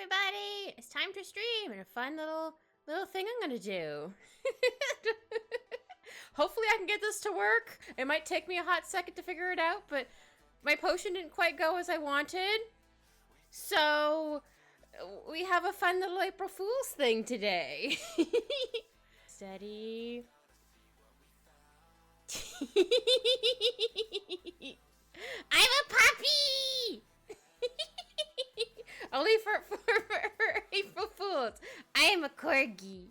everybody! It's time to stream and a fun little thing I'm gonna do. Hopefully I can get this to work. It might take me a hot second to figure it out, but my potion didn't quite go as I wanted. So we have a fun little April Fool's thing today. Steady. I'm a puppy! Only for April Fools. I am a Corgi.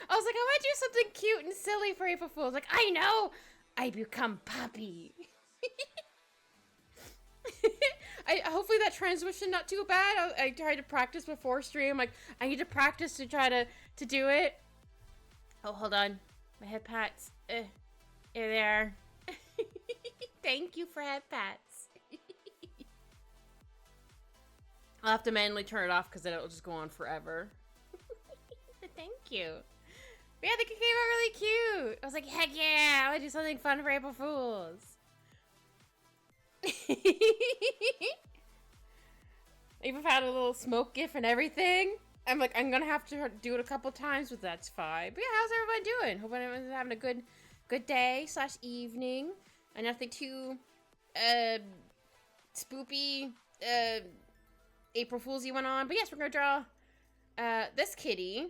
I was like, I want to do something cute and silly for April Fools. Like, I know! I become puppy. Hopefully that transmission not too bad. I tried to practice before stream. Like, I need to practice to try to do it. Oh, hold on. My head pats. Here they are. Thank you for head pats. I'll have to manually turn it off because then it'll just go on forever. Thank you. But yeah, they came out really cute. I was like, heck yeah, I want to do something fun for April Fools. I even found a little smoke gif and everything. I'm like, I'm gonna have to do it a couple times, but that's fine. But yeah, how's everyone doing? Hope everyone's having a good day / evening. And nothing too spoopy April Fool's you went on. But yes, we're gonna draw this kitty,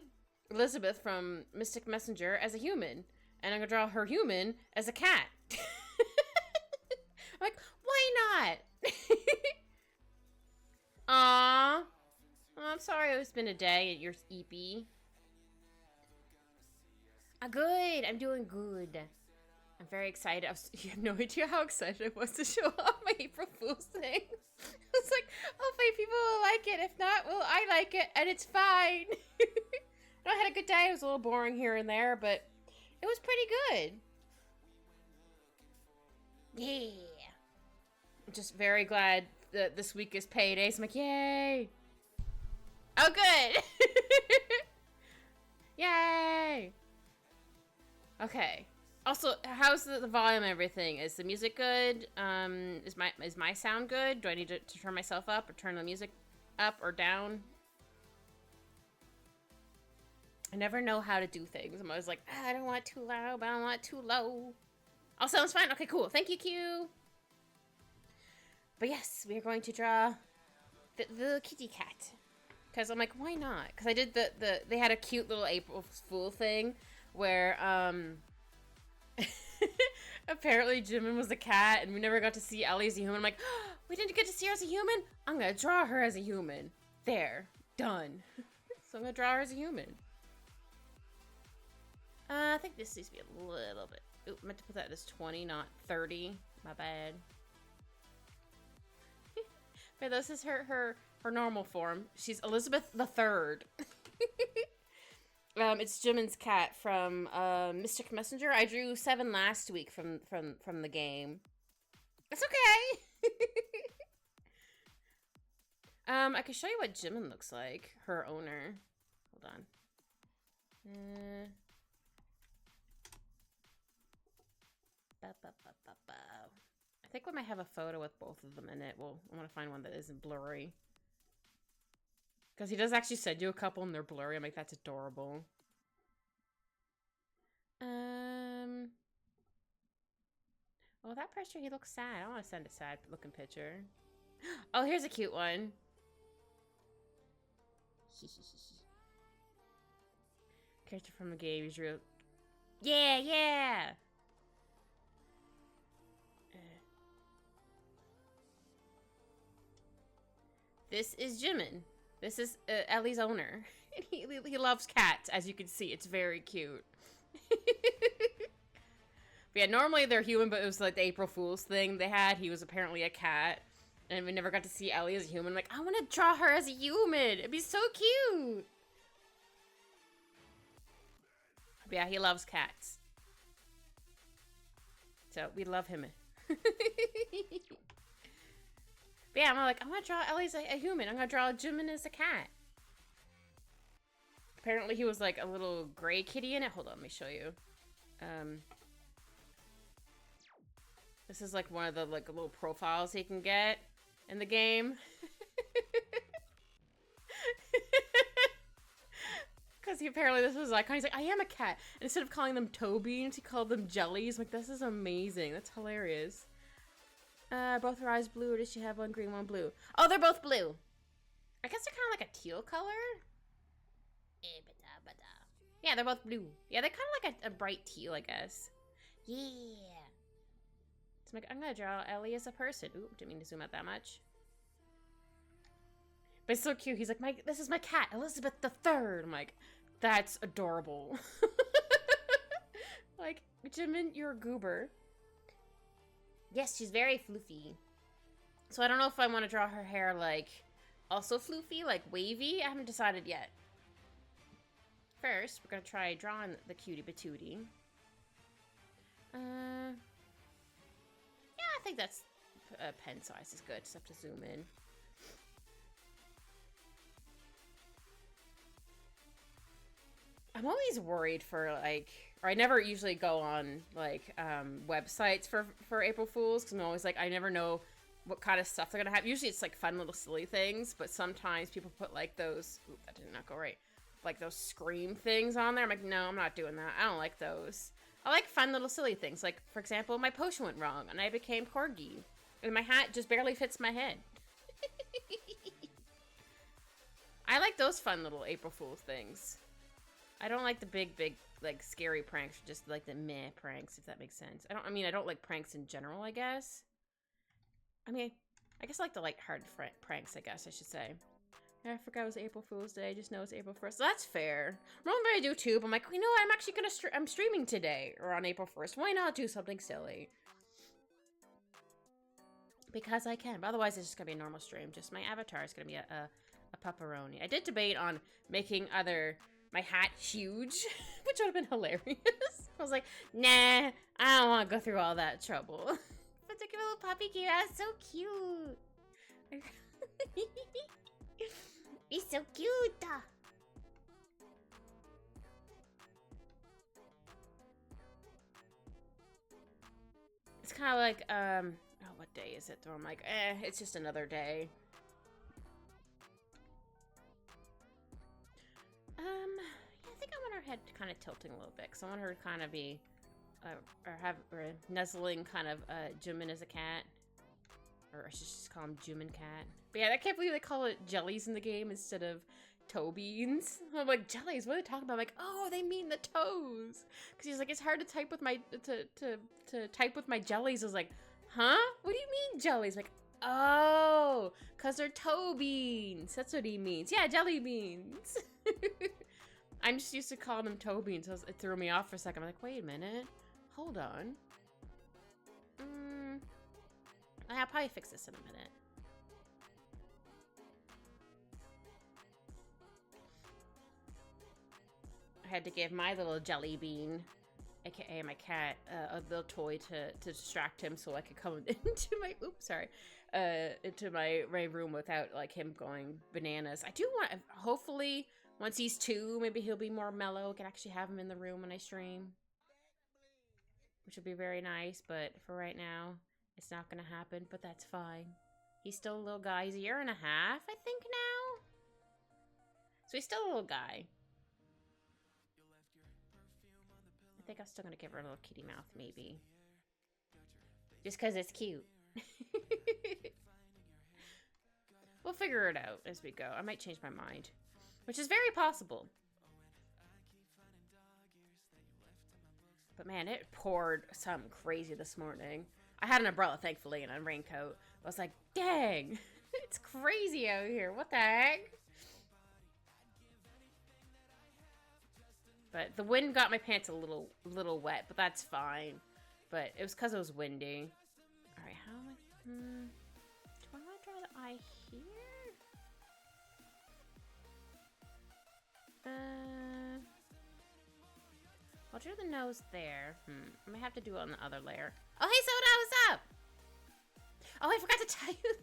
Elizabeth from Mystic Messenger, as a human. And I'm gonna draw her human as a cat. I'm like, why not? Aww. Oh, I'm sorry it's been a day at your EP. Good. I'm doing good. I'm very excited. You have no idea how excited I was to show off my April Fool's thing. I was like, hopefully people will like it. If not, well, I like it, and it's fine. I had a good day. It was a little boring here and there, but it was pretty good. Yeah. I'm just very glad that this week is payday, so I'm like, yay. Oh, good. Yay. Okay. Also, how's the volume and everything? Is the music good? Is my sound good? Do I need to turn myself up or turn the music up or down? I never know how to do things. I'm always like, I don't want it too loud, but I don't want it too low. All sounds fine? Okay, cool. Thank you, Q. But yes, we are going to draw the kitty cat. Because I'm like, why not? Because I did they had a cute little April Fool thing where, apparently Jimin was a cat and we never got to see Ellie as a human. I'm like, oh, we didn't get to see her as a human? I'm going to draw her as a human. There. Done. So I'm going to draw her as a human. I think this needs to be a little bit... Ooh, I meant to put that as 20, not 30. My bad. But this is her normal form. She's Elizabeth the Third. It's Jimin's cat from Mystic Messenger. I drew 7 last week from the game. It's okay. I can show you what Jimin looks like. Her owner. Hold on. I think we might have a photo with both of them in it. Well, I want to find one that isn't blurry. Because he does actually send you a couple and they're blurry. I'm like, that's adorable. Oh, that picture, he looks sad. I don't want to send a sad looking picture. Oh, here's a cute one. Character from the game, he's real. Yeah, yeah! This is Jimin. This is Ellie's owner. He loves cats, as you can see. It's very cute. But yeah, normally they're human, but it was like the April Fool's thing they had. He was apparently a cat. And we never got to see Ellie as a human. I'm like, I want to draw her as a human. It'd be so cute. But yeah, he loves cats. So we love him. But yeah, I'm like, I'm gonna draw Ellie's a human. I'm gonna draw Jimin as a cat. Apparently he was like a little gray kitty in it. Hold on, let me show you. This is like one of the like little profiles he can get in the game. Because apparently this was icon. He's like, I am a cat. And instead of calling them toe beans, he called them jellies. I'm like, this is amazing. That's hilarious. Both her eyes blue, or does she have one green, one blue? Oh, they're both blue. I guess they're kind of like a teal color. Yeah, they're both blue. Yeah, they're kind of like a bright teal, I guess. Yeah. So I'm gonna draw Ellie as a person. Ooh, didn't mean to zoom out that much. But it's so cute. He's like, this is my cat, Elizabeth III. I'm like, that's adorable. Like, Jimin, you're a goober. Yes, she's very floofy. So I don't know if I want to draw her hair, like, also floofy, like wavy. I haven't decided yet. First, we're going to try drawing the cutie patootie. Yeah, I think that's pen size is good. Just have to zoom in. I'm always worried for, like, or I never usually go on, like, websites for April Fools, because I'm always like, I never know what kind of stuff they're gonna have. Usually it's, like, fun little silly things, but sometimes people put, like, those, oop, that did not go right, like, those scream things on there. I'm like, no, I'm not doing that. I don't like those. I like fun little silly things. Like, for example, my potion went wrong, and I became Corgi, and my hat just barely fits my head. I like those fun little April Fools things. I don't like the big, like, scary pranks, just like the meh pranks, if that makes sense. I don't like pranks in general, I guess. I mean, I guess I like the lighthearted pranks, I guess I should say. Yeah, I forgot it was April Fool's Day. I just know it's April 1st. So that's fair. Normally I do too, but I'm like, you know what? I'm actually gonna I'm streaming today, or on April 1st. Why not do something silly? Because I can. But otherwise, it's just gonna be a normal stream. Just my avatar is gonna be a pepperoni. I did debate on making my hat huge, which would have been hilarious. I was like, nah, I don't want to go through all that trouble. But look at little puppy cute. That's so cute. He's so cute. It's kind of like, oh, what day is it? I'm like, it's just another day. Yeah, I think I want her head kind of tilting a little bit, because I want her to kind of be, or nuzzling kind of Jimin as a cat. Or I should just call him Jimin Cat. But yeah, I can't believe they call it jellies in the game instead of toe beans. I'm like, jellies, what are they talking about? I'm like, oh, they mean the toes. Because he's like, it's hard to type with my, to type with my jellies. I was like, huh? What do you mean jellies? Like, oh, because they're toe beans. That's what he means. Yeah, jelly beans. I'm just used to calling them toe beans. So it threw me off for a second. I'm like, wait a minute. Hold on. I'll probably fix this in a minute. I had to give my little jelly bean, aka my cat, a little toy to distract him so I could come into my, into my room without like him going bananas. I do want, hopefully, once he's 2, maybe he'll be more mellow. I can actually have him in the room when I stream, which would be very nice, but for right now, it's not gonna happen, but that's fine. He's still a little guy. He's 1.5 years, I think, now? So he's still a little guy. I think I'm still gonna give her a little kitty mouth, maybe. Just because it's cute. We'll figure it out as we go. I might change my mind, which is very possible. But man, it poured something crazy this morning. I had an umbrella, thankfully, and a raincoat. I was like, dang, it's crazy out here. What the heck? But the wind got my pants a little wet, but that's fine. But it was because it was windy. All right, how am I? Do I want to draw the eye here? I'll draw the nose there. I might have to do it on the other layer. Oh, hey, Soda, what's up? Oh, I forgot to tell you.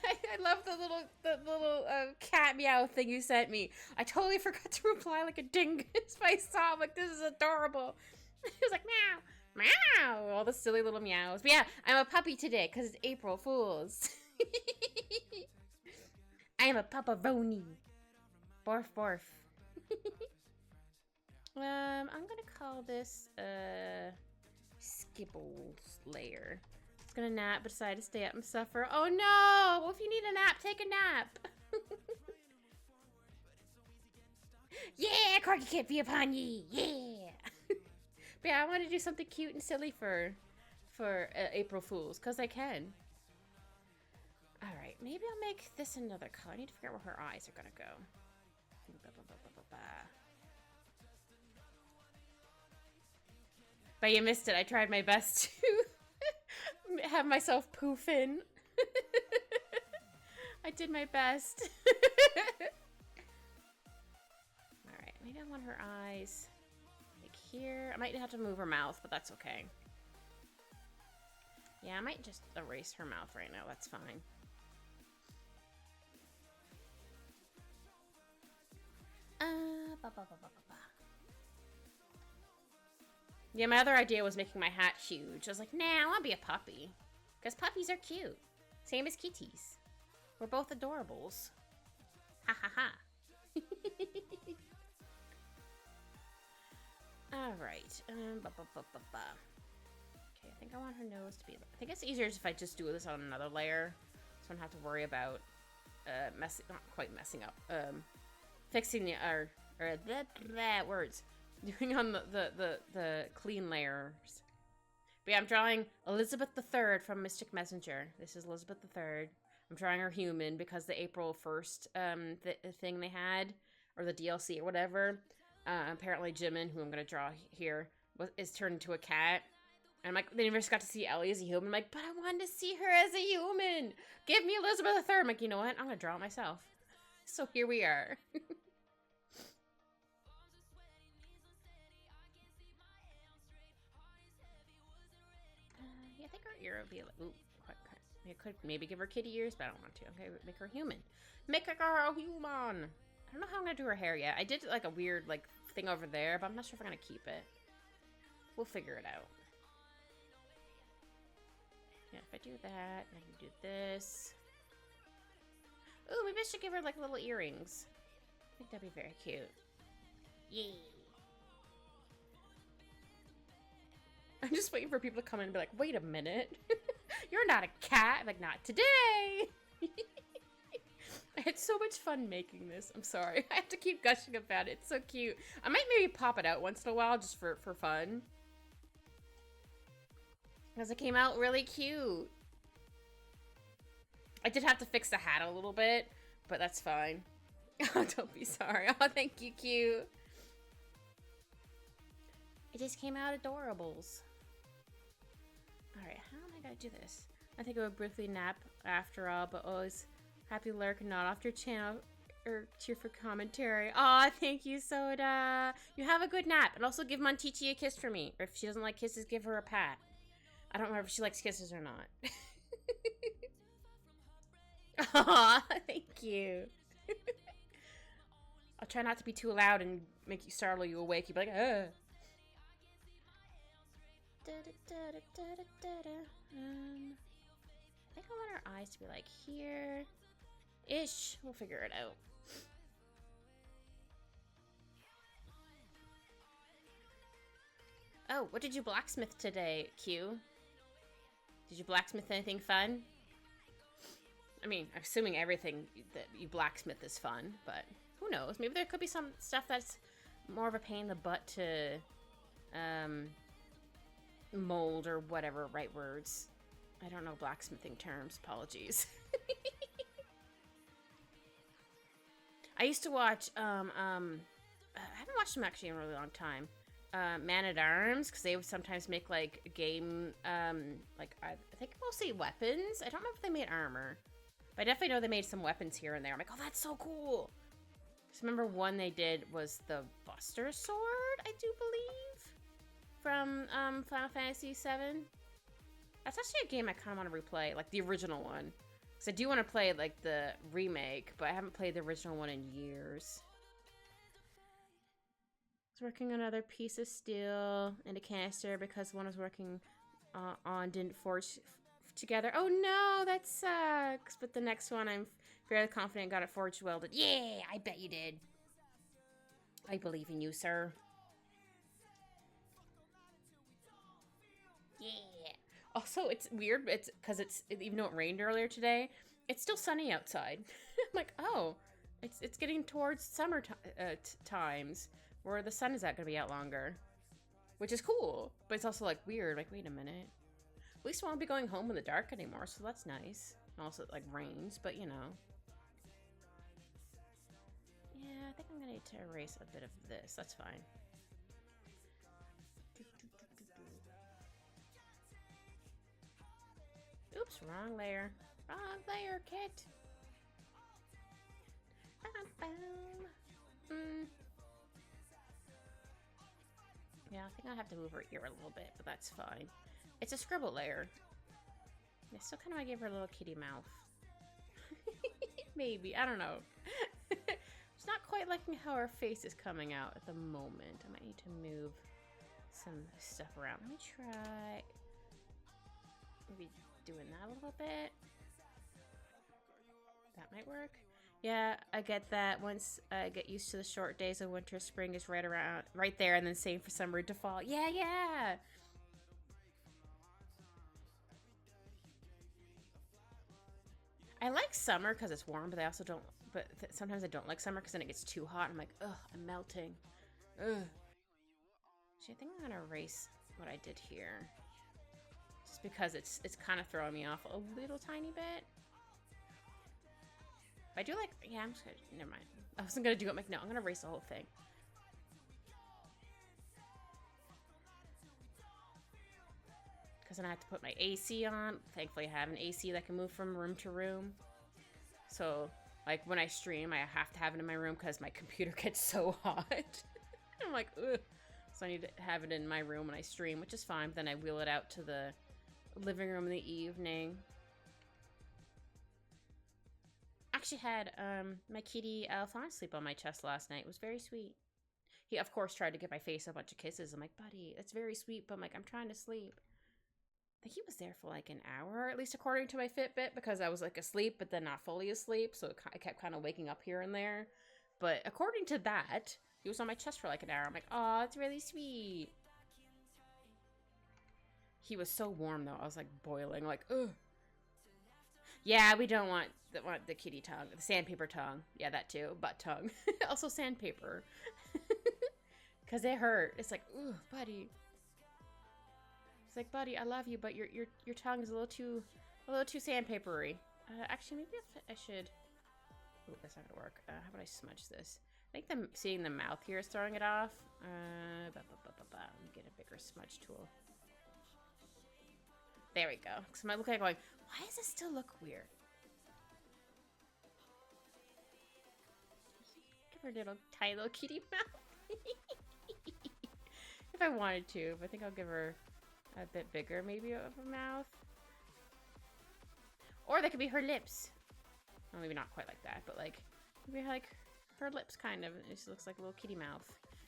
I love the little cat meow thing you sent me. I totally forgot to reply like a dingus. I saw, I'm like, this is adorable. It was like, meow. Meow! All the silly little meows. But yeah, I'm a puppy today because it's April Fools. I am a paparoni. Barf, barf. I'm gonna call this, Skibble's lair. It's gonna nap, but decide to stay up and suffer. Oh no! Well, if you need a nap, take a nap. Yeah, Corgi can't be upon ye. Yeah. But yeah, I want to do something cute and silly for April Fools, because I can. Alright, maybe I'll make this another color. I need to figure out where her eyes are gonna go. But you missed it. I tried my best to have myself poof in. I did my best. Alright, maybe I want her eyes like here. I might have to move her mouth, but that's okay. Yeah, I might just erase her mouth right now. That's fine. Yeah, my other idea was making my hat huge. I was like, nah, I want to be a puppy. Because puppies are cute. Same as kitties. We're both adorables. Ha ha ha. Alright. Okay, I think I want her nose to be... I think it's easier if I just do this on another layer. So I don't have to worry about not quite messing up. Fixing the... words. Doing on the clean layers. But yeah, I'm drawing Elizabeth III from Mystic Messenger. This is Elizabeth III. I'm drawing her human because the April 1st thing they had, or the DLC or whatever, apparently Jimin, who I'm going to draw here, is turned into a cat. And I'm like, they never just got to see Ellie as a human. I'm like, but I wanted to see her as a human. Give me Elizabeth III. I'm like, you know what? I'm going to draw it myself. So here we are. I think her ear would be like, ooh, I could maybe give her kitty ears, but I don't want to. Okay, make her human. Make her a human. I don't know how I'm gonna do her hair yet. I did like a weird like thing over there, but I'm not sure if I'm gonna keep it. We'll figure it out. Yeah, if I do that, I can do this. Ooh, maybe I should give her like little earrings. I think that'd be very cute. Yay. I'm just waiting for people to come in and be like, wait a minute. You're not a cat. I'm like, not today. I had so much fun making this. I'm sorry. I have to keep gushing about it. It's so cute. I might maybe pop it out once in a while just for fun. Because it came out really cute. I did have to fix the hat a little bit, but that's fine. Oh, don't be sorry. Oh, thank you, cute. It just came out adorables. Alright, how am I gonna do this? I think I would briefly nap after all, but always happy lurk and not off your channel or cheer for commentary. Aw, thank you, Soda. You have a good nap. And also give Montichi a kiss for me. Or if she doesn't like kisses, give her a pat. I don't remember if she likes kisses or not. Aw, thank you. I'll try not to be too loud and make you startle you awake. You'll be like, ugh. I think I want our eyes to be like here-ish. We'll figure it out. Oh, what did you blacksmith today, Q? Did you blacksmith anything fun? I mean, I'm assuming everything that you blacksmith is fun, but who knows? Maybe there could be some stuff that's more of a pain in the butt to, mold or whatever right words. I don't know blacksmithing terms. Apologies. I used to watch, I haven't watched them actually in a really long time. Man-at-Arms, because they would sometimes make, like, a game, like, I think mostly weapons. I don't know if they made armor. But I definitely know they made some weapons here and there. I'm like, oh, that's so cool. Because remember one they did was the Buster Sword, I do believe, from Final Fantasy VII. That's actually a game I kind of want to replay, like the original one. Because I do want to play, like, the remake, but I haven't played the original one in years. was working on another piece of steel and a canister because one I was working on didn't forge together. Oh no, that sucks. But the next one I'm fairly confident got it forged welded. Yeah, I bet you did. I believe in you, sir. Yeah. Also, it's weird. It's because even though it rained earlier today, it's still sunny outside. I'm like, oh, it's getting towards summer times where the sun is going to be out longer, which is cool. But it's also like weird. Like, wait a minute. At least I won't be going home in the dark anymore, so that's nice. And also, it like rains, but you know. Yeah, I think I'm gonna need to erase a bit of this. That's fine. Oops, wrong layer. Wrong layer, Kit. Yeah, I think I have to move her ear a little bit, but that's fine. It's a scribble layer. I still kind of want to give her a little kitty mouth. Maybe, I don't know. It's not quite liking how her face is coming out at the moment. I might need to move some stuff around. Let me try maybe doing that a little bit. That might work. Yeah, I get that. Once I get used to the short days of winter, spring is right there, and then same for summer to fall. Yeah, yeah. I like summer because it's warm, but I also don't. But sometimes I don't like summer because then it gets too hot. I'm like, ugh, I'm melting. Ugh. Actually, I think I'm gonna erase what I did here, just because it's kind of throwing me off a little tiny bit. But I do like. Yeah, I'm just gonna. Never mind. I wasn't gonna do it. I'm like, no, I'm gonna erase the whole thing. Because then I have to put my AC on. Thankfully, I have an AC that can move from room to room. So, like, when I stream, I have to have it in my room because my computer gets so hot. I'm like, ugh. So I need to have it in my room when I stream, which is fine. But then I wheel it out to the living room in the evening. Actually had my kitty Alphonse sleep on my chest last night. It was very sweet. He, of course, tried to give my face a bunch of kisses. I'm like, buddy, that's very sweet, but I'm like, I'm trying to sleep. I think he was there for like an hour, at least according to my Fitbit, because I was like asleep, but then not fully asleep, so I kept kind of waking up here and there. But according to that, he was on my chest for like an hour. I'm like, oh, it's really sweet. He was so warm though. I was like boiling, like, ugh. Yeah, we don't want the kitty tongue, the sandpaper tongue. Yeah, that too, butt tongue. Also sandpaper, because it hurt. It's like, ugh, buddy. It's like, buddy, I love you, but your tongue is a little too sandpapery. Actually, maybe I should. Oh, that's not gonna work. How about I smudge this? I think seeing the mouth here is throwing it off. Let me get a bigger smudge tool. There we go. Because I might look like going, why does it still look weird? Give her a little tiny little kitty mouth. If I wanted to, but I think I'll give her a bit bigger, maybe, of a mouth. Or that could be her lips. Well, maybe not quite like that, but like, maybe like her lips kind of. It just looks like a little kitty mouth.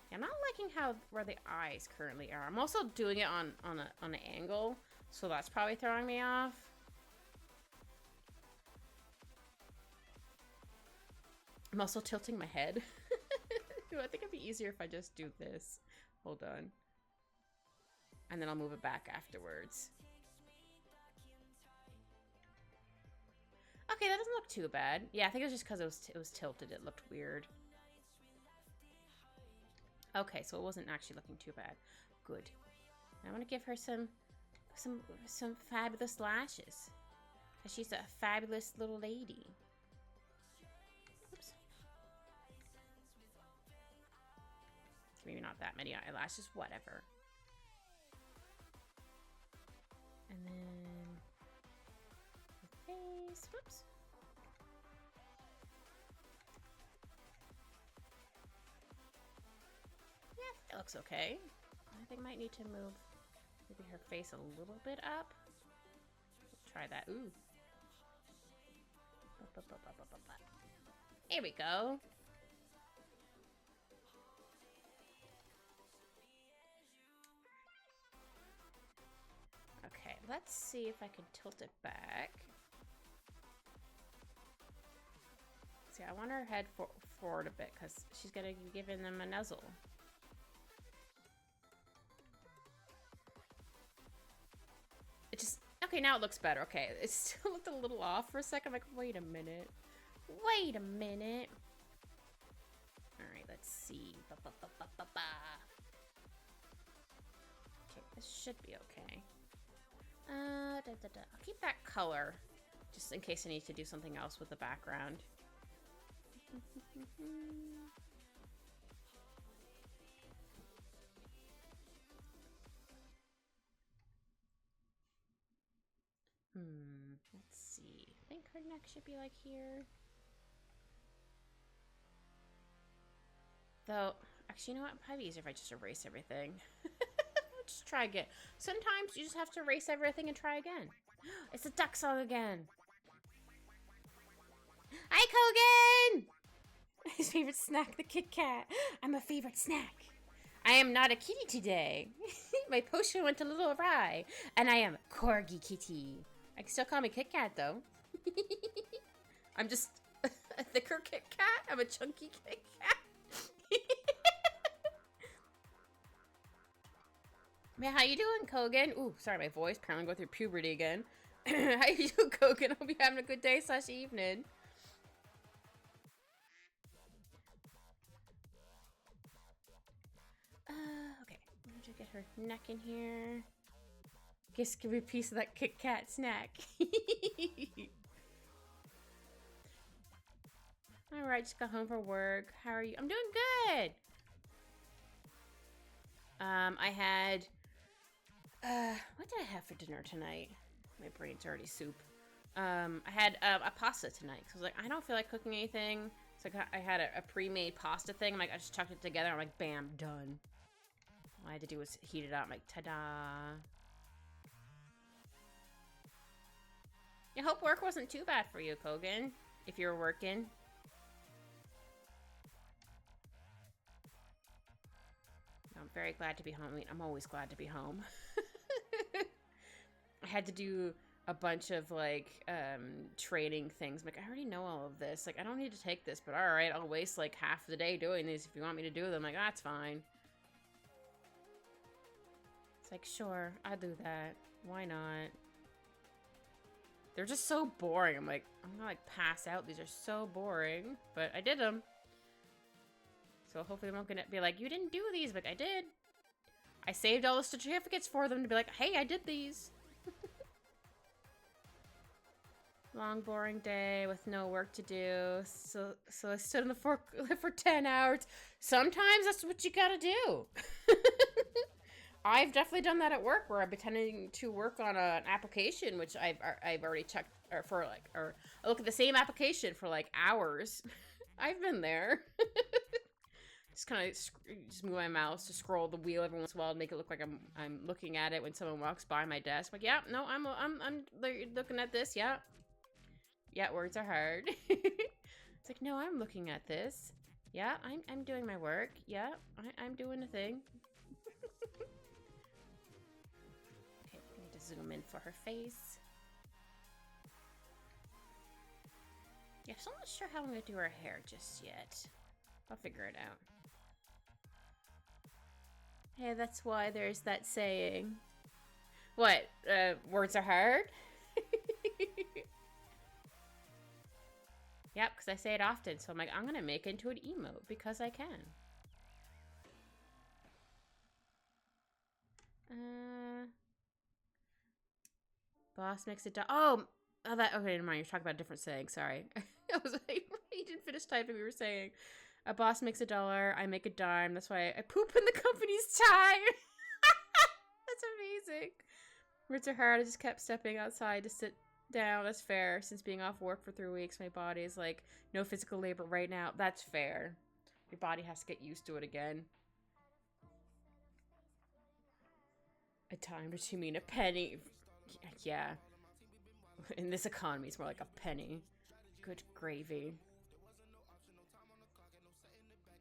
Yeah, I'm not liking where the eyes currently are. I'm also doing it on an angle, so that's probably throwing me off. I'm also tilting my head. I think it'd be easier if I just do this. Hold on. And then I'll move it back afterwards. Okay, that doesn't look too bad. Yeah, I think it was just because it was tilted. It looked weird. Okay, so it wasn't actually looking too bad. Good. I want to give her some fabulous lashes. Because she's a fabulous little lady. Oops. Maybe not that many eyelashes, whatever. And then her face. Whoops. Yeah, it looks okay. I think I might need to move maybe her face a little bit up. Try that. Ooh. Here we go. let's see if I can tilt it back. See, I want her head forward a bit because she's gonna be giving them a nuzzle. It just, okay, now it looks better. Okay, it still looked a little off for a second. I'm like, wait a minute. Wait a minute. Alright, let's see. Okay, this should be okay. I'll keep that color, just in case I need to do something else with the background. Let's see. I think her neck should be like here. Though, actually, you know what? It'd probably be easier if I just erase everything. Just try again. Sometimes you just have to erase everything and try again. It's a duck song again. Hi, Kogan! His favorite snack, the Kit Kat. I'm a favorite snack. I am not a kitty today. My potion went a little awry, and I am Corgi Kitty. I can still call me Kit Kat, though. I'm just a thicker Kit Kat. I'm a chunky Kit Kat. Man, how you doing, Kogan? Ooh, sorry, my voice. Apparently going through puberty again. How you doing, Kogan? Hope you're having a good day / evening. Okay. Let me get her neck in here. Guess give me a piece of that Kit Kat snack. Alright, just got home from work. How are you? I'm doing good! I had... what did I have for dinner tonight? My brain's already soup. I had a pasta tonight. So I was like, I don't feel like cooking anything. So I had a pre-made pasta thing. I'm like, I just chucked it together. I'm like, bam, done. All I had to do was heat it up. I'm like, ta-da. I hope work wasn't too bad for you, Kogan. If you were working. I'm very glad to be home. I mean, I'm always glad to be home. I had to do a bunch of, like, training things. I'm like, I already know all of this. Like, I don't need to take this, but alright, I'll waste, like, half the day doing these if you want me to do them. I'm like, that's fine. It's like, sure, I'll do that. Why not? They're just so boring. I'm like, I'm gonna, like, pass out. These are so boring. But I did them. So hopefully they won't gonna be like, you didn't do these. But I did. I saved all the certificates for them to be like, hey, I did these. Long, boring day with no work to do. So I stood on the forklift for 10 hours. Sometimes that's what you gotta do. I've definitely done that at work where I'm pretending to work on an application, which I've already checked or I look at the same application for like hours. I've been there. Just kind of just move my mouse to scroll the wheel every once in a while to make it look like I'm looking at it when someone walks by my desk. Like, yeah, no, I'm looking at this. Yeah, yeah, words are hard. It's like, no, I'm looking at this. Yeah, I'm doing my work. Yeah, I'm doing a thing. Okay, we need to zoom in for her face. Yeah, so I'm not sure how I'm gonna do her hair just yet. I'll figure it out. Hey, that's why there's that saying. What? Words are hard? Yep, because I say it often. So I'm like, I'm going to make it into an emote because I can. Boss makes it... Oh, that... Okay, never mind. You're talking about a different saying. Sorry. I was like, you didn't finish typing what you were saying. A boss makes $1, I make a dime. That's why I poop in the company's time. That's amazing. Words are hard. I just kept stepping outside to sit down. That's fair. Since being off work for 3 weeks, my body is like, no physical labor right now. That's fair. Your body has to get used to it again. A dime? Does she mean a penny? Yeah. In this economy, it's more like a penny. Good gravy.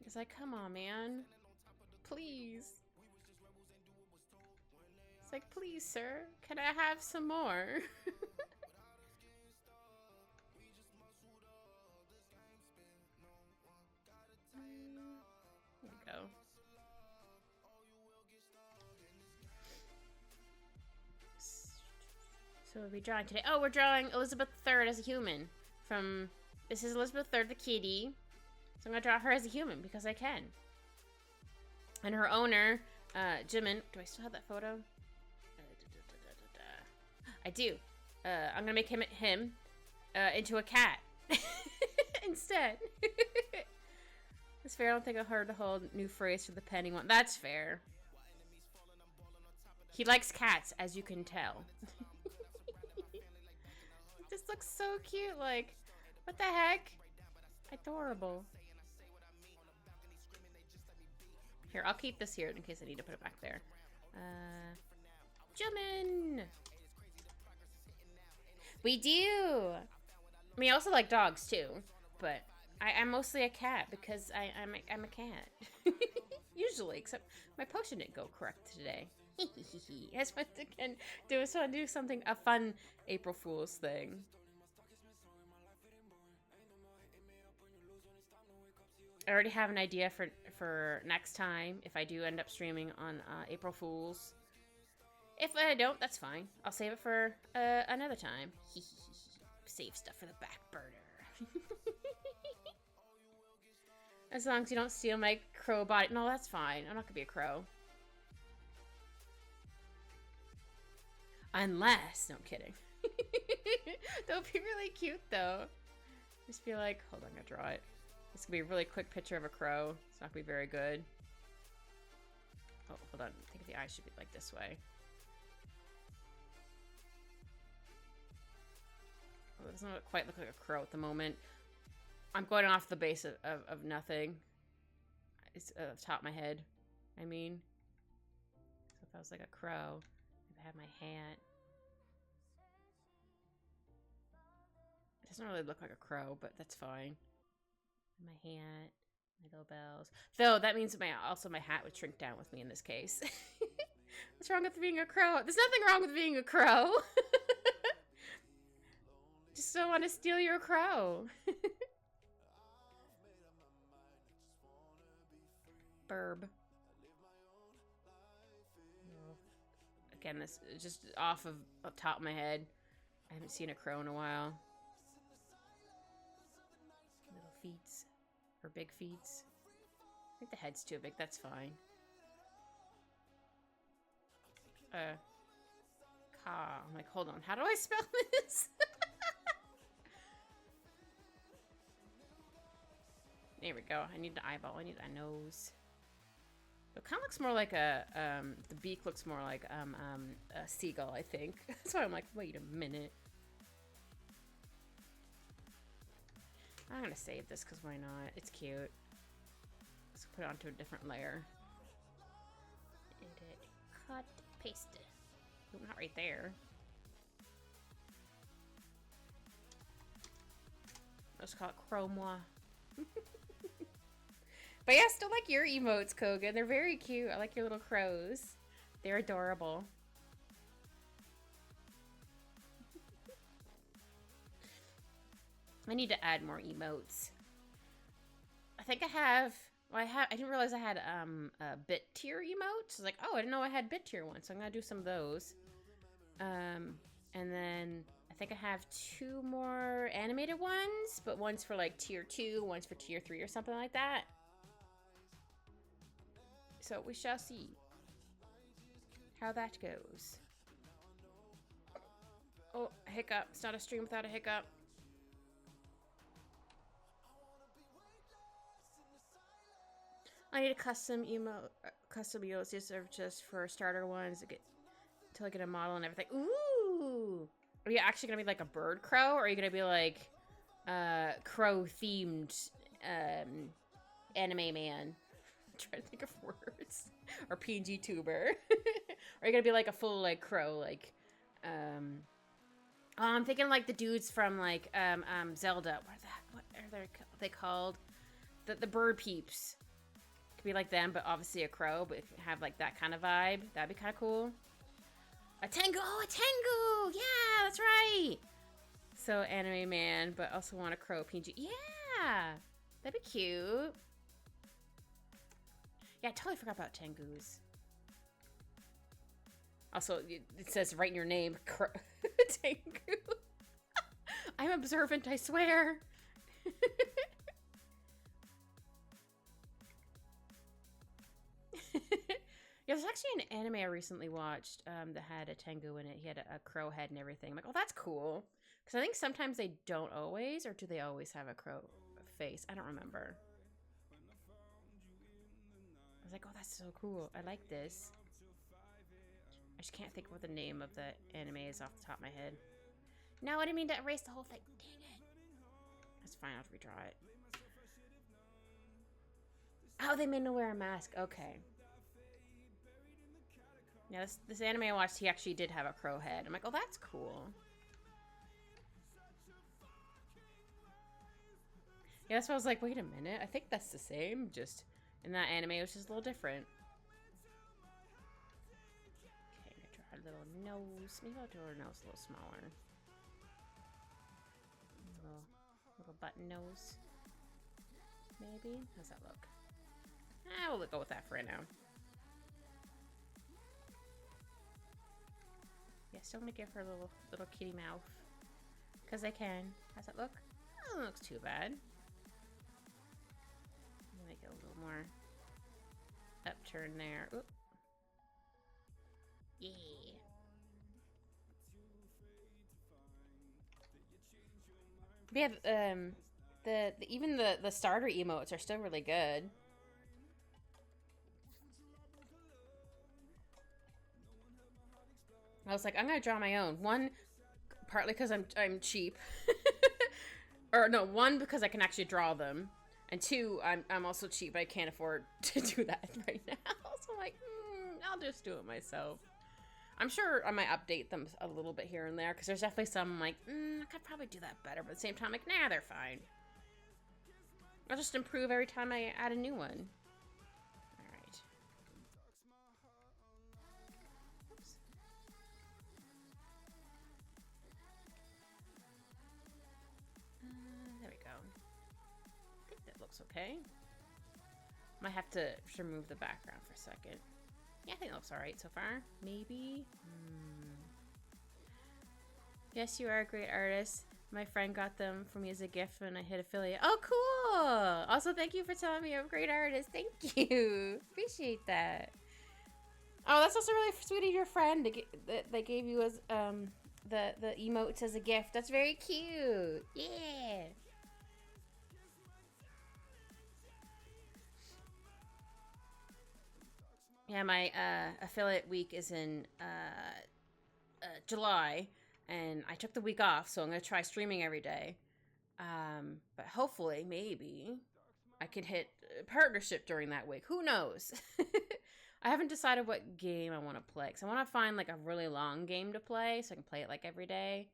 It's like, come on, man. Please. It's like, please, sir, can I have some more? There we go. So what are we drawing today? Oh, we're drawing Elizabeth III as a human. This is Elizabeth III, the kitty. So I'm gonna draw her as a human because I can. And her owner, Jimin. Do I still have that photo? I do. I'm gonna make him into a cat instead. That's fair. I don't think I heard the whole new phrase for the penny one. That's fair. He likes cats, as you can tell. This looks so cute. Like, what the heck? Adorable. Here, I'll keep this here in case I need to put it back there. Jimin! We do! I mean, I also like dogs, too. But I'm mostly a cat because I'm a cat. Usually, except my potion didn't go correct today. I just want to do something, a fun April Fool's thing. I already have an idea for next time if I do end up streaming on April Fool's. If I don't, that's fine. I'll save it for another time. Save stuff for the back burner. As long as you don't steal my crow body. No, that's fine. I'm not gonna be a crow. Unless, no, I'm kidding. That would be really cute though. Just be like, hold on, I'm gonna draw it. This could be a really quick picture of a crow. It's not gonna be very good. Oh, hold on. I think the eyes should be like this way. Oh, it doesn't quite look like a crow at the moment. I'm going off the base of nothing. It's the top of my head. I mean. So if I was like a crow, if I had my hat. It doesn't really look like a crow, but that's fine. My hat, my little bells. Though that means my hat would shrink down with me in this case. What's wrong with being a crow? There's nothing wrong with being a crow. Just don't want to steal your crow. Burb. Again, this is just off of the top of my head. I haven't seen a crow in a while. Little feet. Or big feet. I think the head's too big. That's fine. I'm like, hold on. How do I spell this? There we go. I need an eyeball. I need a nose. It kind of looks more like the beak looks more like a seagull, I think. That's why I'm like, wait a minute. I'm gonna save this because why not? It's cute. Let's put it onto a different layer. Edit, cut, paste it. Oh, not right there. Let's call it Chroma. But yeah, I still like your emotes, Koga. They're very cute. I like your little crows. They're adorable. I need to add more emotes. I think I have. Well, I didn't realize I had a bit tier emotes. I was like, oh, I didn't know I had bit tier ones, so I'm gonna do some of those. And then I think I have 2 more animated ones, but one's for like tier 2, one's for tier 3 or something like that. So we shall see how that goes. Oh, a hiccup. It's not a stream without a hiccup. I need a custom emotes just for starter ones until I get a model and everything. Ooh! Are you actually gonna be like a bird crow, or are you gonna be like crow themed anime man? I'm trying to think of words. Or PNG tuber. Are you gonna be like a full like crow, like oh, I'm thinking like the dudes from like Zelda. What are they called? The bird peeps. Could be like them, but obviously a crow, but have like that kind of vibe. That'd be kind of cool. A Tengu! Oh, a Tengu! Yeah, that's right! So anime man, but also want a crow PG. Yeah! That'd be cute. Yeah, I totally forgot about Tengus. Also, it says right in your name, Tengu. I'm observant, I swear. Yeah, there's actually an anime I recently watched that had a Tengu in it. He had a crow head and everything. I'm like, oh, that's cool. Because I think sometimes they don't always, or do they always have a crow face? I don't remember. I was like, oh, that's so cool. I like this. I just can't think of what the name of the anime is off the top of my head. No, I didn't mean to erase the whole thing. Dang it. That's fine, I'll redraw it. Oh, they made him wear a mask. Okay. Yeah, this anime I watched, he actually did have a crow head. I'm like, oh, that's cool. Yeah, that's why I was like, wait a minute. I think that's the same. Just in that anime, it was just a little different. Okay, I'm gonna draw a little nose. Maybe I'll draw her nose a little smaller. Little button nose. Maybe? How's that look? We'll go with that for right now. Yeah, still gonna give her a little kitty mouth. Because I can. How's that look? Oh, that looks too bad. Make it a little more upturn there. Oop. Yeah. We have even the starter emotes are still really good. I was like, I'm gonna draw my own. One, partly because I'm cheap, or no, one because I can actually draw them, and two, I'm also cheap, but I can't afford to do that right now. So I'm like, I'll just do it myself. I'm sure I might update them a little bit here and there because there's definitely some I'm like, I could probably do that better, but at the same time, I'm like, nah, they're fine. I'll just improve every time I add a new one. Okay. Might have to remove the background for a second. Yeah, I think it looks alright so far. Maybe? Yes, you are a great artist. My friend got them for me as a gift when I hit affiliate. Oh, cool! Also, thank you for telling me I'm a great artist. Thank you. Appreciate that. Oh, that's also really sweet of your friend that they gave you as the emotes as a gift. That's very cute. Yeah. Yeah, my affiliate week is in July, and I took the week off, so I'm going to try streaming every day. But hopefully, maybe, I can hit partnership during that week. Who knows? I haven't decided what game I want to play, because I want to find, like, a really long game to play, so I can play it, like, every day.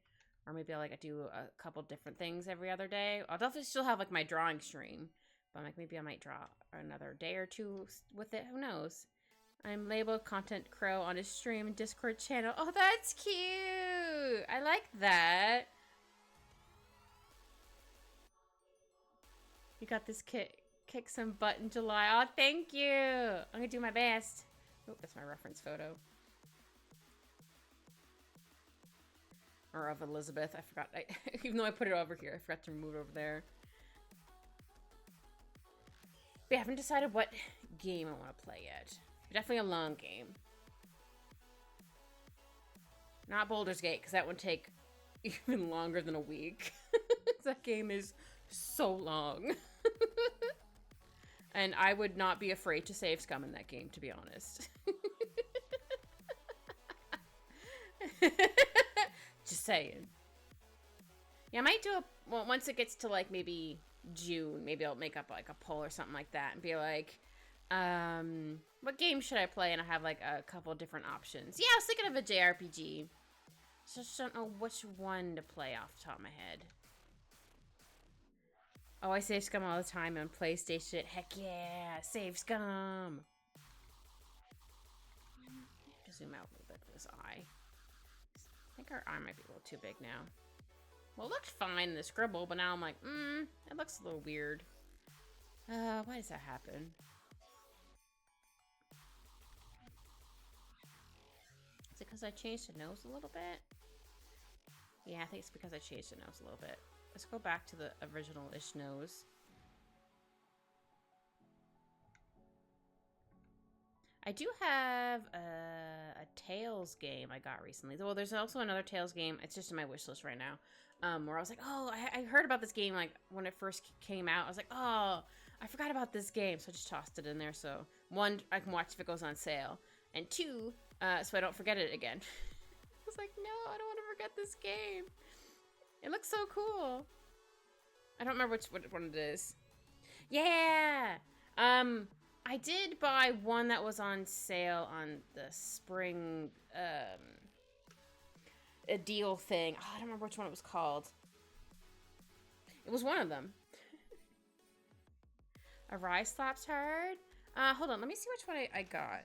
Or maybe I'll, like, do a couple different things every other day. I'll definitely still have, like, my drawing stream. But, like, maybe I might draw another day or two with it. Who knows? I'm labeled Content Crow on his stream and Discord channel. Oh, that's cute! I like that. You got this kick some butt in July. Oh, thank you! I'm gonna do my best. Oh, that's my reference photo. Or of Elizabeth. I forgot. Even though I put it over here, I forgot to move it over there. But I haven't decided what game I want to play yet. Definitely a long game. Not Baldur's Gate, because that would take even longer than a week. That game is so long. And I would not be afraid to save scum in that game, to be honest. Just saying. Yeah, I might do well, once it gets to, like, maybe June, maybe I'll make up, like, a poll or something like that and be like, what game should I play? And I have, like, a couple different options. Yeah, I was thinking of a JRPG. Just don't know which one to play off the top of my head. Oh, I save scum all the time on PlayStation. Heck yeah, save scum. Zoom out a little bit for this eye. think our eye might be a little too big now. Well, it looked fine in the scribble, but now I'm like, it looks a little weird. Why does that happen? Is it because I changed the nose a little bit? Yeah, I think it's because I changed the nose a little bit. Let's go back to the original-ish nose. I do have a Tails game I got recently. Well, there's also another Tails game. It's just in my wish list right now. Where I was like, oh, I heard about this game like when it first came out. I was like, oh, I forgot about this game. So I just tossed it in there. So one, I can watch if it goes on sale. And two, so I don't forget it again. I was like, no, I don't want to forget this game. It looks so cool. I don't remember what one it is. Yeah! I did buy one that was on sale on the spring, a deal thing. Oh, I don't remember which one it was called. It was one of them. A rye slaps hard. Hold on, let me see which one I got.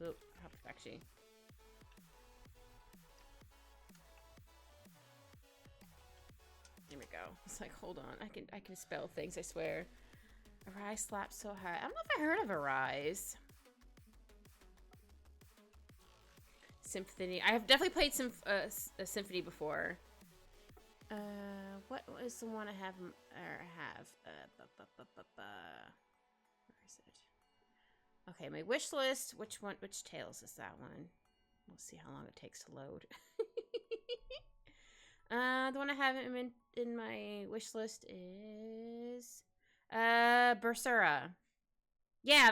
Oop, actually. There we go. It's like, hold on, I can spell things, I swear. Arise slaps so hard. I don't know if I heard of Arise. Symphony. I have definitely played a Symphony before. What is the one I have? Where is it? Okay, my wish list. Which one? Which Tails is that one? We'll see how long it takes to load. The one I have in my wish list is Berserah. Yeah,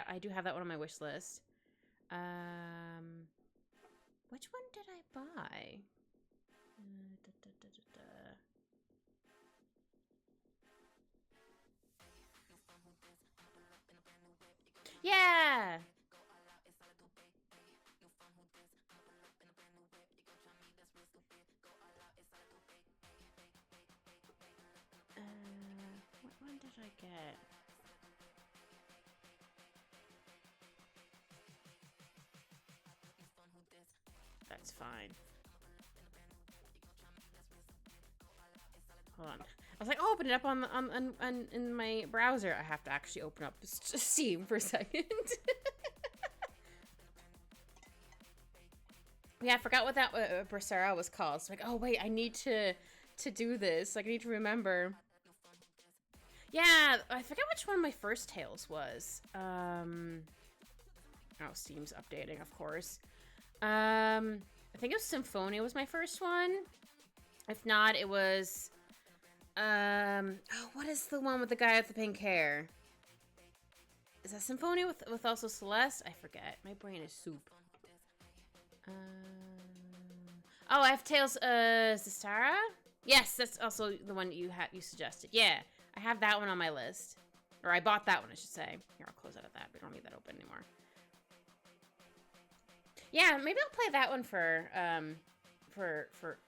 I do have that one on my wish list. Which one did I buy? Yeah. What one did I get? That's fine. Hold on. I was like, oh, open it up on in my browser. I have to actually open up Steam for a second. Yeah, I forgot what that Berserah was called. So like, oh wait, I need to do this. Like, I need to remember. Yeah, I forget which one my first Tales was. Oh, Steam's updating, of course. I think it was Symphonia was my first one. If not, it was oh, what is the one with the guy with the pink hair? Is that Symphonia with also Celeste? I forget. My brain is soup. Oh, I have Tales Zestara? Yes, that's also the one you suggested. Yeah, I have that one on my list. Or I bought that one, I should say. Here, I'll close out of that. We don't need that open anymore. Yeah, maybe I'll play that one for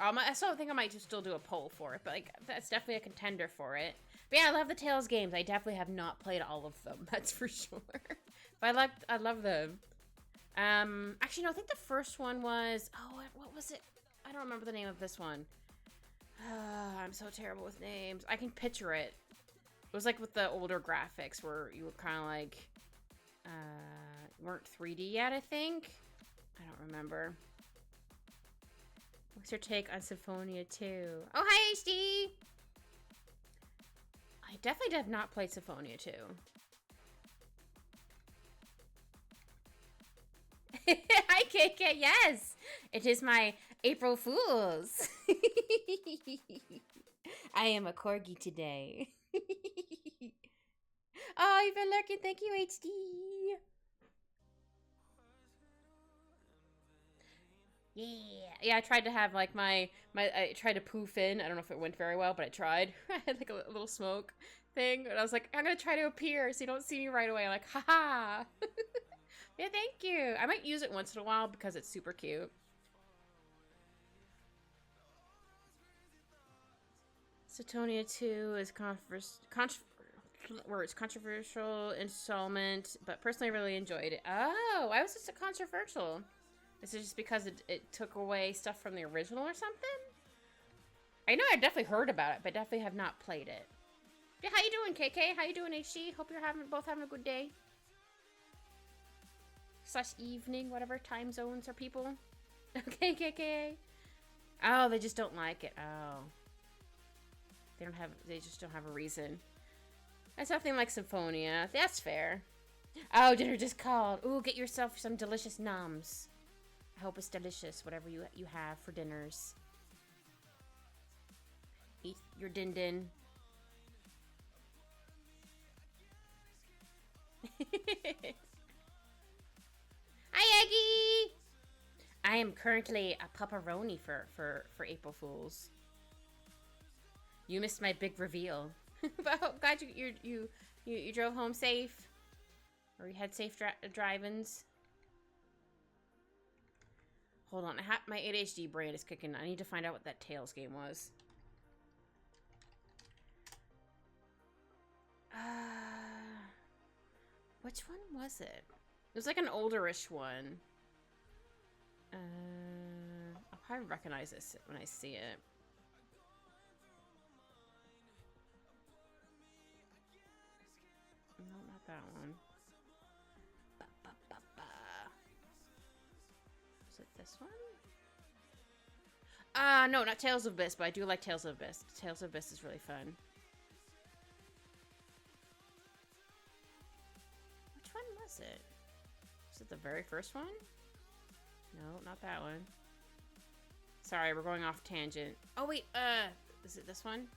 I still think I might just still do a poll for it, but like that's definitely a contender for it. But yeah, I love the Tales games. I definitely have not played all of them, that's for sure. But I love them. Actually no, I think the first one was, oh, what was it? I don't remember the name of this one. I'm so terrible with names. I can picture it. It was like with the older graphics where you were kind of like weren't 3D yet, I think. I don't remember. What's your take on Symphonia 2? Oh, hi, HD! I definitely have not played Symphonia 2. Hi, KK, yes! It is my April Fool's. I am a Corgi today. Oh, you've been lurking. Thank you, HD. Yeah, I tried to have like I tried to poof in. I don't know if it went very well, but I tried. I had like a little smoke thing, and I was like, I'm gonna try to appear so you don't see me right away. I'm like, haha. Yeah, thank you. I might use it once in a while because it's super cute. Symphonia 2 is controversial installment, but personally I really enjoyed it. Oh, why was it so controversial? Is it just because it took away stuff from the original or something? I know I've definitely heard about it, but definitely have not played it. Yeah, how you doing, KK? How you doing, HD? Hope you're both having a good day. Slash evening, whatever time zones are people. Okay, KK. Oh, they just don't like it. Oh. They just don't have a reason. That's nothing like Symphonia. That's fair. Oh, dinner just called. Ooh, get yourself some delicious noms. I hope it's delicious, whatever you have for dinners. Eat your din-din. Hi, Eggie! I am currently a pepperoni for April Fools. You missed my big reveal. But glad you drove home safe. Or you had safe drive-ins. Hold on, my ADHD brain is kicking. I need to find out what that Tails game was. Which one was it? It was like an olderish one. I'll probably recognize this when I see it. No, not that one. Is it this one? No, not Tales of Abyss, but I do like Tales of Abyss. Tales of Abyss is really fun. Which one was it? Was it the very first one? No, not that one. Sorry, we're going off tangent. Oh, wait, is it this one?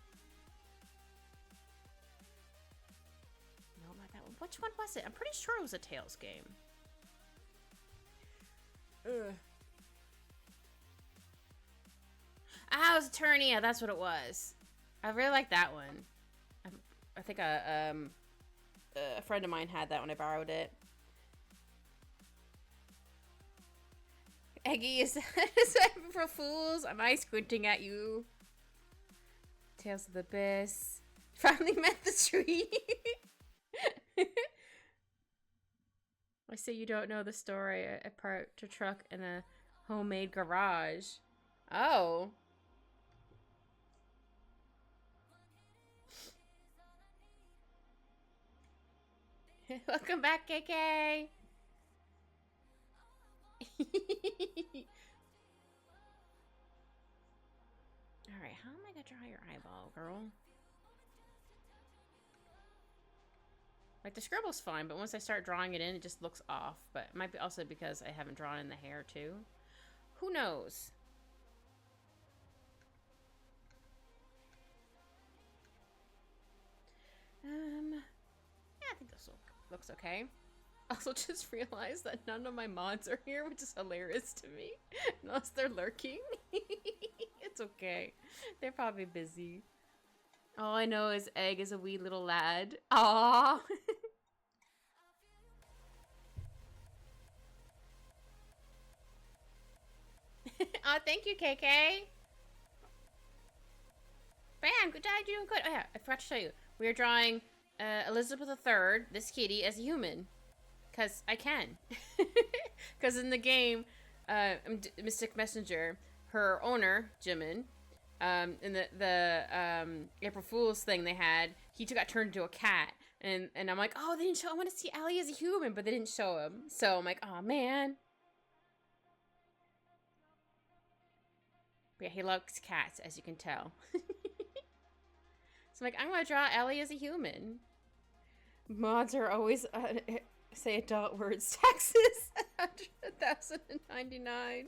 No, not that one. Which one was it? I'm pretty sure it was a Tales game. Ugh. Ah, it was Eternia. That's what it was. I really like that one. I think a friend of mine had that when I borrowed it. Eggie, is that for fools? Am I squinting at you? Tales of the Abyss. Finally met the tree. I say you don't know the story. I parked a truck in a homemade garage. Oh. Welcome back, KK. Alright, how am I gonna draw your eyeball, girl? Like, the scribble's fine, but once I start drawing it in, it just looks off. But it might be also because I haven't drawn in the hair, too. Who knows? Yeah, I think this looks okay. Also just realized that none of my mods are here, which is hilarious to me. Unless they're lurking. It's okay. They're probably busy. All I know is Egg is a wee little lad. Aww. Oh, thank you, KK. Bam, good job, you're doing good. Oh yeah, I forgot to show you. We are drawing Elizabeth III, this kitty, as a human. Because I can. Because in the game, Mystic Messenger, her owner, Jimin, in the April Fool's thing they had, he got turned into a cat. And I'm like, oh, they didn't show, I want to see Allie as a human, but they didn't show him. So I'm like, oh, man. But yeah, he loves cats, as you can tell. So I'm like, I'm going to draw Ellie as a human. Mods are always, say adult words. Taxes, 100,099.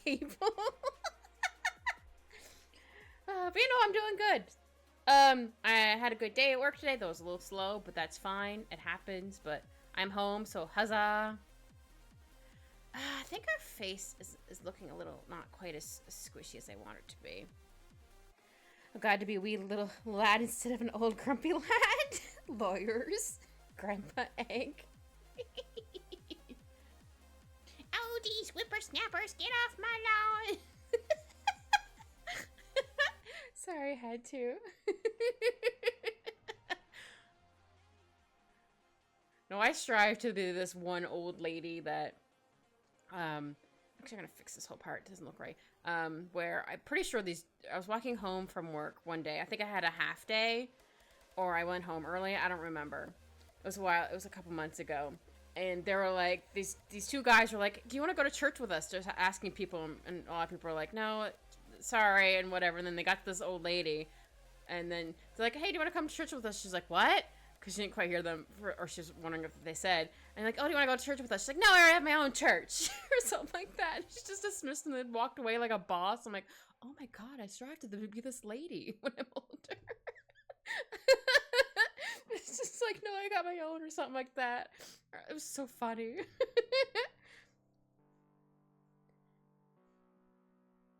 Cable. But you know, I'm doing good. I had a good day at work today. That was a little slow, but that's fine. It happens, but I'm home, so huzzah. I think our face is looking a little not quite as squishy as I want it to be. I'm glad to be a wee little lad instead of an old grumpy lad. Lawyers. Grandpa Egg. Oh, these whippersnappers, get off my lawn. Sorry, I had to. No, I strive to be this one old lady that Actually, I'm gonna fix this whole part. It doesn't look right. Where I'm pretty sure I was walking home from work one day. I think I had a half day, or I went home early. I don't remember. It was a while. It was a couple months ago. And they were like, these two guys were like, do you want to go to church with us? Just asking people, and a lot of people were like, no, sorry, and whatever. And then they got this old lady, and then they're like, hey, do you want to come to church with us? She's like, what? Because she didn't quite hear them, or she was wondering if they said. And like, oh, do you want to go to church with us? She's like, no, I already have my own church, or something like that. She just dismissed and then walked away like a boss. I'm like, oh my god, I strive to be this lady when I'm older. It's just like, no, I got my own or something like that. It was so funny.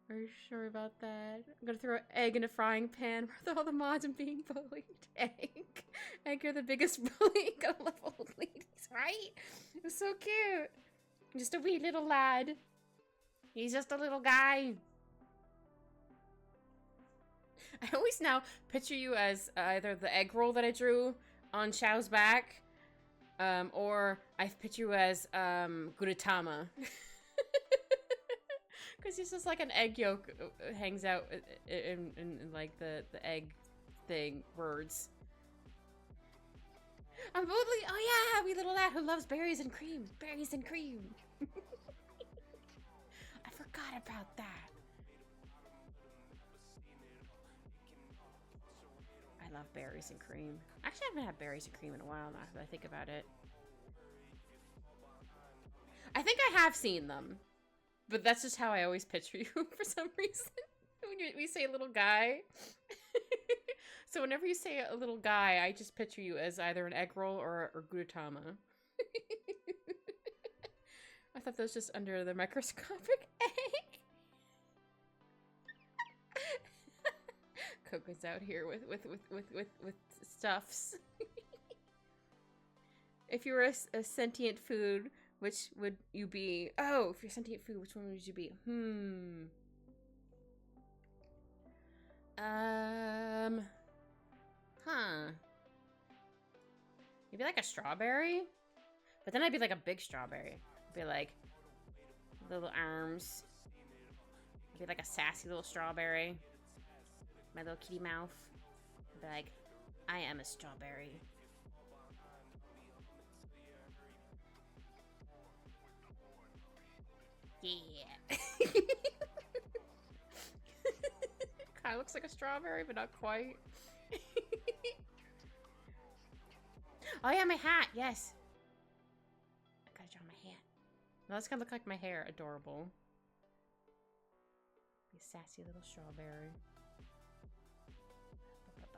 Are you sure about that? I'm gonna throw an egg in a frying pan with all the mods and being bullied. Egg, you're the biggest bully. Gotta love old ladies, right? It was so cute. Just a wee little lad. He's just a little guy. I always now picture you as either the egg roll that I drew on Xiao's back, or I picture you as Gudetama. Because he's just like an egg yolk hangs out in like the egg thing words. I'm boldly, oh yeah, wee little lad who loves berries and cream. Berries and cream. I forgot about that. I love berries and cream. Actually, I haven't had berries and cream in a while now that I think about it. I think I have seen them. But that's just how I always picture you for some reason. When we say little guy. So whenever you say a little guy, I just picture you as either an egg roll or Gudetama. I thought that was just under the microscopic egg. Coco's out here with stuffs. If you were a sentient food, which would you be? Oh, if you're sentient food, which one would you be? Huh. Maybe like a strawberry? But then I'd be like a big strawberry. I'd be like little arms. I'd be like a sassy little strawberry. My little kitty mouth. I'd be like, I am a strawberry. Yeah. Kind of looks like a strawberry, but not quite. Oh yeah, my hat. Yes. I gotta draw my hat. Now that's gonna look like my hair. Adorable. Be a sassy little strawberry. My little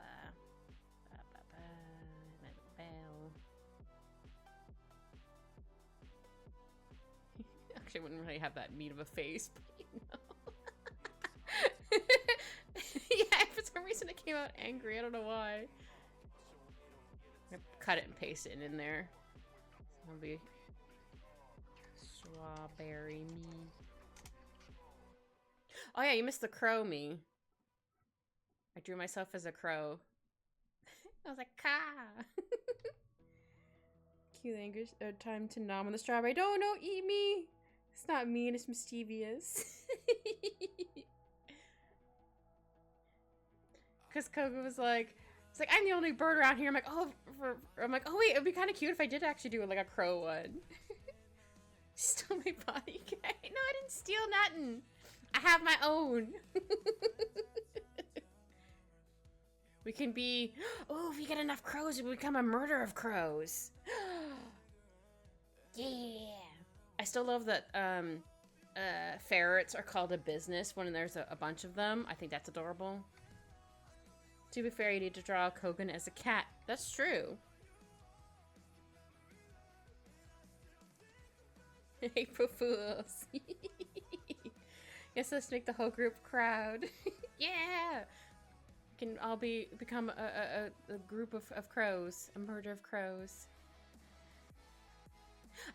bell. Actually, I wouldn't really have that meat of a face, but you know. Yeah, for some reason it came out angry. I don't know why. I'm gonna cut it and paste it in there. It'll be strawberry me. Oh yeah, you missed the crow me. I drew myself as a crow. I was like, "Ka." Cue language. Time to nom on the strawberry. Don't eat me. It's not mean. It's mischievous. Because Coco was like, it's like, I'm the only bird around here. I'm like, oh, wait, it'd be kind of cute if I did actually do like a crow one. Stole my body. No, I didn't steal nothing. I have my own. We can be, oh, if we get enough crows, we become a murder of crows. Yeah. I still love that ferrets are called a business when there's a bunch of them. I think that's adorable. To be fair, you need to draw Kogan as a cat. That's true. April Fools. Yes, let's make the whole group proud. Yeah! We can all become a group of crows. A murder of crows.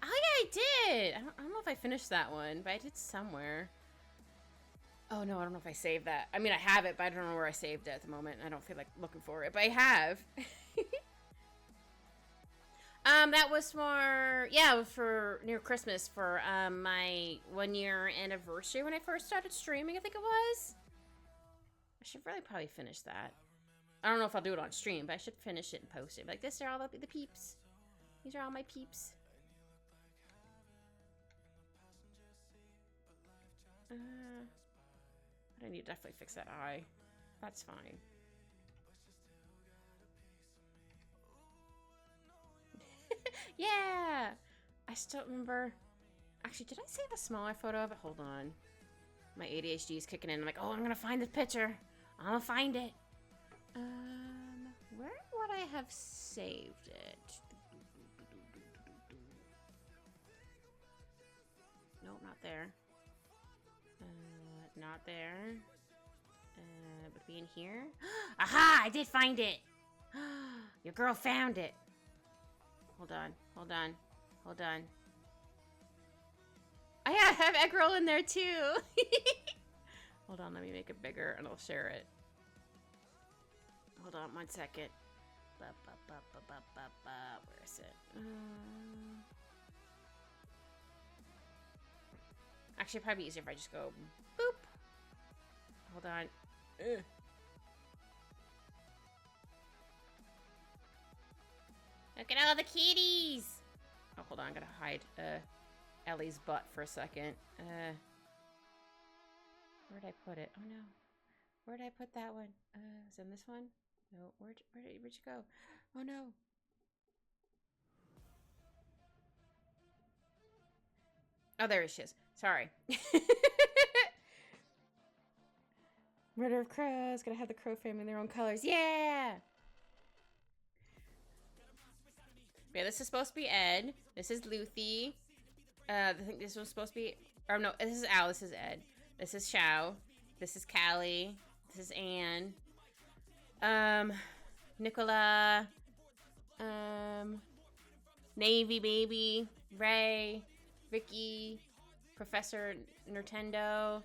Oh yeah, I did! I don't know if I finished that one, but I did somewhere. Oh no, I don't know if I saved that. I mean, I have it, but I don't know where I saved it at the moment. I don't feel like looking for it, but I have. That was for, yeah, it was for near Christmas for, my 1 year anniversary when I first started streaming, I think it was. I should really probably finish that. I don't know if I'll do it on stream, but I should finish it and post it. Like, this are all the peeps. These are all my peeps. I need to definitely fix that eye. That's fine. Yeah! I still remember... Actually, did I save a smaller photo of it? Hold on. My ADHD is kicking in. I'm like, oh, I'm gonna find this picture. I'm gonna find it. Where would I have saved it? Nope, not there. Not there. Would be in here. Aha! I did find it! Your girl found it. Hold on, hold on, hold on. I have egg roll in there too. Hold on, let me make it bigger and I'll share it. Hold on 1 second. Where is it? Actually, it'd probably be easier if I just go boop. Hold on. Ugh. Look at all the kitties! Oh, hold on, I gotta hide Ellie's butt for a second. Where'd I put it? Oh no. Where'd I put that one? Is it in this one? No, where'd you go? Oh no. Oh, there she is. Sorry. Murder of crows. Gonna have the crow family in their own colors. Yeah! Yeah, this is supposed to be Ed. This is Luthi. I think this was supposed to be... Or no, this is Al. This is Ed. This is Xiao. This is Callie. This is Anne. Nicola. Navy Baby. Ray. Vicky. Professor Nintendo.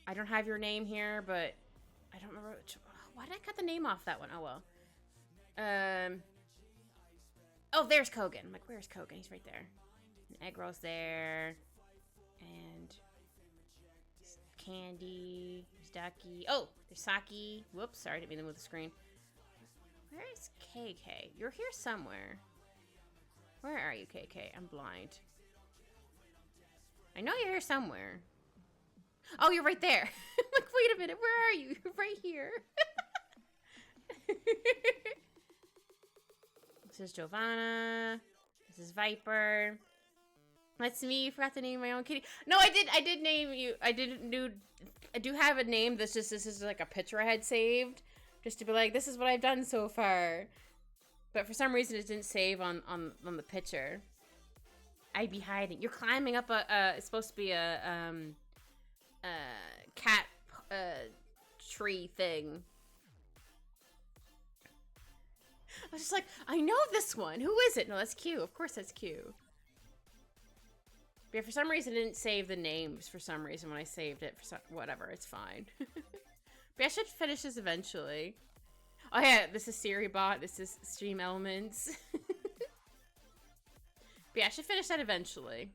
I don't have your name here, but... I don't remember which... Why did I cut the name off that one? Oh, well. Oh, there's Kogan. I'm like, where's Kogan? He's right there. And egg roll's there. And Candy. There's Ducky. Oh, there's Saki. Whoops, sorry, didn't mean to move the screen. Where is KK? You're here somewhere. Where are you, KK? I'm blind. I know you're here somewhere. Oh, you're right there. I'm like, wait a minute, where are you? You're right here. This is Giovanna. This is Viper. That's me. Forgot to name my own kitty. No, I did name you. I do have a name that's just, this is like a picture I had saved. Just to be like, this is what I've done so far. But for some reason it didn't save on the picture. I'd be hiding. You're climbing up it's supposed to be a cat tree thing. I was just like, I know this one. Who is it? No, that's Q. Of course that's Q. But yeah, for some reason, it didn't save the names for some reason when I saved it. Whatever, it's fine. But yeah, I should finish this eventually. Oh yeah, this is SiriBot. This is Stream Elements. But yeah, I should finish that eventually.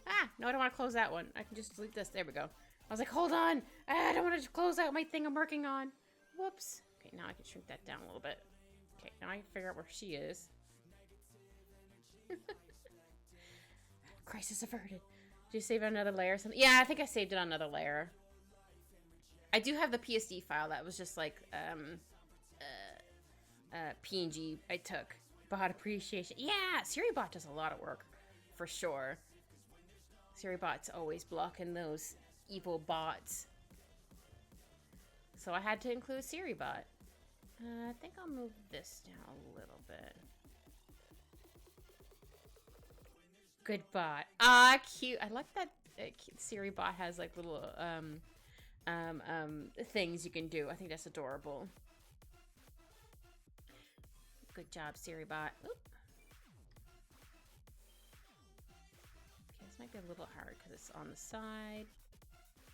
Ah, no, I don't want to close that one. I can just delete this. There we go. I was like, hold on. I don't want to close out my thing I'm working on. Whoops. Okay, now I can shrink that down a little bit. Okay, now I can figure out where she is. Crisis averted. Did you save another layer or something? Yeah, I think I saved it on another layer. I do have the PSD file that was just like, PNG I took. Bot appreciation. Yeah, SiriBot does a lot of work. For sure. SiriBot's always blocking those evil bots. So I had to include SiriBot. I think I'll move this down a little bit. Good bot. Ah, cute. I like that SiriBot has like little things you can do. I think that's adorable. Good job, SiriBot. Oop. Okay, this might be a little hard because it's on the side.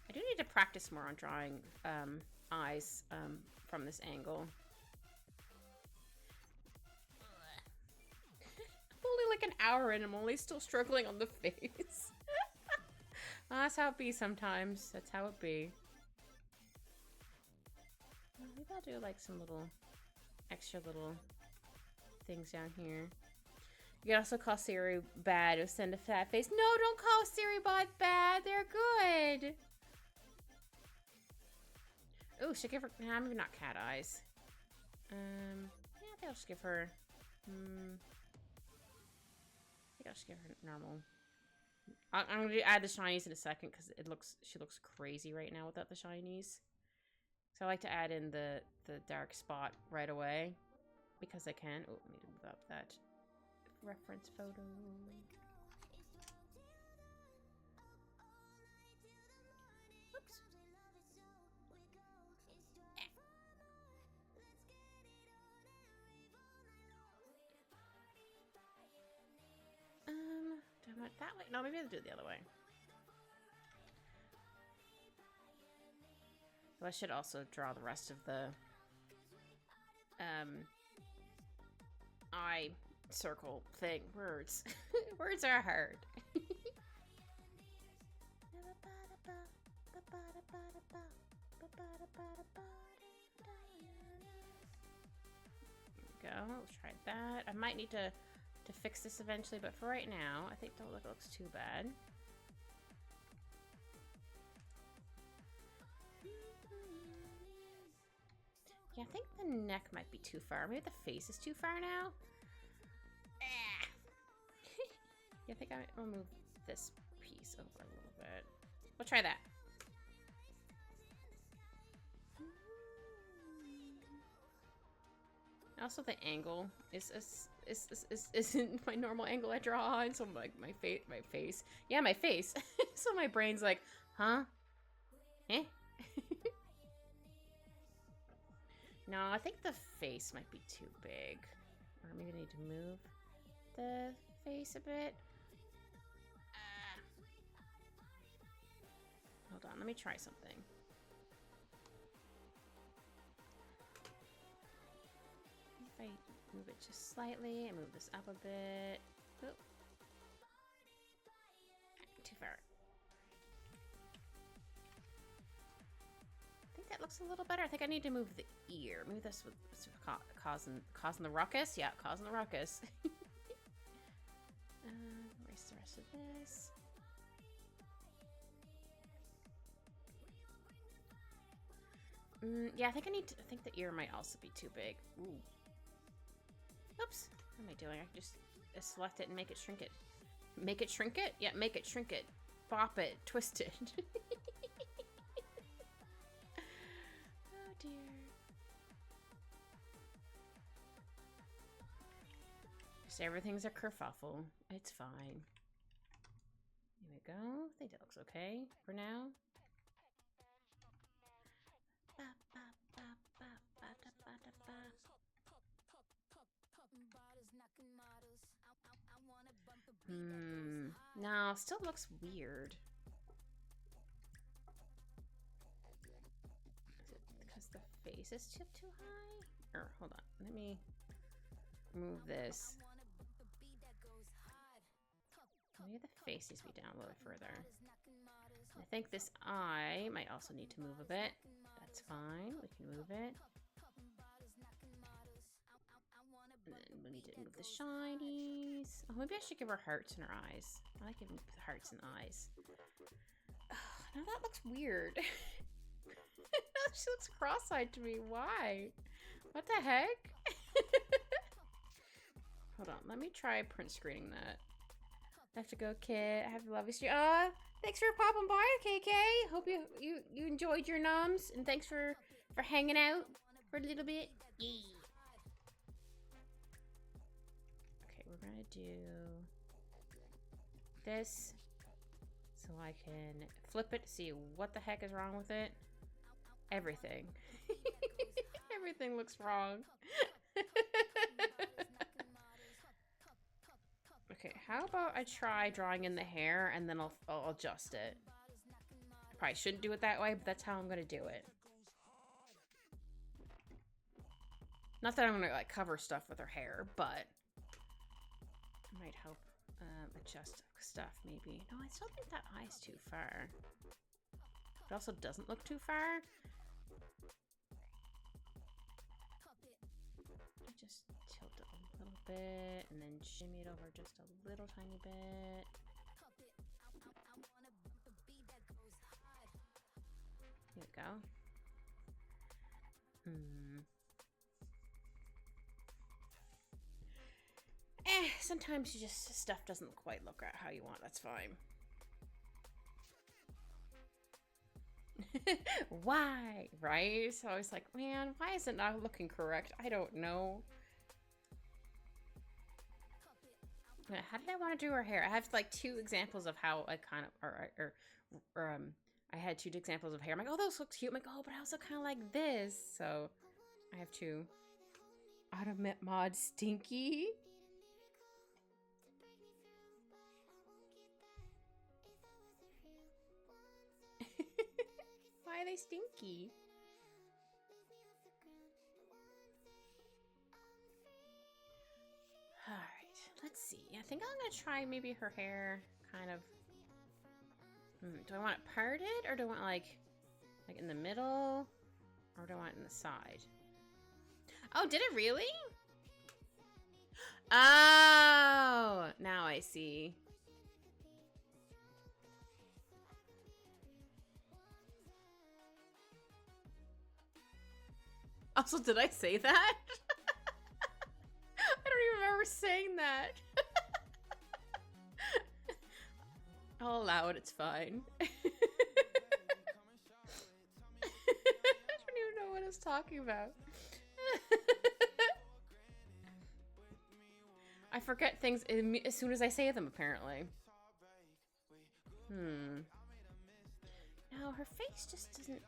I do need to practice more on drawing eyes from this angle. like an hour in. I'm only still struggling on the face. That's how it be sometimes. That's how it be. Maybe I'll do like some little extra little things down here. You can also call Siri bad or send a fat face. No, don't call Siri bot bad. They're good. Oh, should I give her... Nah, maybe not cat eyes. Yeah, I think I'll just give her... I think I'll just give her normal. I'm going to add the shinies in a second because she looks crazy right now without the shinies. So I like to add in the dark spot right away because I can. Oh, I need to move up that reference photo. Oops. Do I want that way? No, maybe I'll do it the other way. So I should also draw the rest of the eye circle thing. Words. Words are hard. There we go. Let's try that. I might need to fix this eventually, but for right now, I think don't look, it looks too bad. Yeah, I think the neck might be too far. Maybe the face is too far now. Yeah, I think I'll move this piece over a little bit. We'll try that. Also, the angle isn't my normal angle I draw on, so like my face. Yeah, my face. So my brain's like, huh? Eh? No, I think the face might be too big. Or maybe I need to move the face a bit. Hold on, let me try something. If I move it just slightly and move this up a bit. Oop. Too far. I think that looks a little better. I think I need to move the ear. Maybe this was causing the ruckus. Yeah, causing the ruckus. Erase the rest of this. Yeah, I think the ear might also be too big. Ooh. Oops. What am I doing? I can just select it and make it shrink it. Make it shrink it? Yeah, make it shrink it. Bop it. Twist it. Oh dear. Just everything's a kerfuffle. It's fine. Here we go. I think that looks okay for now. No, still looks weird. Is it because the face is too high? Or hold on, let me move this. Maybe the face needs to be down a little further. I think this eye might also need to move a bit. That's fine. We can move it. And then we need to move the shinies. Oh, maybe I should give her hearts in her eyes. I like giving hearts and eyes. Now that looks weird. She looks cross-eyed to me. Why? What the heck? Hold on. Let me try print screening that. I have to go, kid. I have a lovely stream. Thanks for popping by, KK. Hope you enjoyed your noms, and thanks for hanging out for a little bit. Yeah. Okay, we're gonna do this so I can flip it, see what the heck is wrong with it. Everything. Everything looks wrong. Okay, how about I try drawing in the hair and then I'll adjust it. I probably shouldn't do it that way, but that's how I'm gonna do it. Not that I'm gonna like cover stuff with her hair, but Might help adjust stuff, maybe. No, I still think that eye's too far. It also doesn't look too far. I just tilt it a little bit and then shimmy it over just a little tiny bit. Here we go. Sometimes you just, stuff doesn't quite look at how you want. That's fine. Why? Right? So I was like, man, why is it not looking correct? I don't know. How did I want to do her hair? I have like 2 examples of how I kind of, I had 2 examples of hair. I'm like, oh, those look cute. I'm like, oh, but I also kind of like this. So I have 2. Automate mod Stinky. Why are they stinky? Alright, let's see. I think I'm gonna try maybe her hair kind of... do I want it parted, or do I want like in the middle? Or do I want it in the side? Oh, did it really? Oh, now I see. Also, did I say that? I don't even remember saying that. I'll allow it, it's fine. I don't even know what I was talking about. I forget things as soon as I say them, apparently. No, her face just doesn't...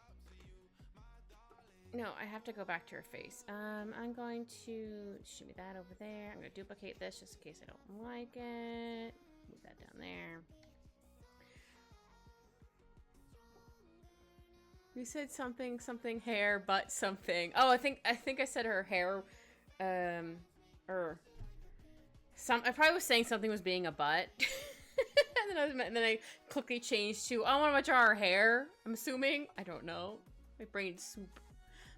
No, I have to go back to her face. I'm going to shimmy that over there. I'm going to duplicate this just in case I don't like it. Move that down there. You said something hair, but something. Oh, I think I said her hair, or I probably was saying something was being a butt. and then I quickly changed to, I want to draw her hair. I'm assuming. I don't know. My brain's soup.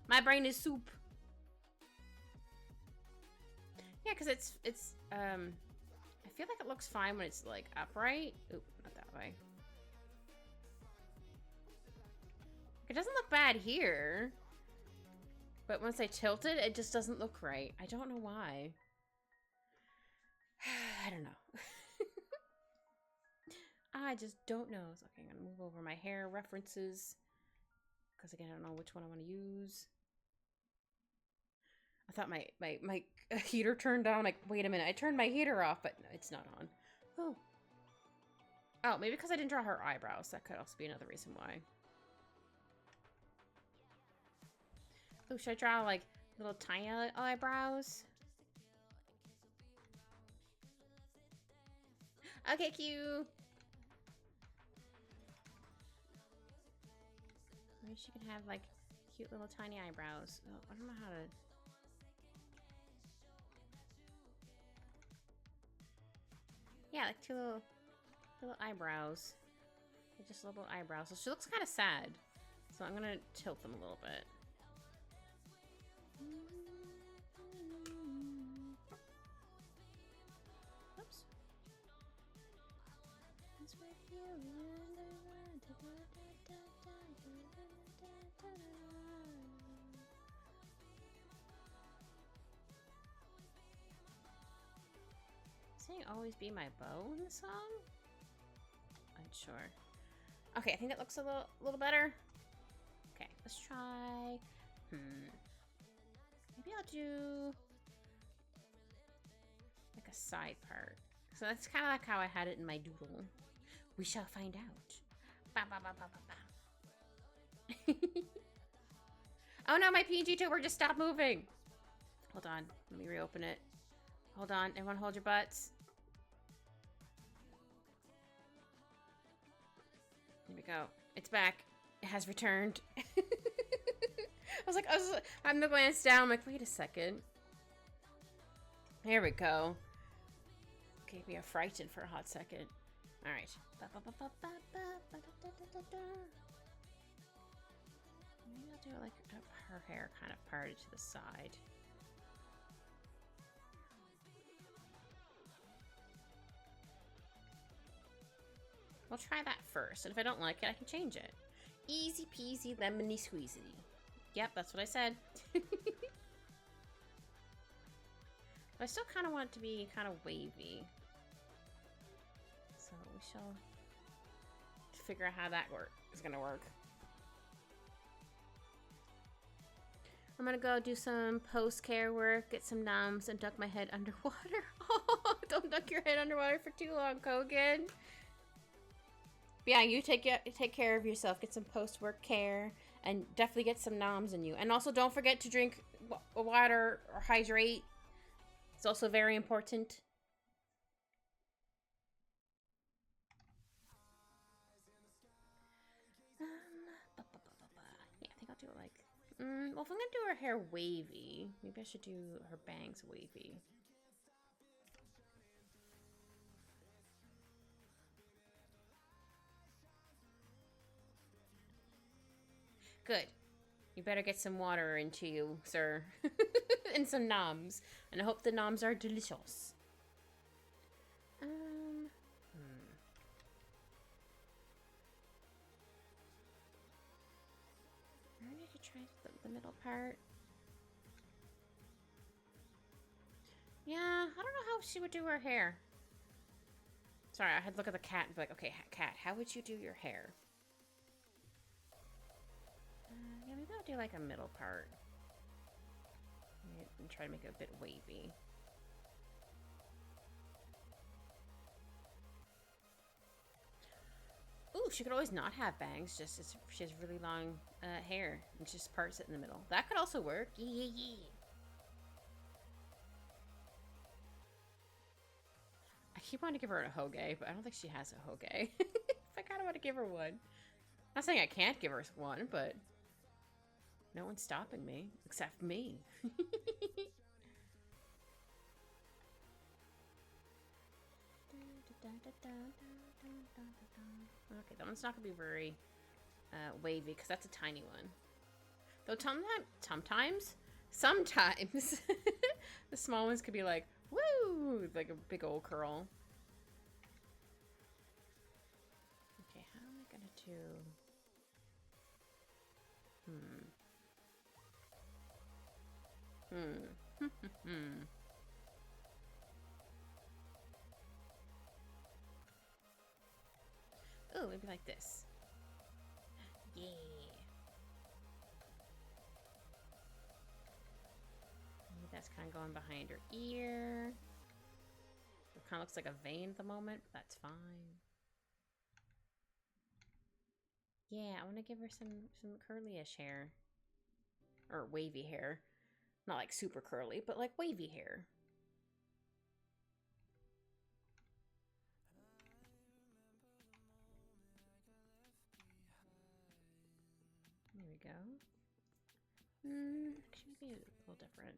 My brain is soup. Yeah, because it's I feel like it looks fine when it's like upright. Oop, not that way. It doesn't look bad here. But once I tilt it, it just doesn't look right. I don't know why. I don't know. I just don't know. So, okay, I'm gonna move over my hair references. Because again, I don't know which one I want to use. I thought my heater turned on. I'm like, wait a minute. I turned my heater off, but no, it's not on. Oh. Oh, maybe because I didn't draw her eyebrows. That could also be another reason why. Oh, should I draw like little tiny eyebrows? Okay, cute. Maybe she can have like cute little tiny eyebrows. Oh, I don't know how to... Yeah, like 2 little eyebrows. Just little eyebrows. So she looks kind of sad. So I'm gonna tilt them a little bit. Oops. Saying always be my bow in the song? I'm sure. Okay, I think that looks a little better. Okay, let's try. Maybe I'll do like a side part. So that's kind of like how I had it in my doodle. We shall find out. Ba, ba, ba, ba, ba, ba. Oh no, my PNG tuber just stopped moving. Hold on, let me reopen it. Hold on, everyone hold your butts. Here we go. It's back. It has returned. I'm gonna glance down. I'm like, wait a second. Here we go. gave me a frightened for a hot second. Alright. Maybe I'll do like her hair kind of parted to the side. We'll try that first, and if I don't like it, I can change it. Easy peasy lemony squeezy. Yep, that's what I said. But I still kind of want it to be kind of wavy. So we shall figure out how that is going to work. I'm going to go do some post-care work, get some numbs, and duck my head underwater. Oh, don't duck your head underwater for too long, Kogan. But yeah, you take care of yourself. Get some post-work care, and definitely get some noms in you. And also, don't forget to drink water or hydrate. It's also very important. Yeah, I think I'll do it like... well, if I'm gonna do her hair wavy, maybe I should do her bangs wavy. Good. You better get some water into you, sir. And some noms. And I hope the noms are delicious. I need to try the middle part. Yeah, I don't know how she would do her hair. Sorry, I had to look at the cat and be like, okay, cat, how would you do your hair? Yeah, maybe I'll do like a middle part. And try to make it a bit wavy. Ooh, she could always not have bangs, just she has really long hair and she just parts it in the middle. That could also work. Yeah. I keep wanting to give her a hoge, but I don't think she has a hoge. I kind of want to give her one. Not saying I can't give her one, but no one's stopping me except me. Okay, that one's not gonna be very wavy because that's a tiny one. Though sometimes the small ones could be like, woo, like a big old curl. Okay, how am I gonna do? Oh, maybe like this. Yeah. Maybe that's kind of going behind her ear. It kind of looks like a vein at the moment, but that's fine. Yeah, I want to give her some curly-ish hair. Or wavy hair. Not like super curly, but like wavy hair. There we go. Actually, maybe a little different.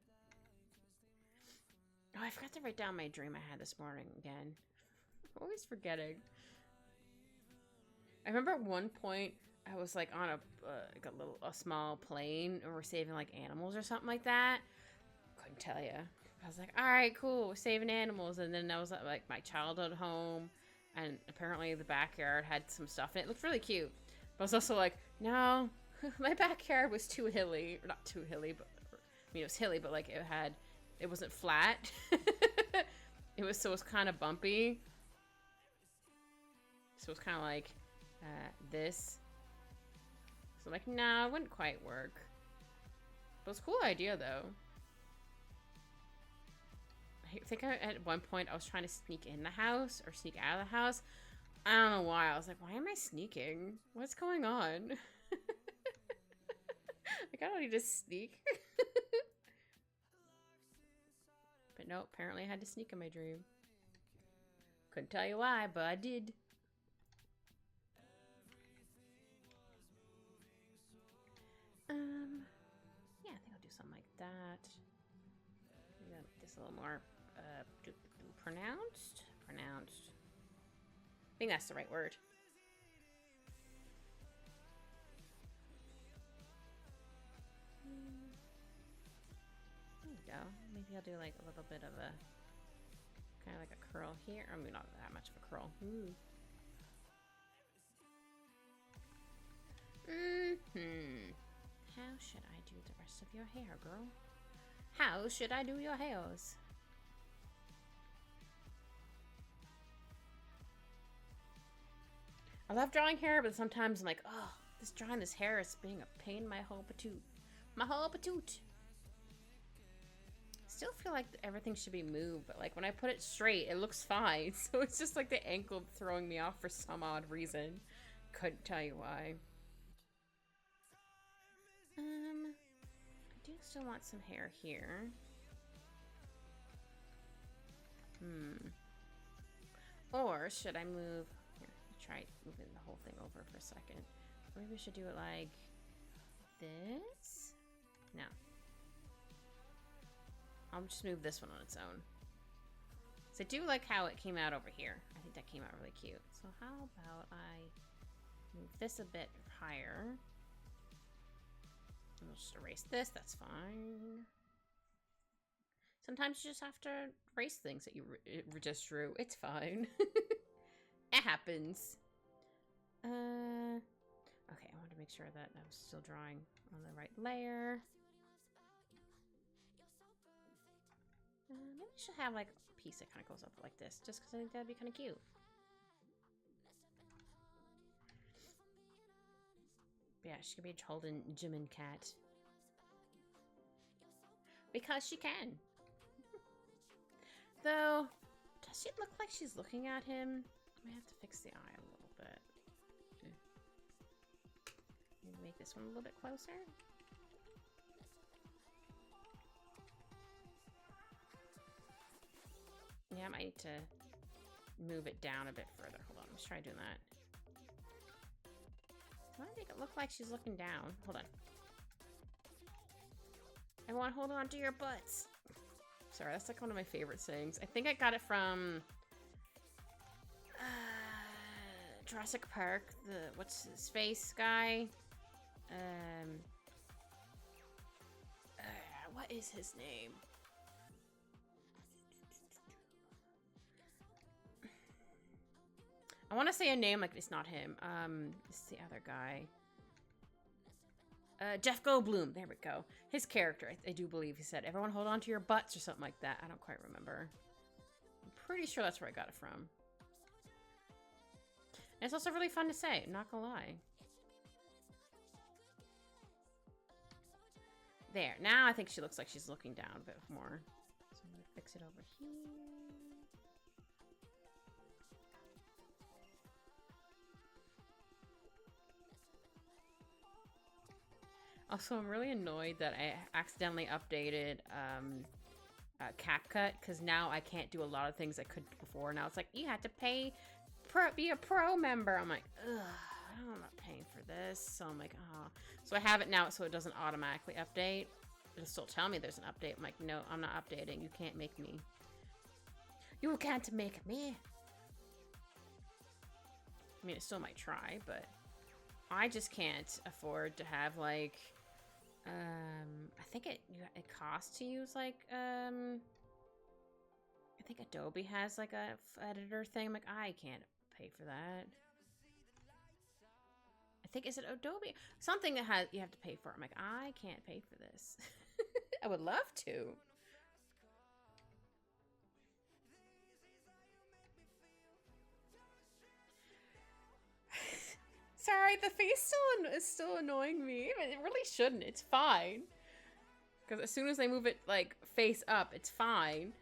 Oh, I forgot to write down my dream I had this morning again. I'm always forgetting. I remember at one point I was like on a small plane and we're saving like animals or something like that. Couldn't tell you. I was like, all right, cool, we're saving animals, and then I was at like my childhood home, and apparently the backyard had some stuff in it. It looked really cute, but I was also like, no, my backyard was too hilly, or not too hilly, but I mean it was hilly, but like it wasn't flat. It was kind of bumpy. So it's kind of like this. So I'm like, nah, it wouldn't quite work. But it's a cool idea though. I think at one point I was trying to sneak in the house or sneak out of the house. I don't know why. I was like, why am I sneaking? What's going on? Like, I don't need to sneak. But no, apparently I had to sneak in my dream. Couldn't tell you why, but I did. Yeah, I think I'll do something like that. Maybe I'll make this a little more pronounced. pronounced. I think that's the right word. There you go. Maybe I'll do like a little bit of a kind of like a curl here. I mean, not that much of a curl. Ooh. How should I do the rest of your hair, girl? How should I do your hairs? I love drawing hair, but sometimes I'm like, oh, drawing this hair is being a pain in my whole patoot. My whole patoot. Still feel like everything should be moved, but like when I put it straight, it looks fine. So it's just like the ankle throwing me off for some odd reason. Couldn't tell you why. I do still want some hair here. Or should I move? Here, try moving the whole thing over for a second. Maybe we should do it like this. No. I'll just move this one on its own. So I do like how it came out over here. I think that came out really cute. So how about I move this a bit higher? And we'll just erase this. That's fine. Sometimes you just have to erase things that you just drew. It's fine. It happens. Okay, I wanted to make sure that I was still drawing on the right layer. Maybe we should have like a piece that kind of goes up like this, just because I think that'd be kind of cute. But yeah, she could be holding Jimin cat. Because she can. Though, does she look like she's looking at him? I might have to fix the eye a little bit. Maybe make this one a little bit closer. Yeah, I might need to move it down a bit further. Hold on, let's try doing that. I want to make it look like she's looking down. Hold on. Everyone hold on to your butts. Sorry, that's like one of my favorite sayings. I think I got it from Jurassic Park. The what's his face guy? What is his name? I want to say a name like it's not him. It's the other guy. Jeff Goldblum. There we go. His character, I do believe he said, "Everyone hold on to your butts" or something like that. I don't quite remember. I'm pretty sure that's where I got it from. And it's also really fun to say. I'm not gonna lie. There. Now I think she looks like she's looking down a bit more. So I'm gonna fix it over here. Also, I'm really annoyed that I accidentally updated CapCut, because now I can't do a lot of things I could before. Now it's like, you have to pay, be a pro member. I'm like, ugh, I'm not paying for this. So I'm like, oh. So I have it now so it doesn't automatically update. It'll still tell me there's an update. I'm like, no, I'm not updating. You can't make me. You can't make me. I mean, it still might try, but I just can't afford to have, like, I think it costs to use, like, I think Adobe has, like, a editor thing. I'm like, I can't pay for that. I think, is it Adobe? Something that has, you have to pay for. I'm like, I can't pay for this. I would love to. Sorry, the face is still annoying me. It really shouldn't. It's fine. Because as soon as I move it, like, face up, it's fine.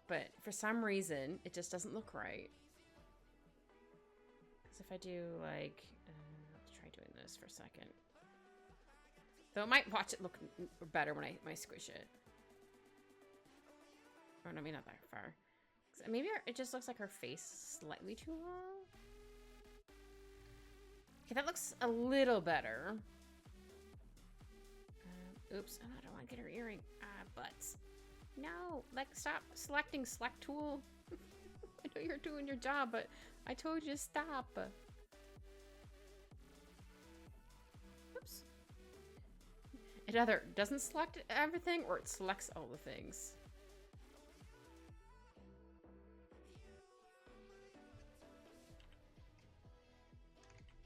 But for some reason, it just doesn't look right. Because if I do, like... let's try doing this for a second. Though it might watch it look better when I squish it. Or no, maybe not that far. Maybe it just looks like her face is slightly too long. Okay, that looks a little better. Oops, I don't want to get her earring. Butts. No, like, stop selecting select tool. I know you're doing your job, but I told you to stop. Oops. It either doesn't select everything or it selects all the things.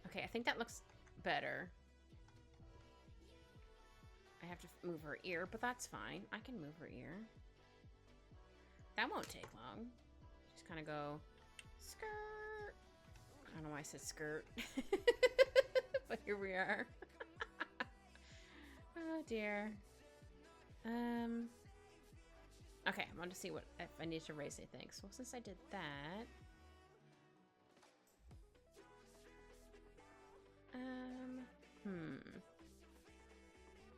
Okay, I think that looks better. I have to move her ear, but that's fine. I can move her ear. That won't take long. Just kind of go skirt. I don't know why I said skirt. But here we are. Oh dear. Okay, I want to see what if I need to raise anything. So since I did that,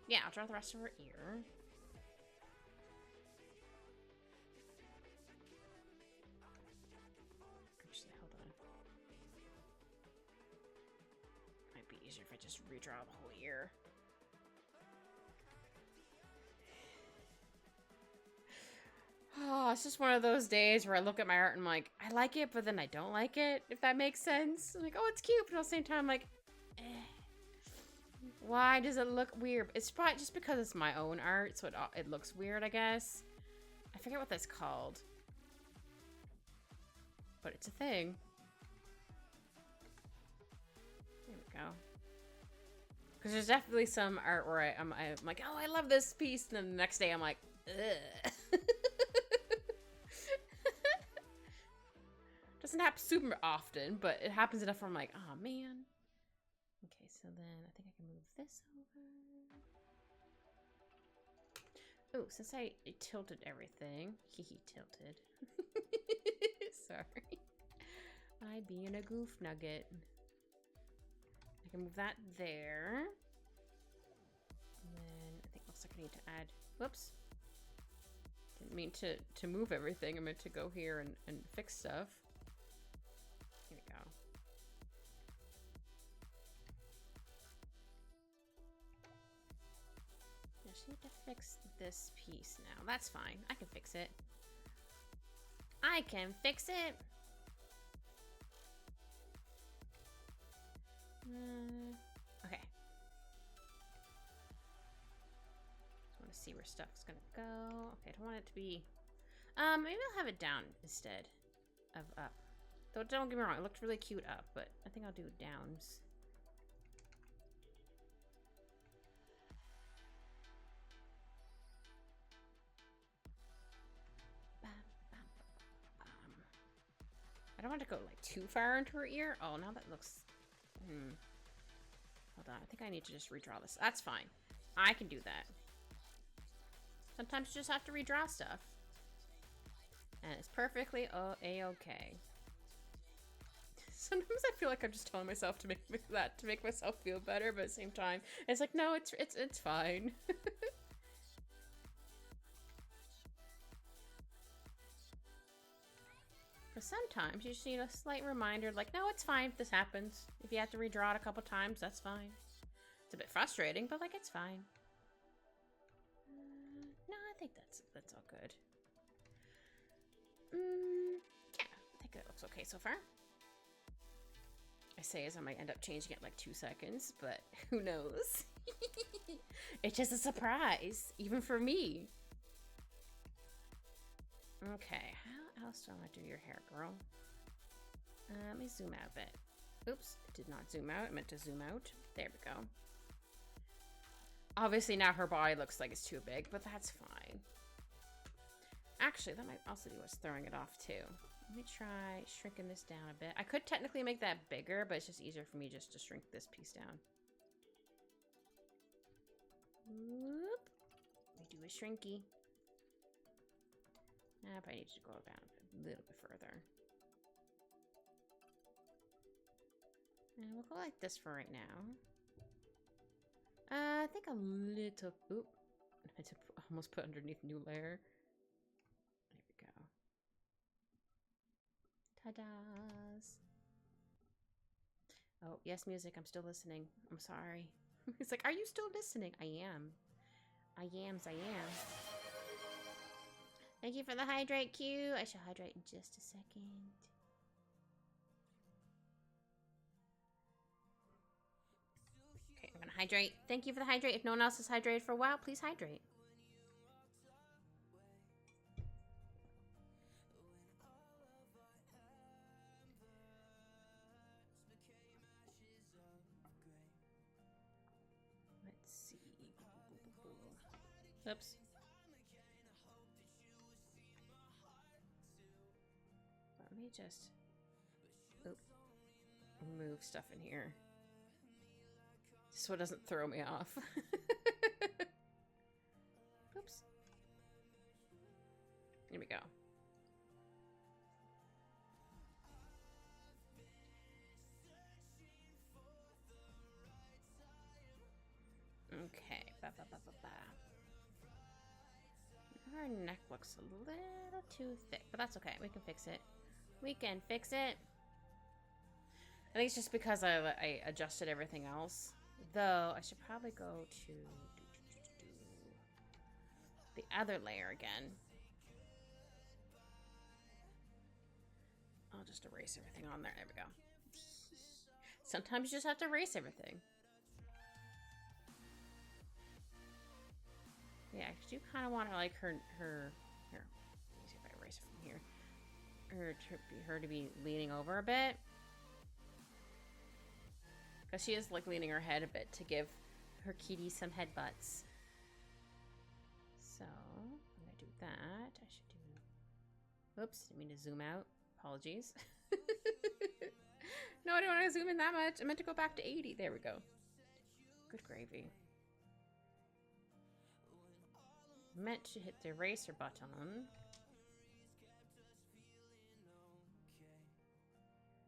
yeah, I'll draw the rest of her ear. Actually, hold on. Might be easier if I just redraw the whole ear. Oh, it's just one of those days where I look at my art and I'm like, I like it, but then I don't like it, if that makes sense. I'm like, oh, it's cute, but at the same time, I'm like, eh. Why does it look weird? It's probably just because it's my own art, so it looks weird, I guess. I forget what that's called. But it's a thing. There we go. Because there's definitely some art where I'm like, oh, I love this piece, and then the next day I'm like, ugh. Doesn't happen super often, but it happens enough where I'm like, oh man. Okay, so then I think I can move this over. Oh, since I tilted everything, tilted. Sorry. I being a goof nugget. I can move that there. And then I think looks like I need to add, whoops. Didn't mean to move everything. I meant to go here and fix stuff. Here we go. I just need to fix this piece now. That's fine. I can fix it. I can fix it. Okay. Just want to see where stuff's gonna go. Okay, I don't want it to be. Maybe I'll have it down instead of up. Though don't get me wrong, it looked really cute up, but I think I'll do downs. I don't want to go like too far into her ear. Oh, now that looks. Hold on, I think I need to just redraw this. That's fine. I can do that. Sometimes you just have to redraw stuff. And it's perfectly a-okay. Sometimes I feel like I'm just telling myself to make myself feel better, but at the same time, it's like, no, it's fine. But sometimes you just need a slight reminder, like, no, it's fine if this happens. If you have to redraw it a couple times, that's fine. It's a bit frustrating, but like, it's fine. No, I think that's all good. Yeah, I think it looks okay so far. I say as I might end up changing it like 2 seconds, but who knows? It's just a surprise, even for me. Okay, how else do I want to do your hair, girl? Let me zoom out a bit. Oops, it did not zoom out. I meant to zoom out. There we go. Obviously now her body looks like it's too big, but that's fine. Actually, that might also be what's throwing it off too. Let me try shrinking this down a bit. I could technically make that bigger, but it's just easier for me just to shrink this piece down. Whoop. We do a shrinky. I need to go down a little bit further. And we'll go like this for right now. I think a little. Oop. I meant to almost put underneath new layer. There we go. Ta-da's. Oh, yes, music. I'm still listening. I'm sorry. It's like, are you still listening? I am. I am. Thank you for the hydrate, Q. I shall hydrate in just a second. Okay, I'm gonna hydrate. Thank you for the hydrate. If no one else has hydrated for a while, please hydrate. Let's see. Oops. Let me just move stuff in here. So it doesn't throw me off. Oops. Here we go. Okay. Her neck looks a little too thick, but that's okay. We can fix it. We can fix it. I think it's just because I adjusted everything else. Though, I should probably go to the other layer again. I'll just erase everything on there. There we go. Sometimes you just have to erase everything. Yeah, I do kind of want to like her. Here, let me see if I erase it from here. Her to be leaning over a bit, because she is like leaning her head a bit to give her kitty some headbutts. So I'm gonna do that. I should do. Oops, didn't mean to zoom out. Apologies. No, I don't want to zoom in that much. I meant to go back to 80. There we go. Good gravy. Meant to hit the eraser button.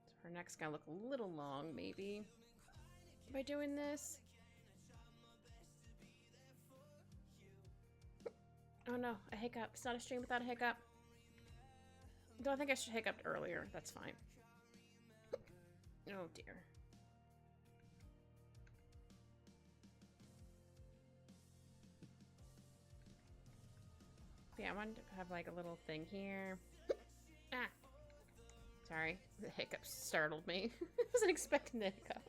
So her neck's gonna look a little long, maybe, by doing this. Oh no, a hiccup. It's not a stream without a hiccup. Though I think I should have hiccuped earlier. That's fine. Oh dear. Yeah, I wanted to have like a little thing here. Ah! Sorry, the hiccup startled me. I wasn't expecting the hiccup.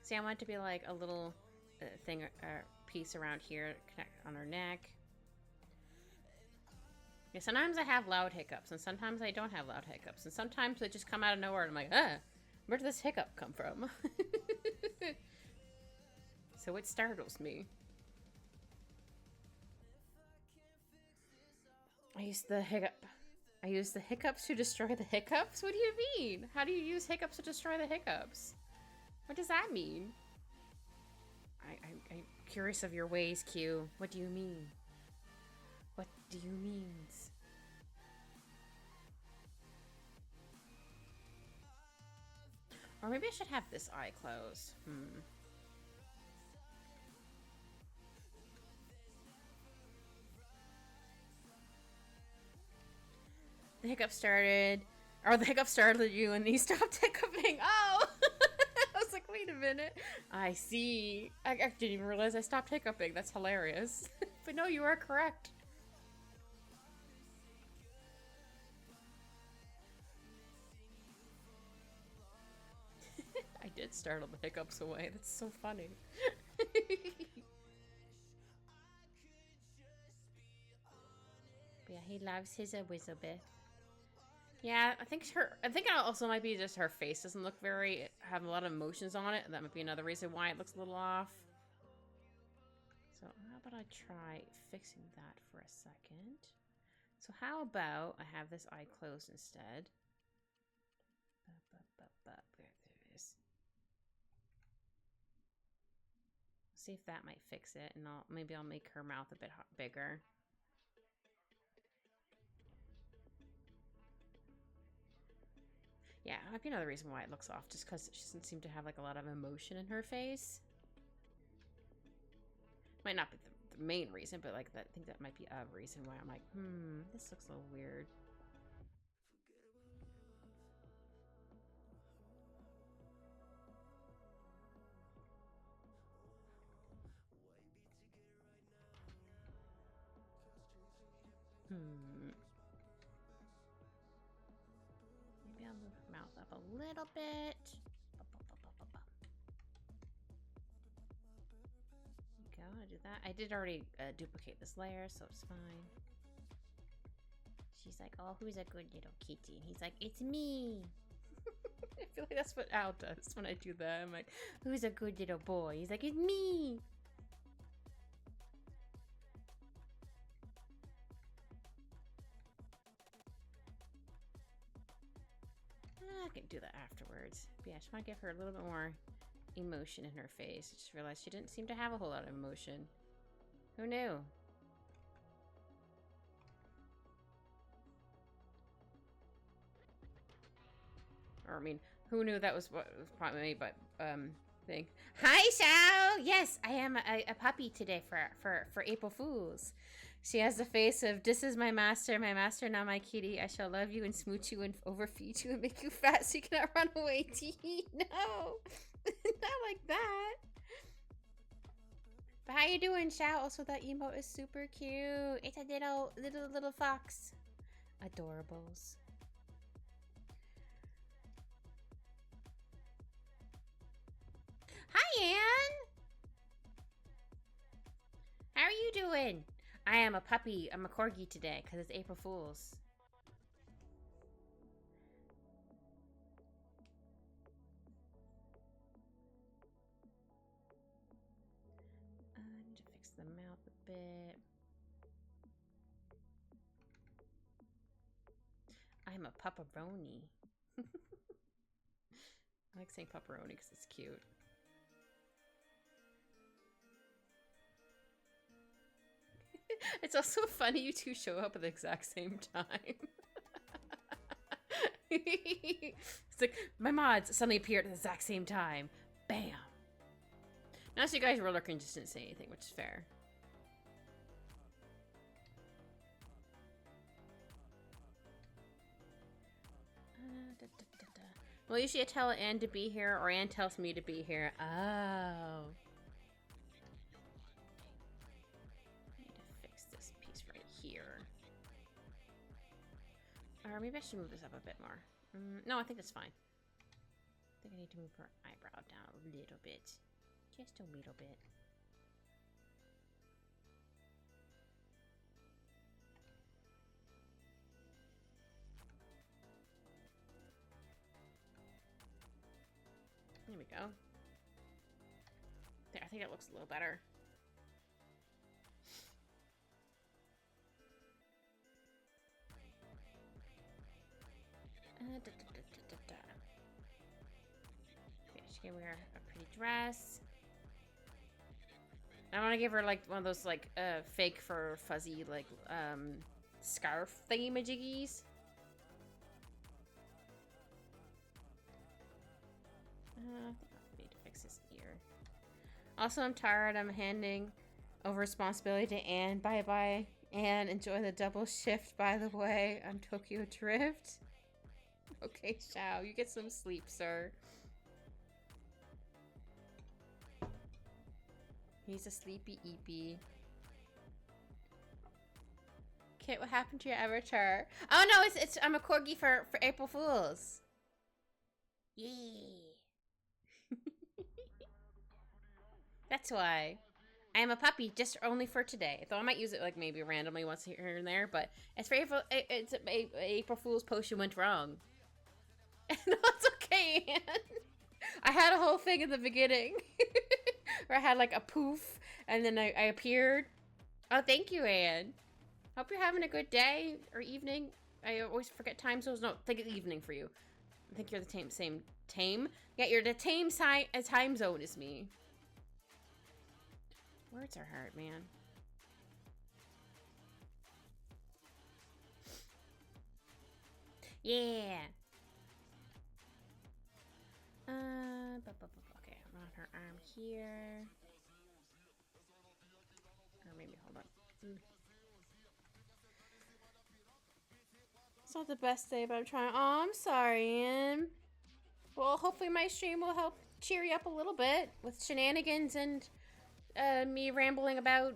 See, I want it to be like a little thing, piece around here, connect on her neck. Yeah, sometimes I have loud hiccups, and sometimes I don't have loud hiccups, and sometimes they just come out of nowhere, and I'm like, ah, where did this hiccup come from? So it startles me. I use the hiccups to destroy the hiccups? What do you mean? How do you use hiccups to destroy the hiccups? What does that mean? I'm curious of your ways, Q. What do you mean? What do you mean? Or maybe I should have this eye closed. The hiccup started. Or the hiccup started you and he stopped hiccuping. Oh! I was like, wait a minute. I see. I didn't even realize I stopped hiccuping. That's hilarious. But no, you are correct. I did startle the hiccups away. That's so funny. Yeah, he loves his Elizabeth. Yeah, I think it also might be just her face doesn't look have a lot of emotions on it. That might be another reason why it looks a little off. So how about I try fixing that for a second? So how about I have this eye closed instead? There it is. See if that might fix it, and maybe I'll make her mouth a bit bigger. Yeah, might be another reason why it looks off, just because she doesn't seem to have like a lot of emotion in her face. Might not be the main reason, but like I think that might be a reason why I'm like, this looks a little weird. little bit. Go, I do that. I did already duplicate this layer, so it's fine. She's like, oh, who's a good little kitty? And he's like, it's me. I feel like that's what Al does when I do that. I'm like, who's a good little boy? He's like, it's me. I can do that afterwards. But yeah, I just want to give her a little bit more emotion in her face. I just realized she didn't seem to have a whole lot of emotion. Who knew? Or, I mean, who knew that was what was probably me, but, thing. Hi, Xiao! Yes, I am a puppy today for April Fools. She has the face of, this is my master, now my kitty. I shall love you and smooch you and overfeed you and make you fat so you cannot run away. No! Not like that. But how you doing, Xiao? Also, that emote is super cute. It's a little fox. Adorables. Hi, Anne! How are you doing? I am a puppy. I'm a Corgi today because it's April Fool's. I need to fix the mouth a bit. I'm a pepperoni. I like saying pepperoni because it's cute. It's also funny you two show up at the exact same time. It's like, my mods suddenly appeared at the exact same time. Bam! Now so you guys were lurking, just didn't say anything, which is fair. Well, usually I tell Anne to be here, or Anne tells me to be here. Oh. Here. Or maybe I should move this up a bit more. No, I think that's fine. I think I need to move her eyebrow down a little bit. Just a little bit. There we go. There, I think it looks a little better. Okay, she can wear a pretty dress. I want to give her like one of those like fake fur fuzzy like scarf thingy-majiggies. I think I need to fix his ear. Also, I'm tired. I'm handing over responsibility to Anne. Bye-bye. Anne, enjoy the double shift, by the way, on Tokyo Drift. Okay, Xiao, you get some sleep, sir. He's a sleepy eepy. Kit, what happened to your avatar? Oh no, it's I'm a corgi for April Fools. Yeah. That's why. I am a puppy, just only for today. Though I might use it like maybe randomly once here and there, but it's for April. It's April Fool's potion went wrong. No, it's okay, Anne. I had a whole thing in the beginning where I had like a poof, and then I appeared. Oh, thank you, Anne. Hope you're having a good day or evening. I always forget time zones. No, think of evening for you. I think you're the same tame. Yeah, you're the time zone as me. Words are hard, man. Yeah. Okay, I'm on her arm here. Or maybe, hold on. It's not the best day, but I'm trying. Oh, I'm sorry, Anne. Well, hopefully my stream will help cheer you up a little bit with shenanigans and me rambling about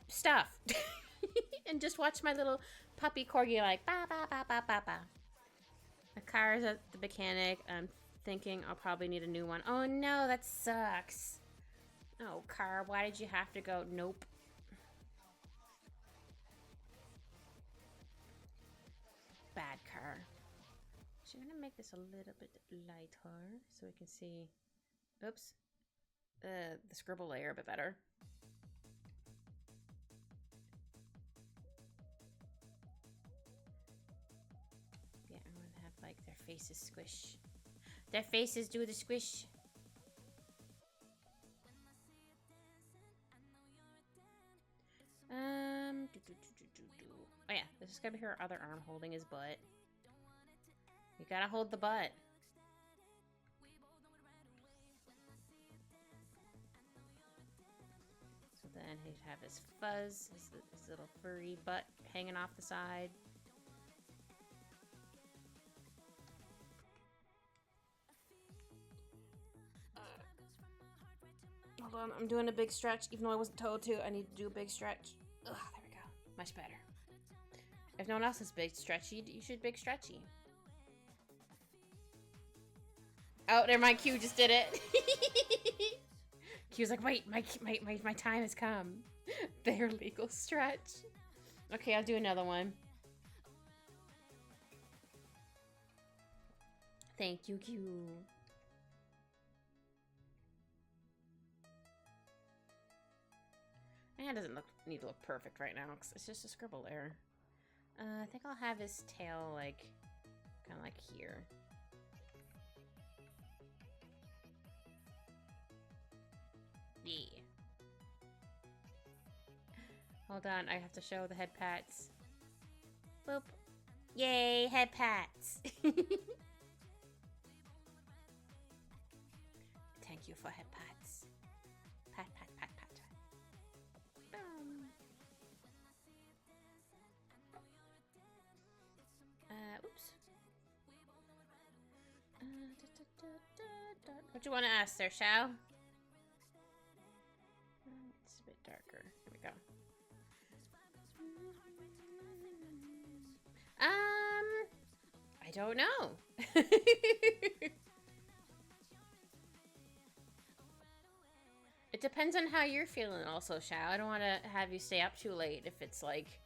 stuff. And just watch my little puppy corgi like ba ba ba ba ba ba. car's at the mechanic. I'm thinking I'll probably need a new one. Oh no, that sucks. Oh, car, why did you have to go? Nope. Bad car. So I'm gonna make this a little bit lighter so we can see. Oops. The scribble layer a bit better. Yeah, I'm gonna have like their faces squish. Their faces do the squish. Oh yeah, this is gonna be her other arm holding his butt. You gotta hold the butt. So then he'd have his fuzz, his little furry butt hanging off the side. Hold on, I'm doing a big stretch, even though I wasn't told to. I need to do a big stretch. Ugh, there we go. Much better. If no one else is big stretchy, you should big stretchy. Oh, never mind. Q just did it. Q's like, wait, my time has come. Their legal stretch. Okay, I'll do another one. Thank you, Q. My hand doesn't need to look perfect right now because it's just a scribble error. I think I'll have his tail like kind of like here. Yeah. Hold on, I have to show the head pats. Boop. Yay, head pats. Thank you for head pats. Pat, pat, pat, pat. Oops. What do you want to ask there, Shao? It's a bit darker. Here we go. I don't know. It depends on how you're feeling also, Shao. I don't want to have you stay up too late if it's like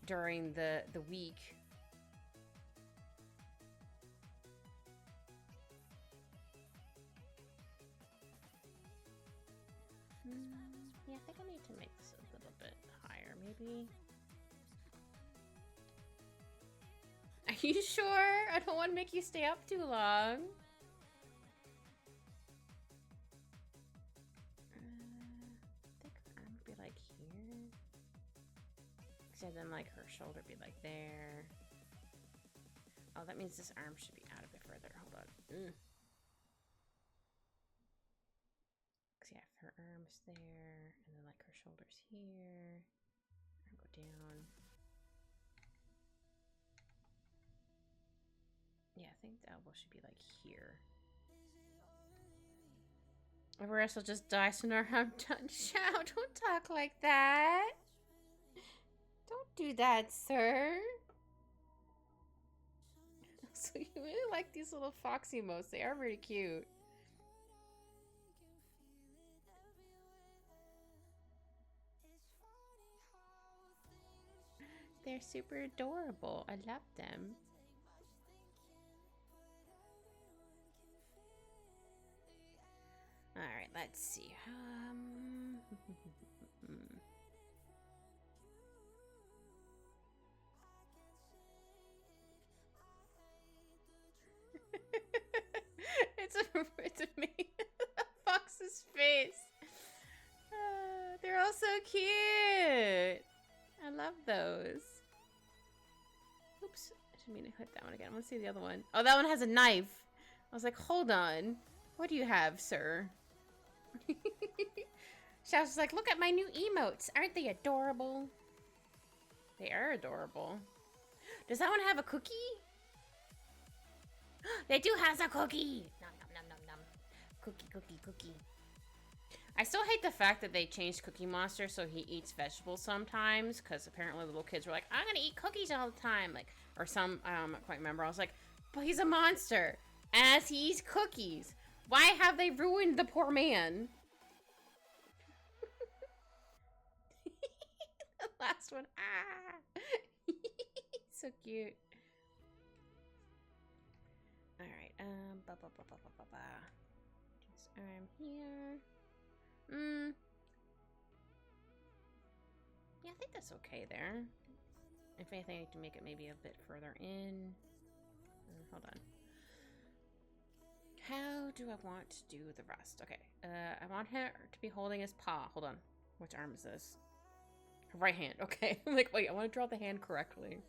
during the week. Yeah, I think I need to make this a little bit higher, maybe. Are you sure? I don't want to make you stay up too long. I think her arm would be like here. So then like her shoulder be like there. Oh, that means this arm should be out a bit further. Hold on. Yeah, her arms there, and then like her shoulders here. I'll go down. Yeah, I think the elbow should be like here. Or else I'll just die sooner. I'm done. Shao, don't talk like that. Don't do that, sir. So you really like these little fox emotes. They are really cute. They're super adorable. I love them. All right, let's see. it's a me. Fox's face. They're all so cute. I love those. Oops, I didn't mean to hit that one again. I want to see the other one. Oh, that one has a knife. I was like, hold on. What do you have, sir? Shao's like, look at my new emotes. Aren't they adorable? They are adorable. Does that one have a cookie? They do have a cookie. Nom, nom, nom, nom, nom. Cookie, cookie, cookie. I still hate the fact that they changed Cookie Monster so he eats vegetables sometimes, because apparently little kids were like, I'm gonna eat cookies all the time, like, or some, I don't quite remember. I was like, But he's a monster. As he eats cookies. Why have they ruined the poor man? The last one. Ah. So cute. Alright, Just arm here. Yeah, I think that's okay there. If anything, I need to make it maybe a bit further in. Hold on. How do I want to do the rest? Okay, I want her to be holding his paw. Hold on. Which arm is this? Her right hand. Okay. I'm like, wait, I want to draw the hand correctly.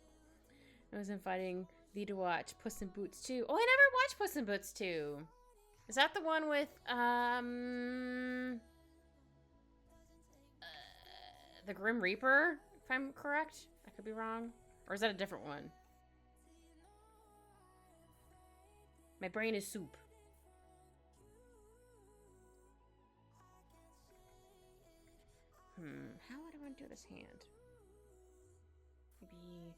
I was inviting thee to watch Puss in Boots 2. Oh, I never watched Puss in Boots 2. Is that the one with, the Grim Reaper, if I'm correct? I could be wrong. Or is that a different one? My brain is soup. How would I want to do this hand? Maybe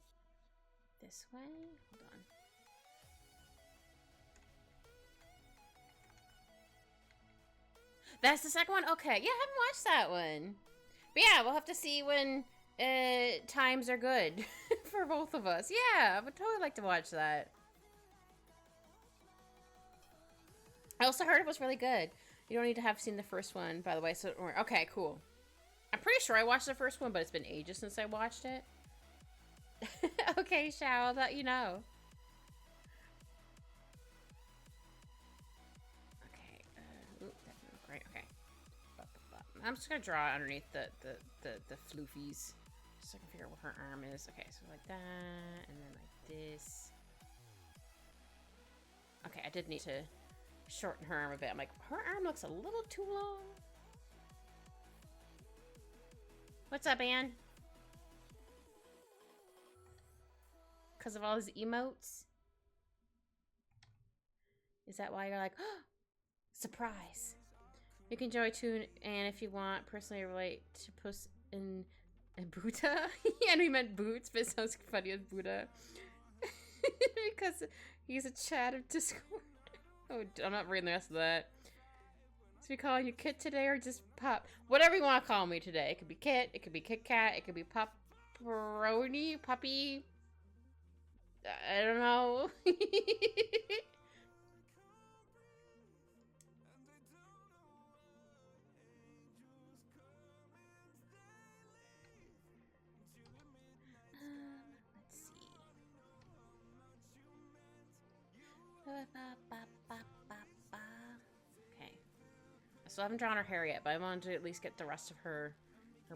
this way? Hold on. That's the second one? Okay. Yeah, I haven't watched that one. But yeah, we'll have to see when times are good for both of us. Yeah, I would totally like to watch that. I also heard it was really good. You don't need to have seen the first one, by the way. So, okay, cool. I'm pretty sure I watched the first one, but it's been ages since I watched it. Okay, Shao, I'll let you know. Okay. Ooh, that didn't look right. Okay. I'm just gonna draw underneath the floofies, so I can figure out what her arm is. Okay, so like that, and then like this. Okay, I did need to shorten her arm a bit. I'm like, her arm looks a little too long. What's up, Anne? Because of all his emotes? Is that why you're like, oh, surprise? You can join too, and if you want, personally relate to Puss in Buddha. Yeah, and we meant boots, but it sounds funny as Buddha. Because he's a chat of Discord. Oh, I'm not reading the rest of that. So we calling you Kit today or just Pop? Whatever you want to call me today. It could be Kit, it could be Kit Kat, it could be Pop-Roni, Puppy. I don't know. Let's see. Okay. I still haven't drawn her hair yet, but I wanted to at least get the rest of her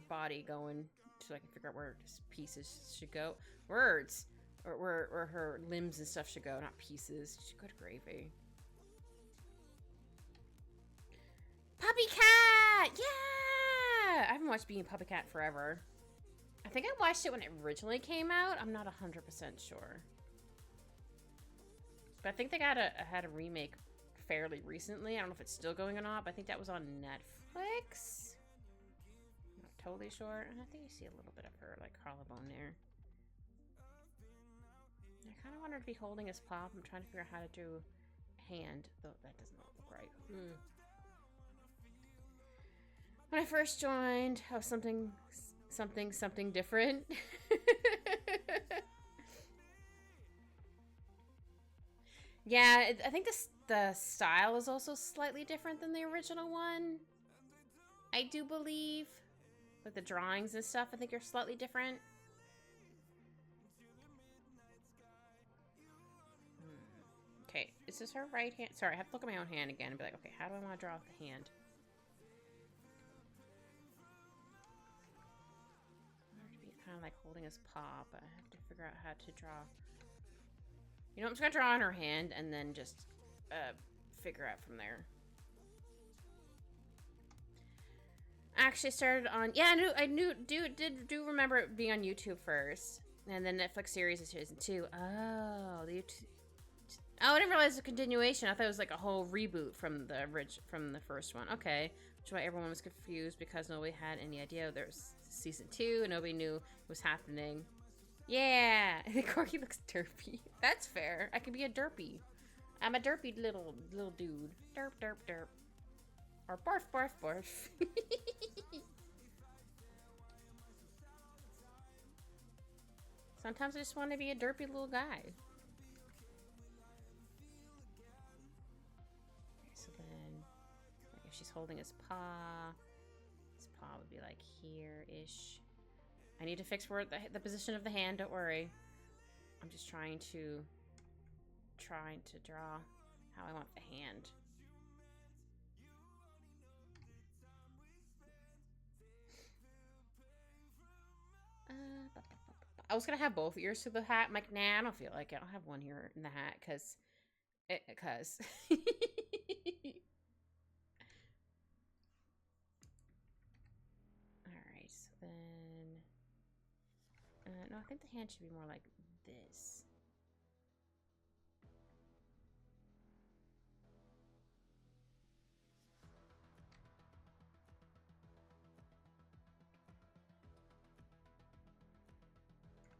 body going so I can figure out where pieces should go. Words! Or where her limbs and stuff should go, not pieces. Good gravy. Puppy Cat! Yeah! I haven't watched Being Puppy Cat forever. I think I watched it when it originally came out. I'm not 100% sure. But I think they had a remake fairly recently. I don't know if it's still going or not, but I think that was on Netflix. I'm not totally sure. And I think you see a little bit of her, like, collarbone there. I kind of want her to be holding his paw. I'm trying to figure out how to do a hand, though that does not look right. When I first joined, I was something different. Yeah, I think the style is also slightly different than the original one. I do believe. Like the drawings and stuff, I think are slightly different. Okay, is this her right hand? Sorry, I have to look at my own hand again and be like, okay, how do I want to draw the hand? I want her to be kind of like holding his paw, but I have to figure out how to draw. You know, I'm just gonna draw on her hand and then just figure out from there. Actually started on, yeah, I do remember it being on YouTube first, and then Netflix series is season 2. Oh, the YouTube. Oh, I didn't realize it was a continuation. I thought it was like a whole reboot from the first one. Okay, which is why everyone was confused because nobody had any idea there was season 2 and nobody knew it was happening. Yeah, the Corgi looks derpy. That's fair. I could be a derpy. I'm a derpy little dude. Derp, derp, derp. Or barf, barf, barf. Sometimes I just want to be a derpy little guy. Okay, so then, like if she's holding his paw would be like here-ish. I need to fix where the position of the hand, don't worry. I'm just trying to draw how I want the hand. I was gonna have both ears to the hat. I'm like, nah, I don't feel like it. I'll have one ear in the hat, cause. Alright, so then... no, I think the hand should be more like this.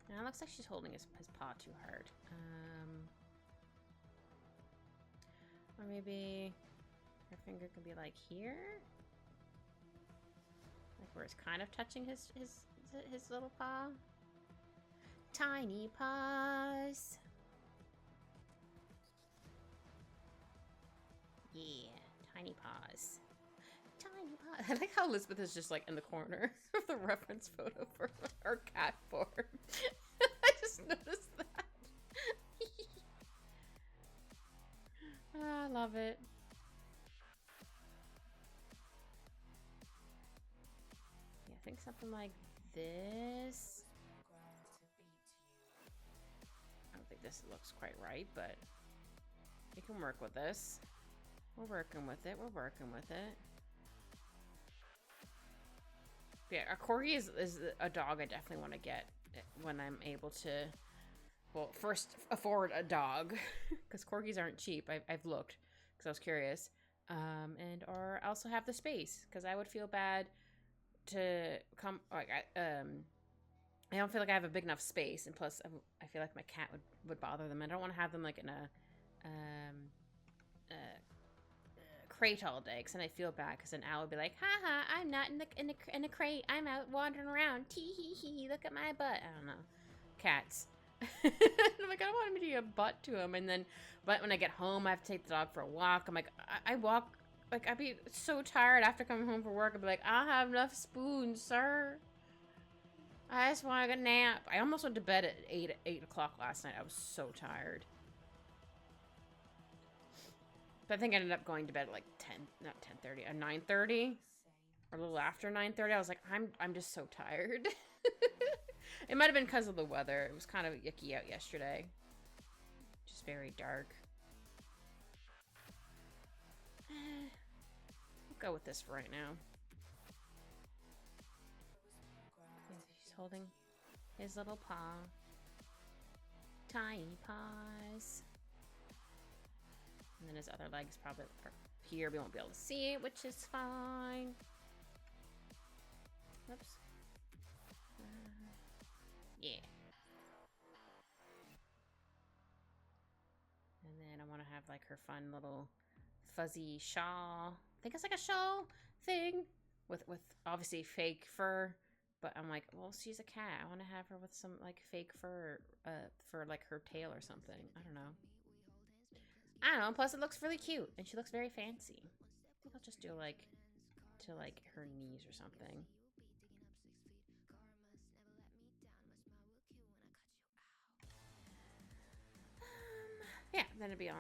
Now it looks like she's holding his paw too hard. Or maybe her finger could be like here? Like where it's kind of touching his little paw. Tiny paws. Yeah, tiny paws. Tiny paws. I like how Elizabeth is just like in the corner of the reference photo for her cat form. I just noticed that. I love it. Yeah, I think something like this. I don't think this looks quite right, but we can work with this. We're working with it. We're working with it. But yeah, a Corgi is a dog I definitely want to get when I'm able to, well, first afford a dog, because Corgis aren't cheap. I've looked because I was curious, or also have the space, because I would feel bad to come like I don't feel like I have a big enough space, and plus I feel like my cat would bother them. I don't want to have them like in a crate all day, because then I feel bad, because then Al would be like, haha, I'm not in a crate, I'm out wandering around, tee hee hee, look at my butt. I don't know, cats. I'm like, I don't want him to be a butt to him. And then, but when I get home, I have to take the dog for a walk. I'm like, I walk, like, I'd be so tired after coming home from work. I'd be like, I have enough spoons, sir. I just want a nap. I almost went to bed at 8 o'clock last night. I was so tired. But I think I ended up going to bed at like 10:30, 9:30, or a little after 9:30. I was like, I'm just so tired. It might have been because of the weather. It was kind of yucky out yesterday. Just very dark. We'll go with this for right now. He's holding his little paw. Tiny paws. And then his other leg's probably here. We won't be able to see it, which is fine. Whoops. Yeah. And then I want to have like her fun little fuzzy shawl. I think it's like a shawl thing with obviously fake fur. But I'm like, well, she's a cat. I want to have her with some like fake fur for like her tail or something. I don't know. I don't know. Plus, it looks really cute, and she looks very fancy. I think I'll just do like to like her knees or something. Yeah, then it'd be on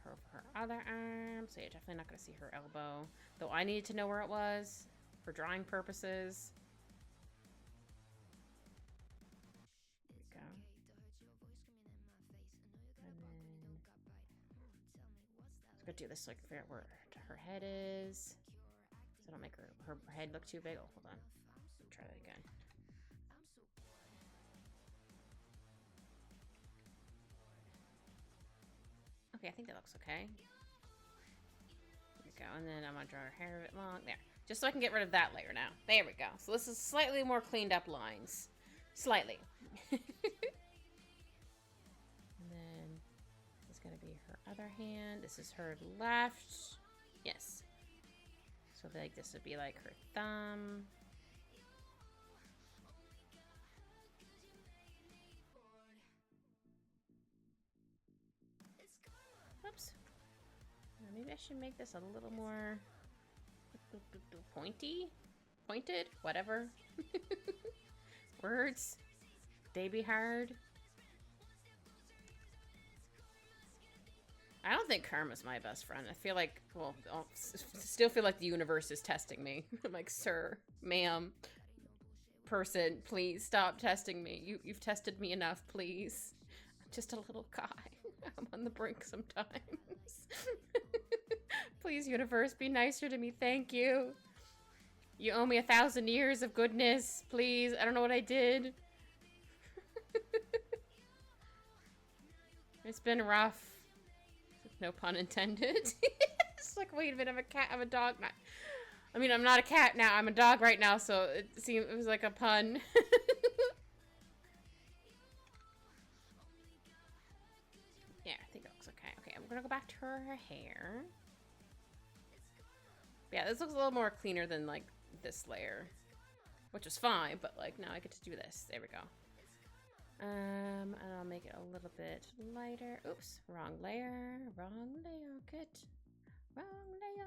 her other arm, so you're definitely not going to see her elbow. Though I needed to know where it was for drawing purposes. There we go. And then I'm going to do this so I can figure out where her head is. So I don't make her head look too big. Oh, hold on. Try that again. Okay, I think that looks okay. There we go. And then I'm going to draw her hair a bit long. There. Just so I can get rid of that layer now. There we go. So this is slightly more cleaned up lines. Slightly. And then this is going to be her other hand. This is her left. Yes. So like this would be like her thumb. Oops. Maybe I should make this a little more pointy? Pointed? Whatever. Words. They be hard. I don't think Karma's my best friend. I feel like, well, I still feel like the universe is testing me. I'm like, sir, ma'am, person, please stop testing me. You've tested me enough, please. I'm just a little guy. I'm on the brink sometimes. Please, universe, be nicer to me. Thank you. You owe me 1,000 years of goodness. Please, I don't know what I did. It's been rough. No pun intended. It's like, wait a minute, I'm a cat, I'm a dog. Not, I mean, I'm not a cat now, I'm a dog right now, so it was like a pun. Yeah, I think it looks okay. Okay, I'm gonna go back to her hair. Yeah, this looks a little more cleaner than, like, this layer. Which is fine, but, like, now I get to do this. There we go. And I'll make it a little bit lighter. Oops, wrong layer. Wrong layer, kit. Wrong layer.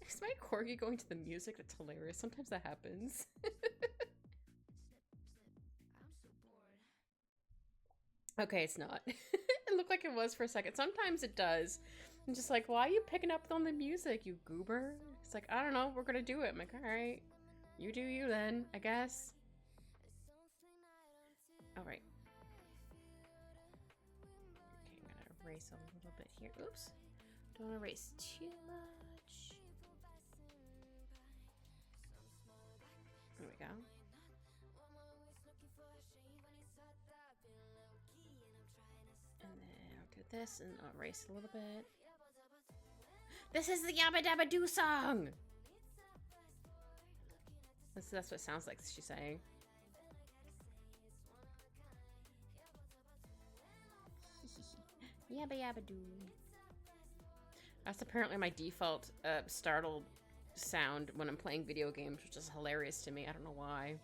Is my Corgi going to the music? That's hilarious. Sometimes that happens. Okay, it's not. It looked like it was for a second. Sometimes it does. I'm just like, why are you picking up on the music, you goober? It's like, I don't know, we're gonna do it. I'm like, alright. You do you then, I guess. Alright. Okay, I'm gonna erase a little bit here. Oops. Don't erase too much. There we go. And then I'll do this and I'll erase a little bit. This is the Yabba Dabba Doo song! That's what it sounds like she's saying. Yabba Yabba Doo. That's apparently my default startled sound when I'm playing video games, which is hilarious to me. I don't know why.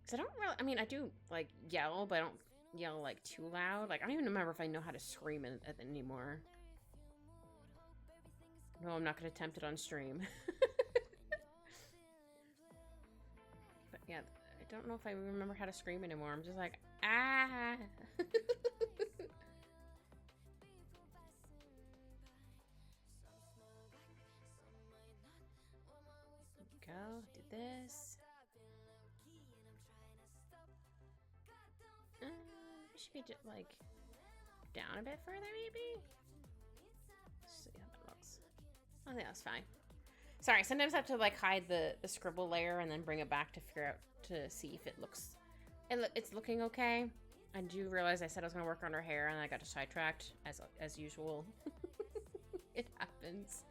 Because I don't really, I mean, I do, like, yell, but I don't yell, like, too loud. Like, I don't even remember if I know how to scream it anymore. No, I'm not going to attempt it on stream. But yeah, I don't know if I remember how to scream anymore. I'm just like, ah! Go, do this. Should be just, like, down a bit further, maybe? Let's see how that looks. I think that's fine. Sorry, sometimes I have to, like, hide the scribble layer and then bring it back to figure out, to see if it looks, it's looking okay. I do realize I said I was going to work on her hair and I got sidetracked, as usual. It happens.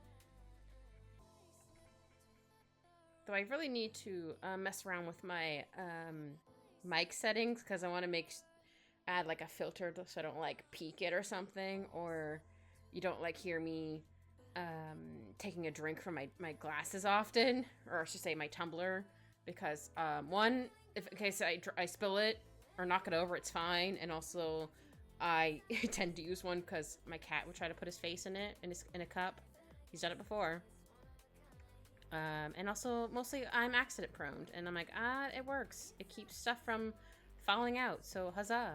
Though I really need to mess around with my mic settings because I want to add like a filter so I don't like peak it or something, or you don't like hear me taking a drink from my glasses often, or I should say my tumbler, because one, if in case I spill it or knock it over, it's fine, and also I tend to use one because my cat would try to put his face in it in a cup. He's done it before. And also, mostly, I'm accident prone, and I'm like, it works. It keeps stuff from falling out, so huzzah.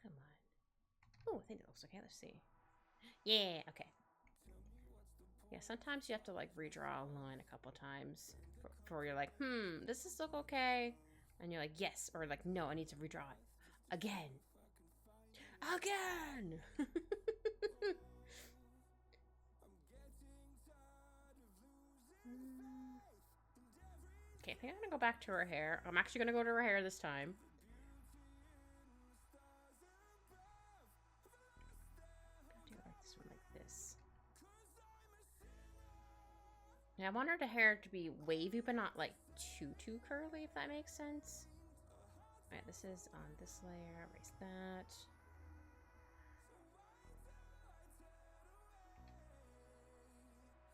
Come on. Oh, I think it looks okay. Let's see. Yeah, okay. Yeah, sometimes you have to, like, redraw a line a couple times before you're like, does this look okay? And you're like, yes, or like, no, I need to redraw it. Again. Again! Okay, I think I'm gonna go back to her hair. I'm actually gonna go to her hair this time. Yeah, I want her hair to be wavy, but not like too curly, if that makes sense. Alright, this is on this layer. Erase that.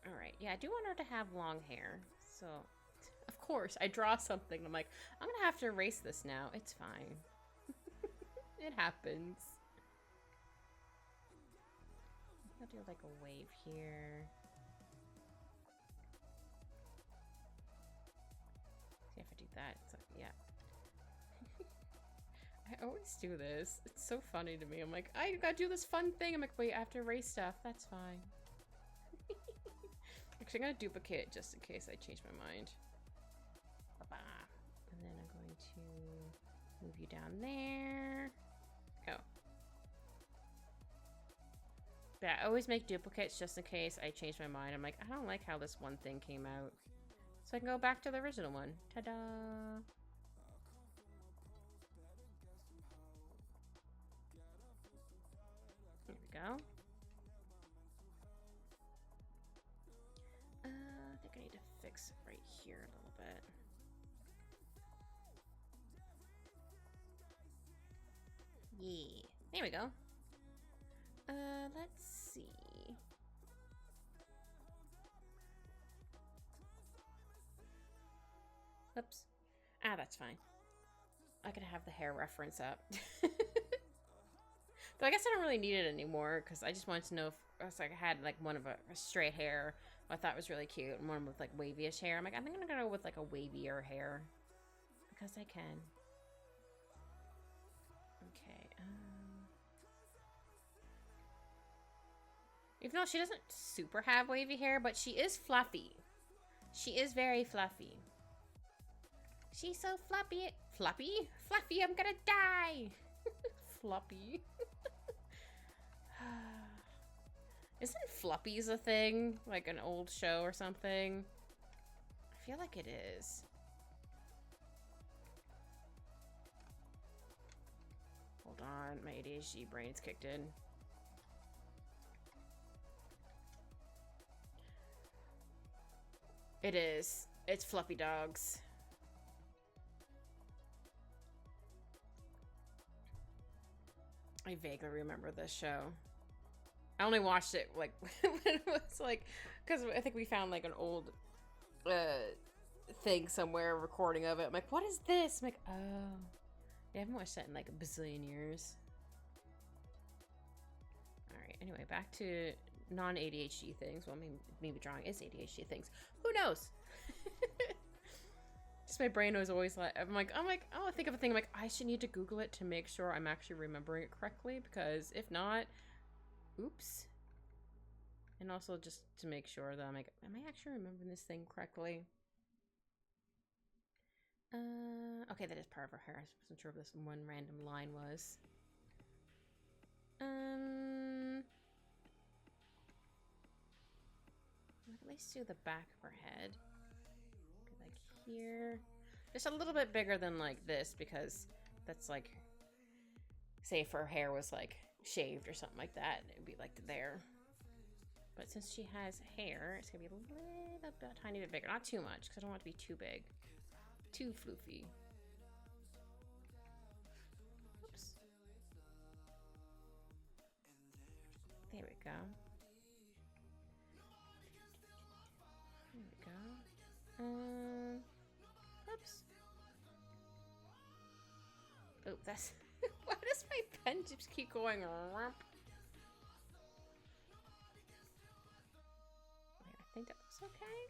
Alright, yeah, I do want her to have long hair. So, of course, I draw something. I'm like, I'm gonna have to erase this now. It's fine. It happens. I'll do like a wave here. See if I do that. It's like, yeah. I always do this. It's so funny to me. I'm like, I gotta do this fun thing. I'm like, wait, I have to erase stuff. That's fine. Actually, I'm gonna duplicate just in case I change my mind. And then I'm going to move you down there. Oh. Yeah, I always make duplicates just in case I change my mind. I'm like, I don't like how this one thing came out. So I can go back to the original one. Ta-da! There we go. I think I need to fix it right here a little bit. Yeah, there we go. Let's see. Oops. Ah, that's fine. I could have the hair reference up. But I guess I don't really need it anymore because I just wanted to know if I was like I had like one of a straight hair I thought was really cute and one with like wavy-ish hair. I'm like, I think I'm gonna go with like a wavier hair because I can. Okay. Even though she doesn't super have wavy hair, but she is fluffy. She is very fluffy. She's so fluffy. Fluffy? Fluffy, I'm gonna die! Floppy. Isn't Fluppies a thing? Like an old show or something? I feel like it is. Hold on, my ADHD brain's kicked in. It is. It's Fluffy Dogs. I vaguely remember this show. I only watched it like when it was like, because I think we found like an old thing somewhere, recording of it. I'm like, what is this? I'm like, oh, I haven't watched that in like a bazillion years. All right. Anyway, back to non-ADHD things. Well, maybe drawing is ADHD things. Who knows? Just my brain was always like, I'm like, oh, I think of a thing. I'm like, I should need to Google it to make sure I'm actually remembering it correctly, because if not, oops. And also just to make sure that I'm like, am I actually remembering this thing correctly? Okay, that is part of her hair. I wasn't sure if this one random line was. At least do the back of her head. Like here. Just a little bit bigger than like this, because that's like, say if her hair was like shaved or something like that, it would be like there. But since she has hair, it's gonna be a tiny bit bigger. Not too much, because I don't want it to be too big. Too floofy. Oops. There we go. There we go. Oops. Oh, that's... Why does my pen just keep going? Wait, I think that looks okay.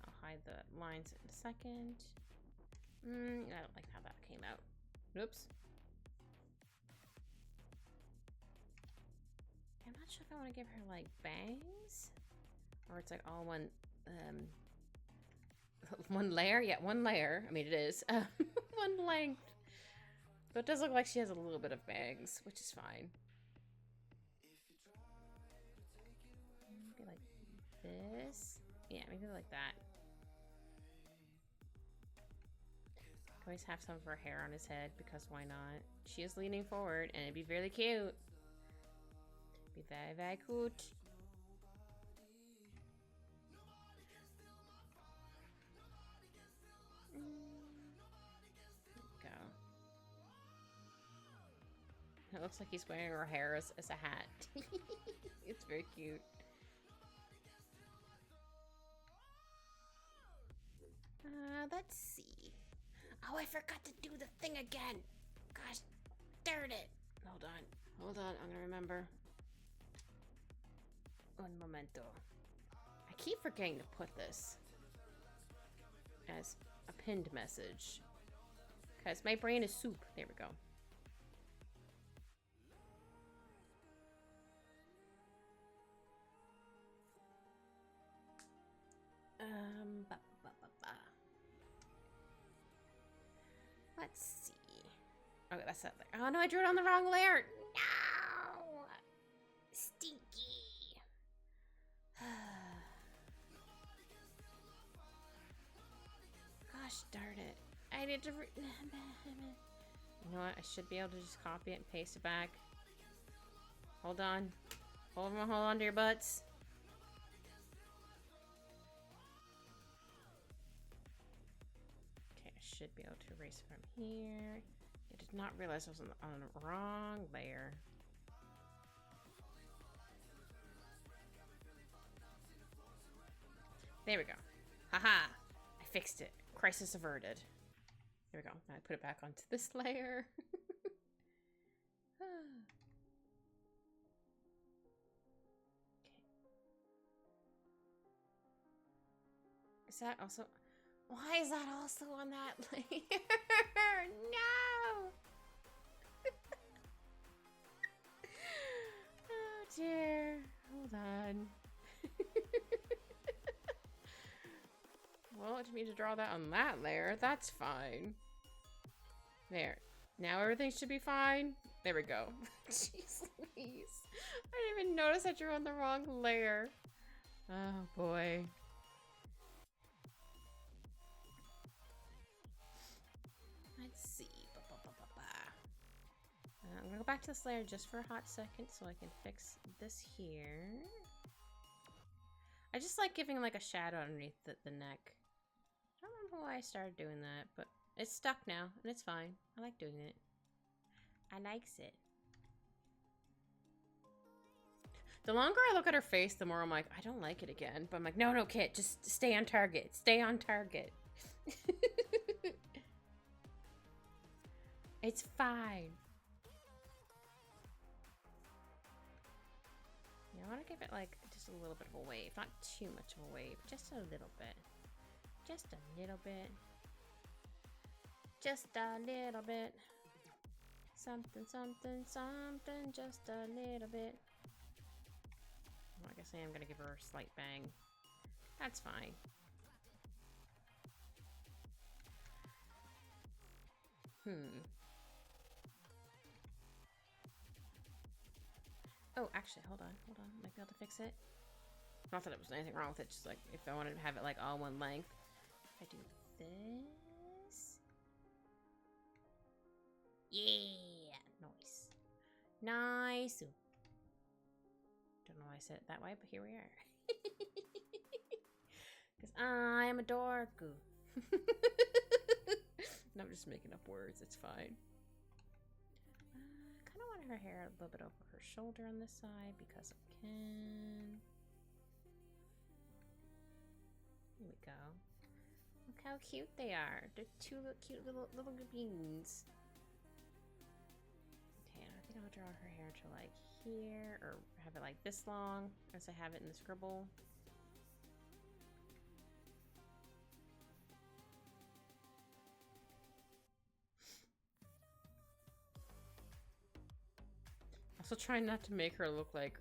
I'll hide the lines in a second. I don't like how that came out. Oops. I'm not sure if I want to give her like bangs, or it's like all one one layer. Yeah, one layer. I mean, it is one length. But it does look like she has a little bit of bangs, which is fine. Maybe like this. Yeah, maybe like that. Always have some of her hair on his head, because why not? She is leaning forward, and it'd be really cute. Be very, very cute. It looks like he's wearing her hair as a hat. It's very cute. Let's see. Oh, I forgot to do the thing again. Gosh, darn it. Hold on, I'm gonna remember. Un momento. I keep forgetting to put this as a pinned message. Because my brain is soup. There we go. Let's see. Okay, that's that layer. Oh no, I drew it on the wrong layer. No! Stinky. Gosh darn it. I need to you know what? I should be able to just copy it and paste it back. Hold on. Hold on to your butts. Okay, I should be able to erase from here. I did not realize I was on the wrong layer. There we go. Haha! I fixed it. Crisis averted. There we go. Now I put it back onto this layer. Okay. Is that also... Why is that also on that layer? No! Oh dear. Hold on. Well, it me to draw that on that layer. That's fine. There. Now everything should be fine. There we go. Jeez Louise. I didn't even notice I drew on the wrong layer. Oh boy. Let's see. I'm gonna go back to this layer just for a hot second so I can fix this here. I just like giving like a shadow underneath the neck. I don't remember why I started doing that, but it's stuck now and it's fine. I like doing it. I likes it. The longer I look at her face, the more I'm like, I don't like it again. But I'm like, no, Kit, just stay on target. Stay on target. It's fine. Yeah, I want to give it like just a little bit of a wave. Not too much of a wave, just a little bit. Just a little bit. Just a little bit. Something, something, something, just a little bit. Well, I guess I am going to give her a slight bang. That's fine. Oh, actually, hold on. Might be able to fix it. Not that there was anything wrong with it, just like if I wanted to have it like all one length. If I do this. Yeah, nice. Nice. Don't know why I said it that way, but here we are. Because I'm a dork. No, I'm just making up words. It's fine. I kind of want her hair a little bit over her shoulder on this side because I can. Here we go. Look how cute they are. They're two cute little beans. Okay, I think I'll draw her hair to like here, or have it like this long as I have it in the scribble. Also trying not to make her look like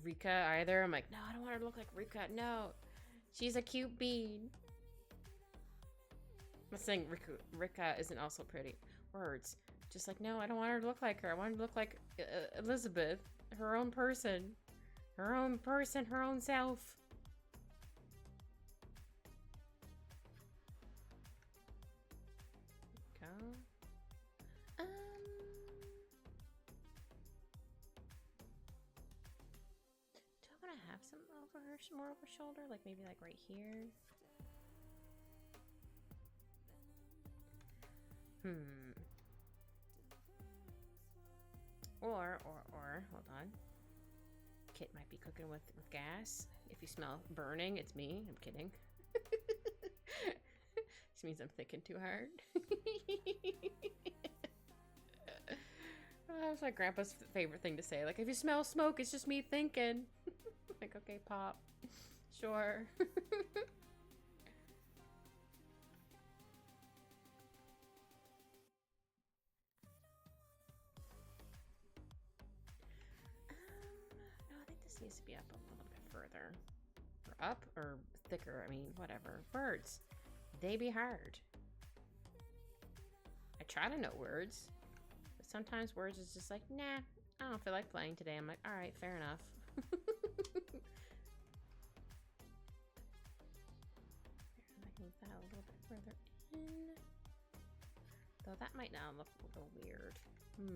Rika either. I'm like, no, I don't want her to look like Rika. No, she's a cute bean. I'm not saying Rika isn't also pretty. Words. Just like, no, I don't want her to look like her. I want her to look like Elizabeth. Her own person. Her own person, her own self. Go. Do I want to have some over her, more over her shoulder? Like maybe like right here? Or, hold on. Kit might be cooking with gas. If you smell burning, it's me. I'm kidding. This means I'm thinking too hard. That's my grandpa's favorite thing to say. Like, if you smell smoke, it's just me thinking. Like, okay, Pop. Sure. No, I think this needs to be up a little bit further. Or up, or thicker, I mean, whatever. Words. They be hard. I try to know words. But sometimes words is just like, nah, I don't feel like playing today. I'm like, alright, fair enough. I can move that a little bit further in. Though that might now look a little weird. Hold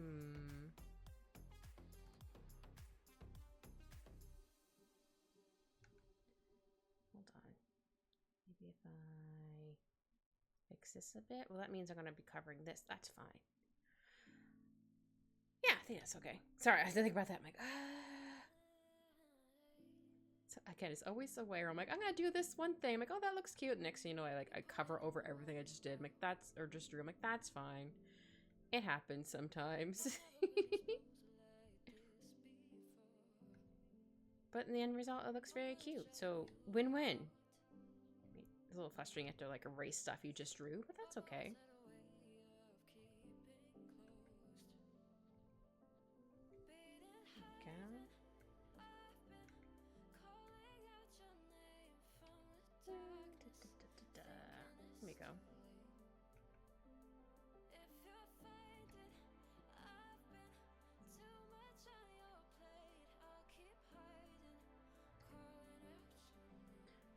on. Maybe if I fix this a bit. Well, that means I'm going to be covering this. That's fine. Yeah, I think that's okay. Sorry, I had to think about that. I'm like, So again, it's always the way where I'm like, I'm going to do this one thing. I'm like, oh, that looks cute. Next thing you know, I cover over everything I just did. I'm like, that's, or just drew. I'm like, that's fine. It happens sometimes. But in the end result, it looks very cute. So, win-win. It's a little frustrating you have to like erase stuff you just drew, but that's okay. Okay. Here we go.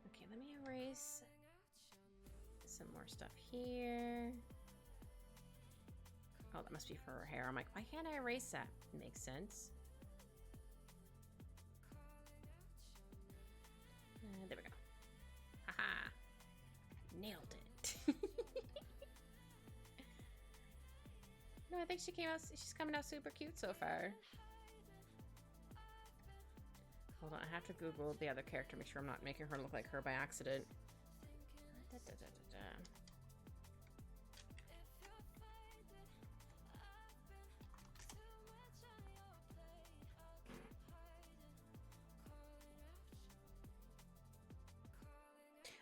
Okay, let me erase some more stuff here. Oh, that must be for her hair. I'm like, why can't I erase that? It makes sense. There we go. Haha. Nailed it. No, I think she's coming out super cute so far. Hold on, I have to Google the other character, make sure I'm not making her look like her by accident.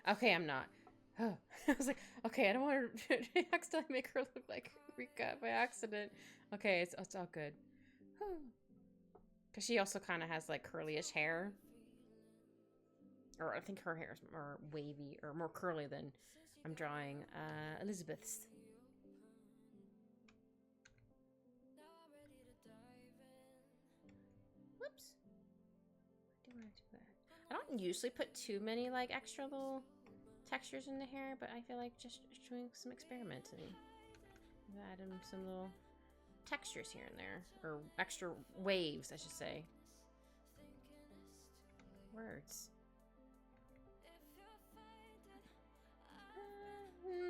Okay, I'm not. Oh, I was like, okay, I don't want to accidentally make her look like Rika by accident. Okay, it's all good. Because she also kind of has like curly-ish hair. Or I think her hair is more wavy or more curly than I'm drawing Elizabeth's. Whoops. Why do I do that? I don't usually put too many like extra little textures in the hair, but I feel like just doing some experimenting. Add in some little textures here and there, or extra waves, I should say. Words.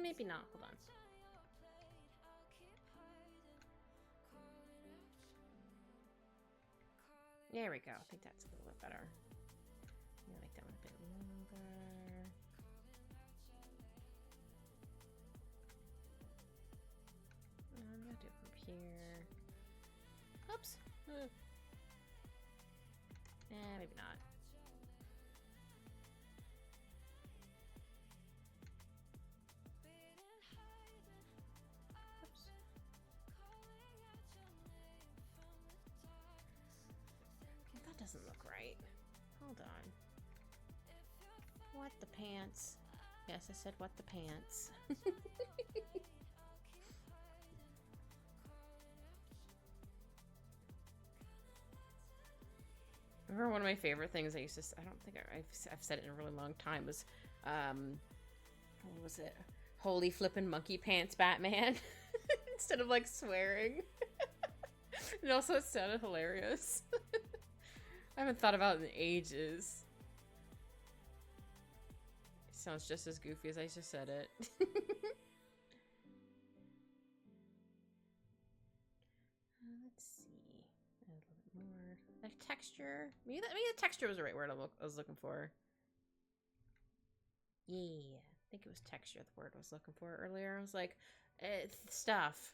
Maybe not. Hold on. There we go. I think that's a little bit better. I'm gonna make that one a bit longer. I'm gonna do it from here. Oops. Maybe not. Oops. That doesn't look right. Hold on. What the pants? Yes, I said what the pants. I remember one of my favorite things I used to, I don't think I've said it in a really long time, was, what was it? Holy flippin' monkey pants Batman. Instead of like swearing. And also it sounded hilarious. I haven't thought about it in ages. It sounds just as goofy as I just said it. Let's see. texture. Maybe the texture was the right word I was looking for. Yeah, I think it was texture, the word I was looking for earlier. I was like, stuff.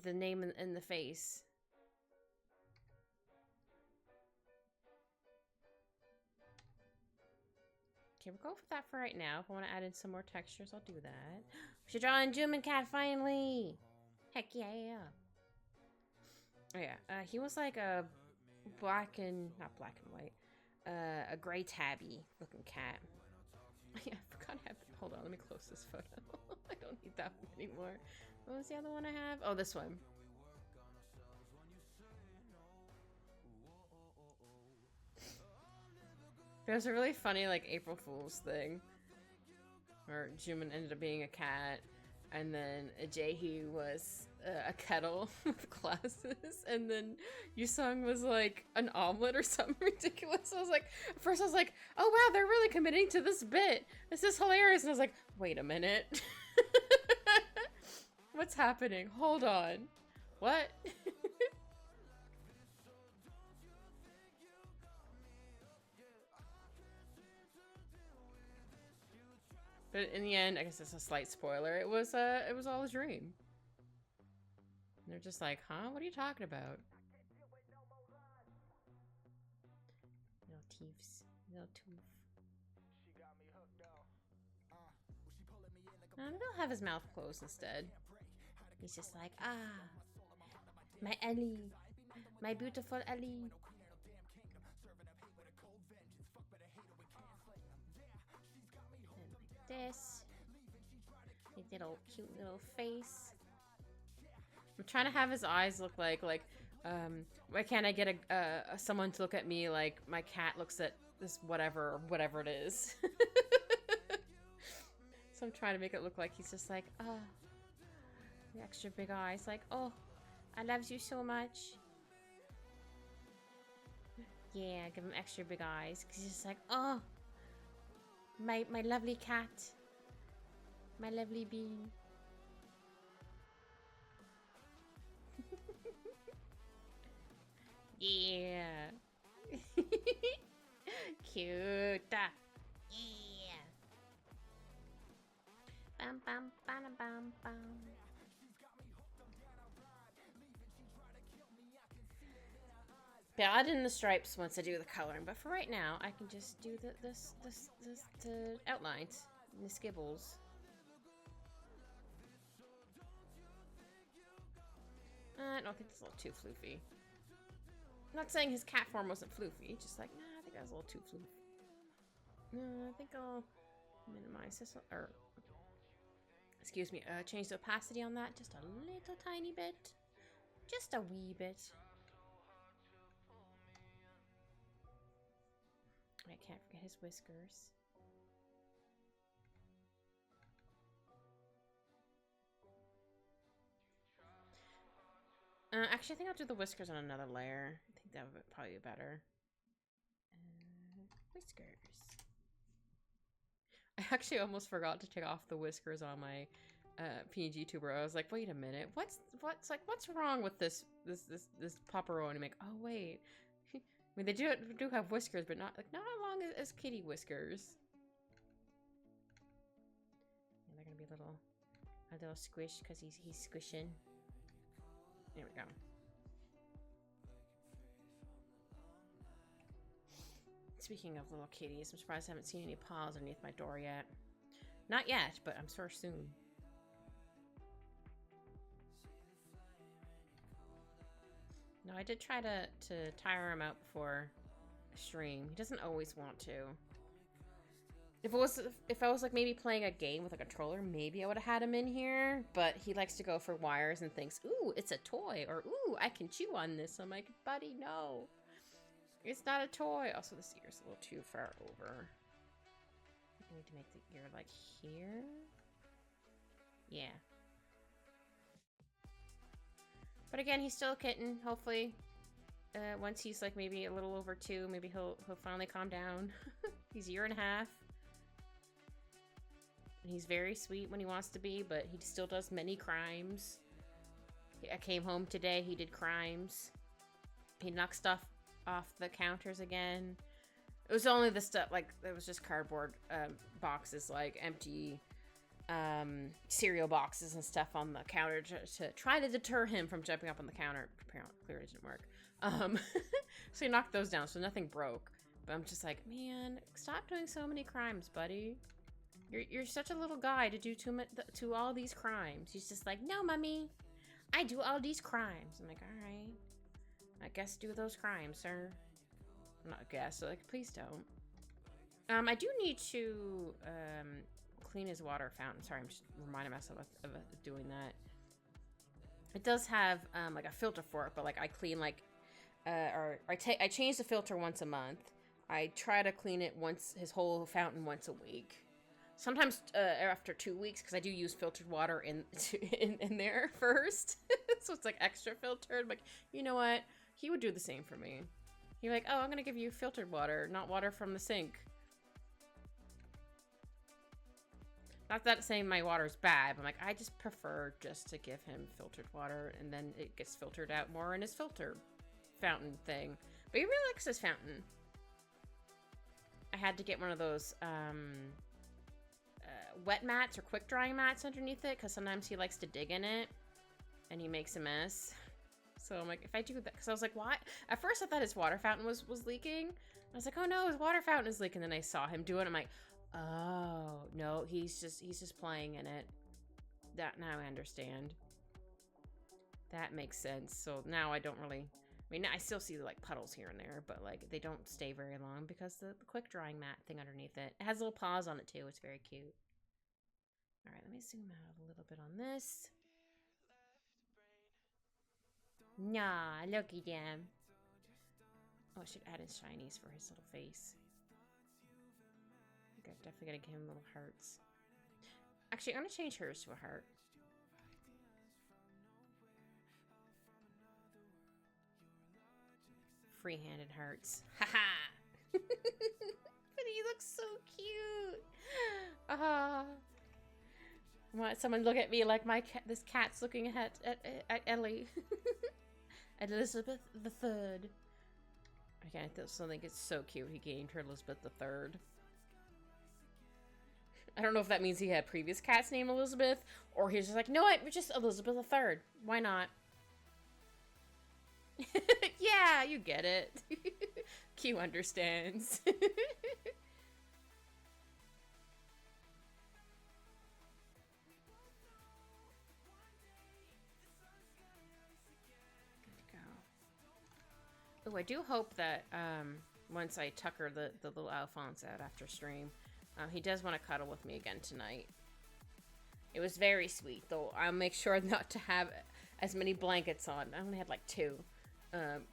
The name in the face. Okay, we'll go for that for right now. If I want to add in some more textures, I'll do that. We should draw in Juman Cat finally! Heck yeah! Oh yeah, he was like a not black and white, a gray tabby looking cat. Yeah, I forgot I have, hold on, let me close this photo. I don't need that one anymore. What was the other one I have? Oh, this one. There's a really funny, like, April Fool's thing. Where Juman ended up being a cat, and then Jehu was a kettle with glasses, and then Yusung was like an omelet or something ridiculous. I was like, at first I was like, oh wow, they're really committing to this bit. This is hilarious. And I was like, wait a minute. What's happening? Hold on. What? But in the end, I guess it's a slight spoiler. It was all a dream. And they're just like, huh? What are you talking about? Little teeths. Little tooth. Maybe I'll have his mouth closed instead. He's just like, ah, my Ellie. My beautiful Ellie. This his little cute little face. I'm trying to have his eyes look like why can't I get someone to look at me like my cat looks at this whatever it is. So I'm trying to make it look like he's just like, oh, the extra big eyes, like, oh, I loves you so much. Yeah, give him extra big eyes because he's just like, oh, my lovely cat. My lovely bean. Yeah. Cute. Yeah. Bam bam bam bam bam. Yeah, I'll add in the stripes once I do the coloring, but for right now, I can just do the outlines, and the skibbles. I don't think it's a little too floofy. I'm not saying his cat form wasn't floofy, just like, nah, I think that was a little too floofy. No, I think I'll minimize this, or, excuse me, change the opacity on that just a little tiny bit. Just a wee bit. I can't forget his whiskers. Actually, I think I'll do the whiskers on another layer. I think that would probably be better. Whiskers. I actually almost forgot to take off the whiskers on my PNG tuber. I was like, wait a minute, what's wrong with this pepperoni? Make, oh wait, I mean they do have whiskers, but not as long as kitty whiskers. And they're gonna be a little squish because he's squishing. There we go. Speaking of little kitties, I'm surprised I haven't seen any paws underneath my door yet. Not yet, but I'm sure soon. No, I did try to tire him out before a stream. He doesn't always want to. If I was like maybe playing a game with a controller, maybe I would have had him in here. But he likes to go for wires and thinks, ooh, it's a toy, or ooh, I can chew on this. I'm like, buddy, no, it's not a toy. Also, this ear's a little too far over. I need to make the ear like here. Yeah. But again, he's still a kitten. Hopefully, once he's like maybe a little over 2, maybe he'll finally calm down. He's a year and a half. And he's very sweet when he wants to be, but he still does many crimes. I came home today, he did crimes. He knocked stuff off the counters again. It was only the stuff, like, it was just cardboard boxes, like empty cereal boxes and stuff on the counter to try to deter him from jumping up on the counter. Apparently, clearly didn't work. So he knocked those down, so nothing broke. But I'm just like, man, stop doing so many crimes, buddy. You're such a little guy to do to all these crimes. He's just like, no, mommy, I do all these crimes. I'm like, all right, I guess do those crimes, sir. Not guess, so like, please don't. I do need to clean his water fountain. Sorry, I'm just reminding myself of doing that. It does have like a filter for it, but like I clean like I change the filter once a month. I try to clean it his whole fountain once a week. Sometimes after 2 weeks, because I do use filtered water in there first. So it's like extra filtered. I'm like, you know what? He would do the same for me. He'd be like, oh, I'm going to give you filtered water, not water from the sink. Not that saying my water's bad, but I'm like, I just prefer just to give him filtered water, and then it gets filtered out more in his filter fountain thing. But he really likes his fountain. I had to get one of those wet mats or quick drying mats underneath it, because sometimes he likes to dig in it and he makes a mess. So I'm like, if I do that, because I was like, why? At first I thought his water fountain was leaking. I was like, oh no, his water fountain is leaking. And then I saw him do it. I'm like, oh no, he's just playing in it. That now I understand. That makes sense. So now I don't really, I mean, I still see like puddles here and there, but like they don't stay very long because the quick drying mat thing underneath it. It has little paws on it too. It's very cute. All right, let me zoom out a little bit on this. Nah, look at them. Oh, I should add in shinies for his little face. Okay, definitely gotta give him little hearts. Actually, I'm gonna change hers to a heart. Free-handed hearts. Haha! But he looks so cute. Want someone to look at me like my cat? This cat's looking at Ellie. At Elizabeth the Third. Again, I still think it's so cute. He gained her Elizabeth the Third. I don't know if that means he had previous cats named Elizabeth, or he's just like, no, we're just Elizabeth the Third. Why not? Yeah, you get it. Q understands. Good to go. Oh, I do hope that once I tucker the little Alphonse out after stream, he does want to cuddle with me again tonight. It was very sweet, though. I'll make sure not to have as many blankets on. I only had like 2.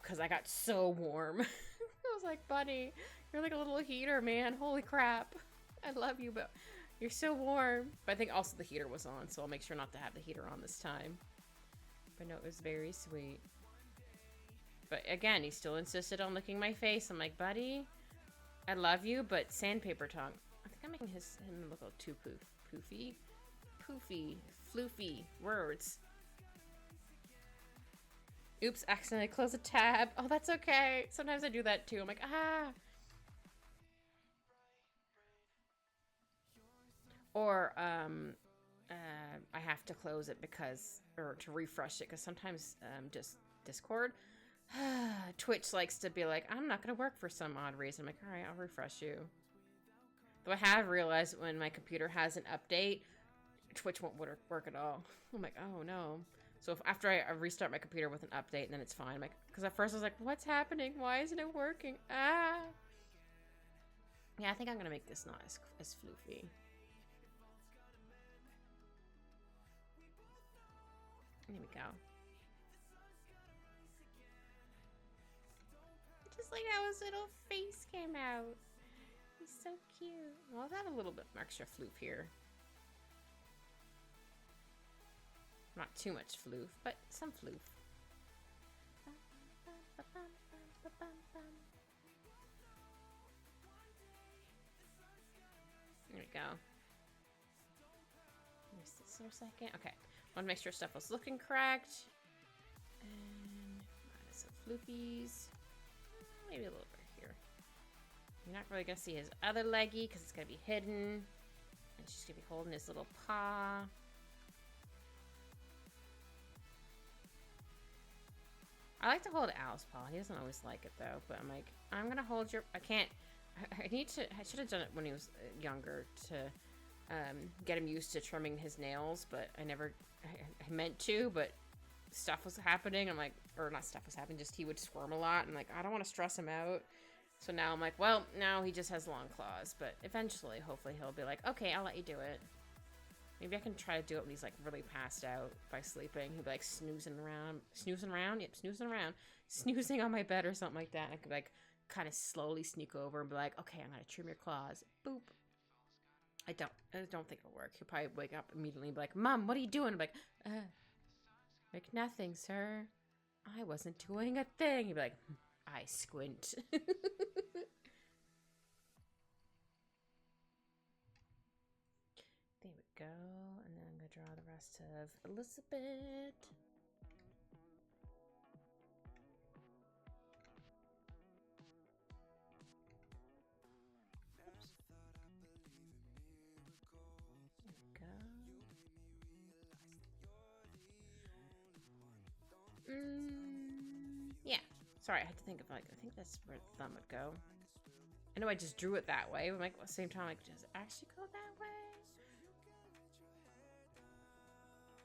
Because I got so warm. I was like, buddy, you're like a little heater, man. Holy crap. I love you, but you're so warm. But I think also the heater was on, so I'll make sure not to have the heater on this time. But no, it was very sweet. But again, he still insisted on licking my face. I'm like, buddy, I love you, but sandpaper tongue. I think I'm making him look a little too poofy. Poofy, floofy words. Oops, accidentally closed a tab. Oh, that's okay. Sometimes I do that too. I'm like, ah. Or, I have to close it or to refresh it, because sometimes, just Discord, Twitch likes to be like, I'm not going to work for some odd reason. I'm like, all right, I'll refresh you. Though I have realized when my computer has an update, Twitch won't work at all. I'm like, oh no. So after I restart my computer with an update, then it's fine. Like, because at first I was like, what's happening? Why isn't it working? Ah. Yeah, I think I'm going to make this not as floofy. Here we go. Just like how his little face came out. He's so cute. Well, I'll have a little bit extra floof here. Not too much floof, but some floof. There we go. Just this for a second. Okay. Want to make sure stuff was looking correct. And some floofies. maybe a little bit here. You're not really gonna see his other leggy because it's gonna be hidden. And she's gonna be holding his little paw. I like to hold Al's paw. He doesn't always like it though, but I'm like, I'm gonna hold your. I can't. I need to. I should have done it when he was younger to get him used to trimming his nails, but I never. I meant to, but stuff was happening. I'm like, or not stuff was happening. Just he would squirm a lot, and like I don't want to stress him out. So now I'm like, well, now he just has long claws, but eventually, hopefully, he'll be like, okay, I'll let you do it. Maybe I can try to do it when he's like really passed out by sleeping. He'll be like snoozing around, yep, snoozing on my bed or something like that. And I could like kind of slowly sneak over and be like, okay, I'm gonna trim your claws. Boop. I don't think it'll work. He'll probably wake up immediately and be like, Mom, what are you doing? I'm like nothing, sir. I wasn't doing a thing. He'd be like, I squint. There we go. And then I'm going to draw the rest of Elizabeth. Oops. There we go. Yeah. Sorry, I had to think of like, I think that's where the thumb would go. I know I just drew it that way, but like at the same time, like, does it actually go that way?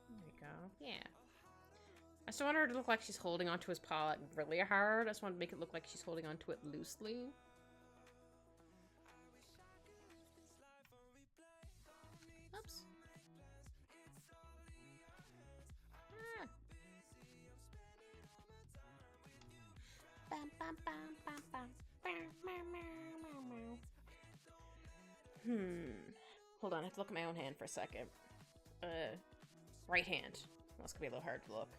There we go. Yeah. I still want her to look like she's holding onto his paw like really hard. I just want to make it look like she's holding onto it loosely. Oops. Ah. Bum, bum, bum, bum, bum. Hold on, I have to look at my own hand for a second. Right hand. That's gonna be a little hard to look.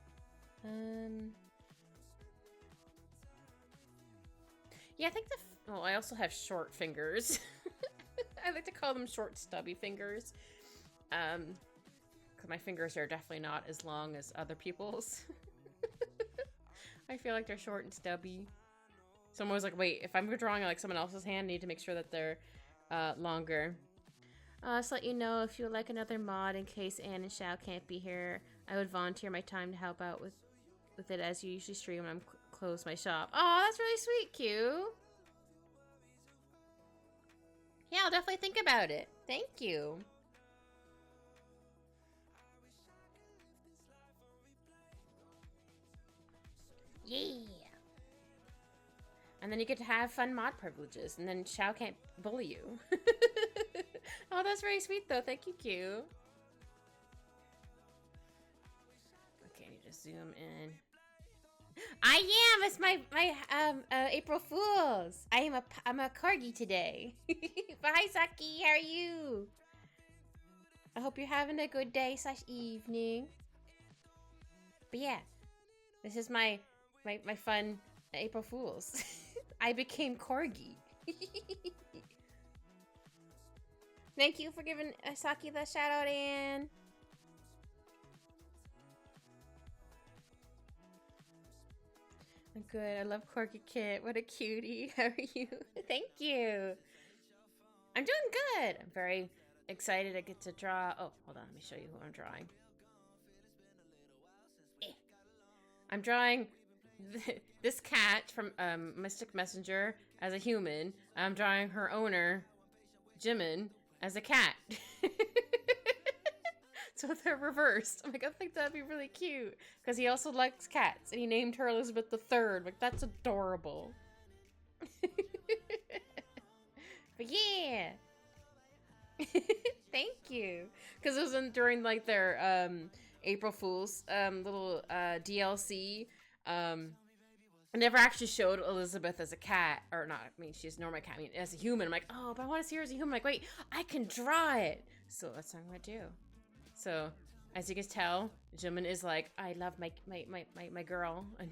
Yeah, I think well, I also have short fingers. I like to call them short, stubby fingers. Because my fingers are definitely not as long as other people's. I feel like they're short and stubby. So I'm always like, wait, if I'm drawing like someone else's hand, I need to make sure that they're longer. Just let you know, if you would like another mod in case Anne and Shao can't be here, I would volunteer my time to help out with it as you usually stream when I'm close my shop. Oh, that's really sweet, Q. Yeah, I'll definitely think about it. Thank you. Yeah. And then you get to have fun mod privileges, and then Shao can't bully you. Oh, that's very sweet, though. Thank you, Q. Okay, I need to zoom in. I am. It's my April Fools. I'm a Corgi today. Bye, Saki. How are you? I hope you're having a good day / evening. But yeah, this is my fun April Fools. I became Corgi. Thank you for giving Saki the shout out, Anne. I'm good. I love Corgi Kit. What a cutie. How are you? Thank you. I'm doing good. I'm very excited I get to draw. Oh, hold on. Let me show you who I'm drawing. I'm drawing this cat from Mystic Messenger as a human. I'm drawing her owner, Jimin, as a cat. So they're reversed. I'm like, I think that'd be really cute. Because he also likes cats. And he named her Elizabeth III. Like, that's adorable. But yeah. Thank you. Because it was during, like, their April Fool's little DLC. I never actually showed Elizabeth as a cat. Or not, I mean, she's a normal cat. I mean, as a human. I'm like, oh, but I want to see her as a human. I'm like, wait, I can draw it. So that's what I'm going to do. So, as you can tell, Jimin is like, I love my girl. And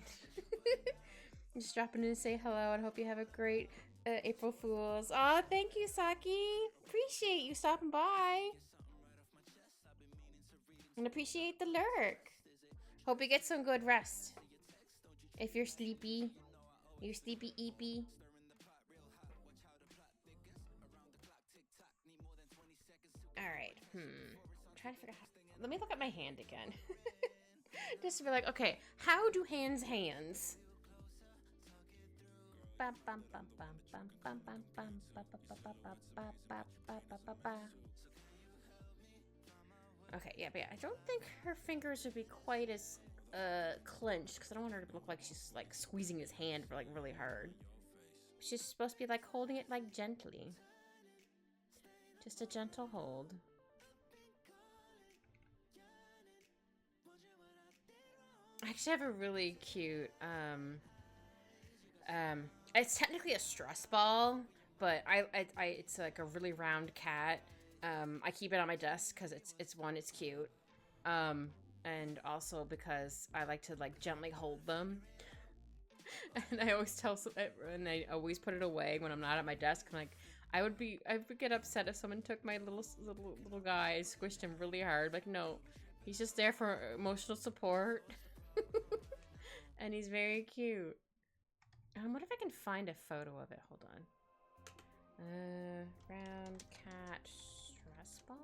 just dropping in to say hello and hope you have a great April Fools. Aw, thank you, Saki. Appreciate you stopping by. And appreciate the lurk. Hope you get some good rest. If you're sleepy. You sleepy eepy? Alright, trying to figure out how... Let me look at my hand again. Just to be like, okay, how do hands? Okay, yeah, but yeah, I don't think her fingers would be quite as clenched, because I don't want her to look like she's like squeezing his hand like really hard. She's supposed to be like holding it like gently. Just a gentle hold. I actually have a really cute it's technically a stress ball, but it's like a really round cat. I keep it on my desk because it's cute. And also because I like to like gently hold them. And I always tell, and I always put it away when I'm not at my desk. I'm like, I would get upset if someone took my little guy, squished him really hard. Like, no, he's just there for emotional support. And he's very cute. What if I can find a photo of it? Hold on. Round cat stress ball?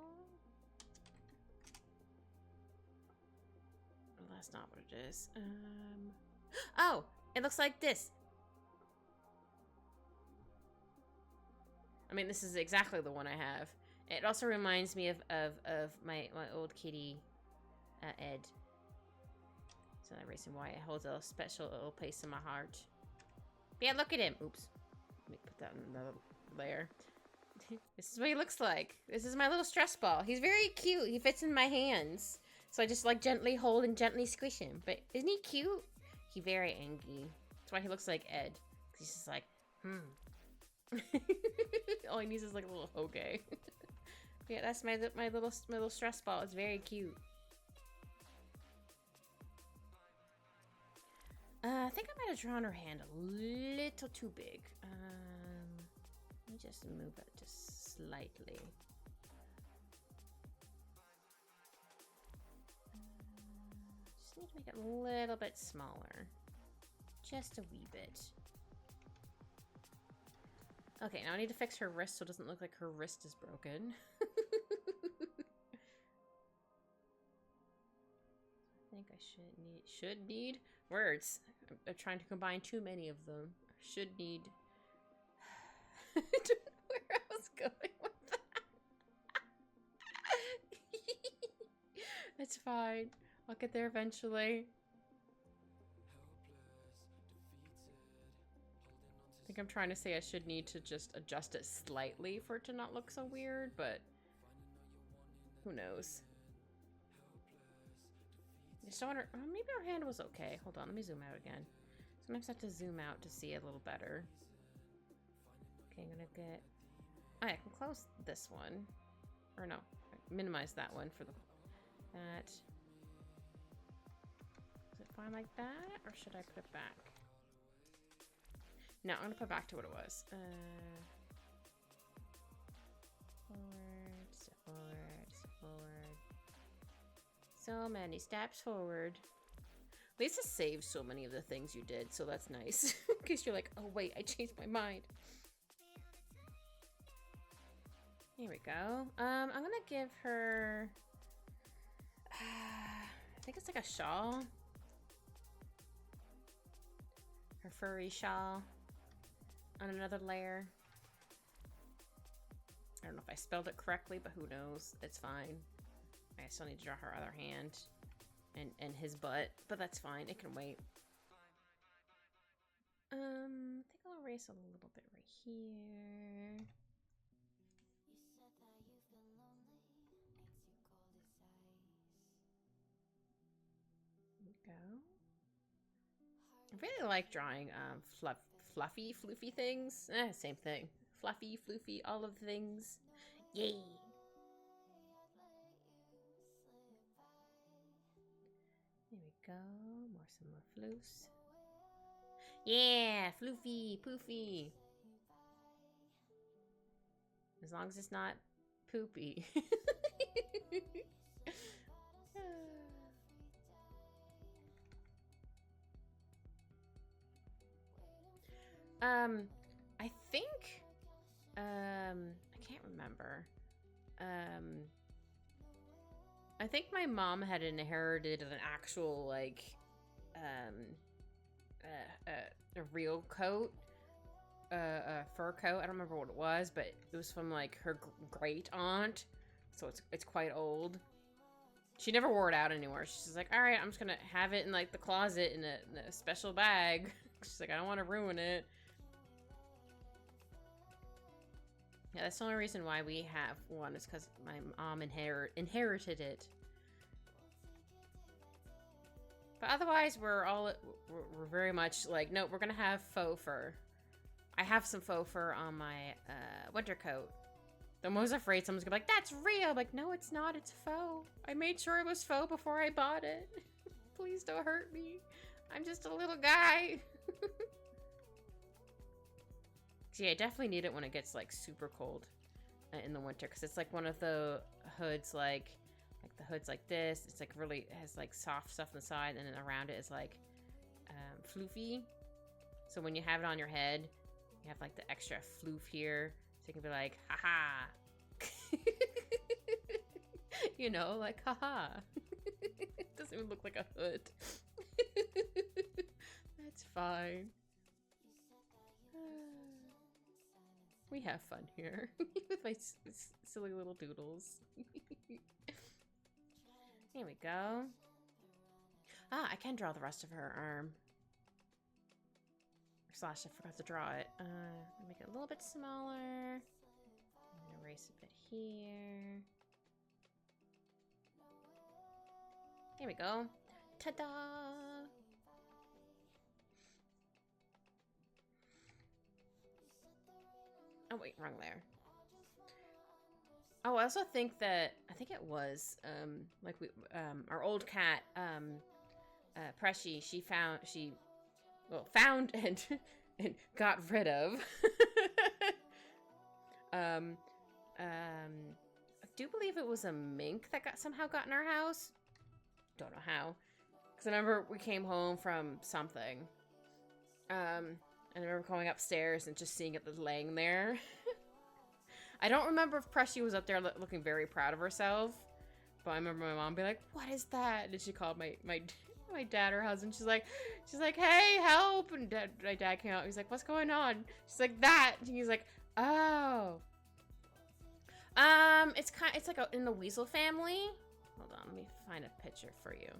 Well, that's not what it is. Oh, it looks like this. I mean, this is exactly the one I have. It also reminds me of my old kitty, Ed. So that reason why it holds a special little place in my heart. But yeah, look at him. Oops. Let me put that in another layer. This is what he looks like. This is my little stress ball. He's very cute. He fits in my hands. So I just like gently hold and gently squish him. But isn't he cute? He's very angry. That's why he looks like Ed. He's just like, All he needs is like a little hoge. Yeah, that's my little stress ball. It's very cute. I think I might have drawn her hand a little too big. Let me just move it just slightly. Just need to make it a little bit smaller. Just a wee bit. Okay, now I need to fix her wrist so it doesn't look like her wrist is broken. I think I should need words. I'm trying to combine too many of them. Should need. I don't know where I was going with that. It's fine. I'll get there eventually. I think I'm trying to say I should need to just adjust it slightly for it to not look so weird, but who knows? I just wonder, maybe our hand was okay. Hold on, let me zoom out again. Sometimes I have to zoom out to see it a little better. Okay, I'm gonna get... Oh, yeah, I can close this one. Or no, minimize that one for the... That... Is it fine like that? Or should I put it back? No, I'm gonna put it back to what it was. Forward, step forward, step forward. So many steps forward. Lisa saved so many of the things you did, so that's nice. In case you're like, oh wait, I changed my mind. Here we go. I'm gonna give her... I think it's like a shawl. Her furry shawl. On another layer. I don't know if I spelled it correctly, but who knows? It's fine. I still need to draw her other hand. And his butt, but that's fine. It can wait. I think I'll erase a little bit right here. There we go. I really like drawing fluffy, floofy things. Same thing. Fluffy, floofy, all of the things. Yay! There we go. Some more floofs. Yeah, floofy, poofy. As long as it's not poopy. I think, I can't remember. I think my mom had inherited an actual, like, a real coat, a fur coat. I don't remember what it was, but it was from, like, her great aunt, so it's quite old. She never wore it out anywhere. She's just like, all right, I'm just gonna have it in, like, the closet in a special bag. She's like, I don't want to ruin it. Yeah, that's the only reason why we have one, is because my mom inherited it. But otherwise, we're very much like, no, we're gonna have faux fur. I have some faux fur on my winter coat. I'm always afraid someone's gonna be like, that's real. I'm like, no, it's not. It's faux. I made sure it was faux before I bought it. Please don't hurt me. I'm just a little guy. See, I definitely need it when it gets, like, super cold in the winter, because it's, like, one of the hoods, like the hood's like this. It's, like, really, it has, like, soft stuff on the side, and then around it is, like, floofy. So when you have it on your head, you have, like, the extra floof here. So you can be like, haha. You know, like, haha. It doesn't even look like a hood. That's fine. We have fun here with my silly little doodles. Here we go. Ah, I can draw the rest of her arm. Slash, I forgot to draw it. Make it a little bit smaller. And erase a bit here. Here we go. Ta-da! Oh wait, wrong layer. Oh, I also think that, I think it was, like our old cat, Pressy, found and got rid of. I do believe it was a mink that somehow got in our house. Don't know how. Because I remember we came home from something. And I remember going upstairs and just seeing it laying there. I don't remember if Pressy was up there looking very proud of herself. But I remember my mom being like, what is that? And she called my dad, her husband. She's like, hey, help. And my dad came out. He's like, what's going on? She's like, that. And he's like, oh. It's like in the weasel family. Hold on, let me find a picture for you.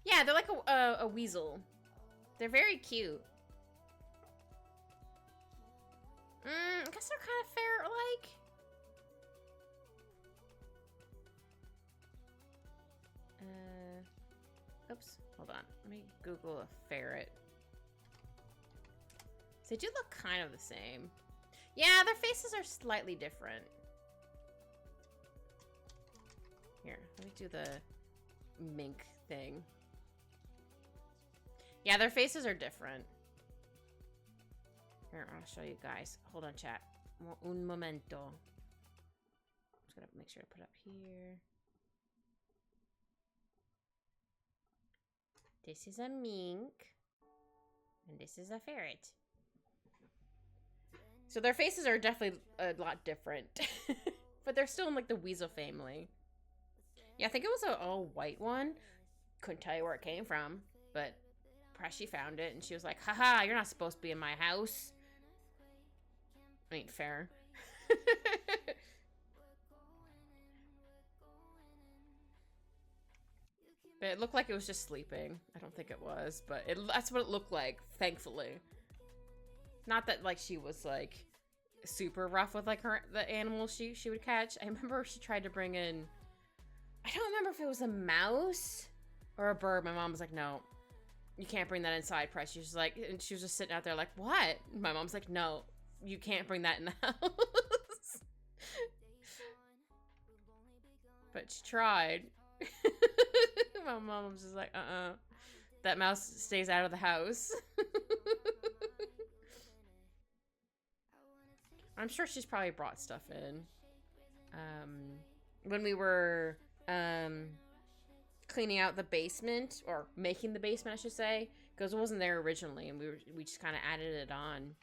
Yeah, they're like a weasel. They're very cute. I guess they're kind of ferret-like. Oops, hold on. Let me Google a ferret. So they do look kind of the same. Yeah, their faces are slightly different. Here, let me do the mink thing. Yeah, their faces are different. Here, I'll show you guys. Hold on, chat. Un momento. I'm just gonna make sure to put it up here. This is a mink. And this is a ferret. So their faces are definitely a lot different. But they're still in, like, the weasel family. Yeah, I think it was an all-white one. Couldn't tell you where it came from. But Pressy found it, and she was like, haha, you're not supposed to be in my house. Ain't fair. But it looked like it was just sleeping. I don't think it was, but that's what it looked like, thankfully. Not that, like, she was, like, super rough with, like, the animals she would catch. I remember she tried to bring in, I don't remember if it was a mouse or a bird. My mom was like, no, you can't bring that inside, Press. She was like, and she was just sitting out there like, what? And my mom's like, no, you can't bring that in the house. But she tried. My mom was just like, that mouse stays out of the house. I'm sure she's probably brought stuff in. When we were cleaning out the basement, or making the basement, I should say, because it wasn't there originally, and we just kind of added it on.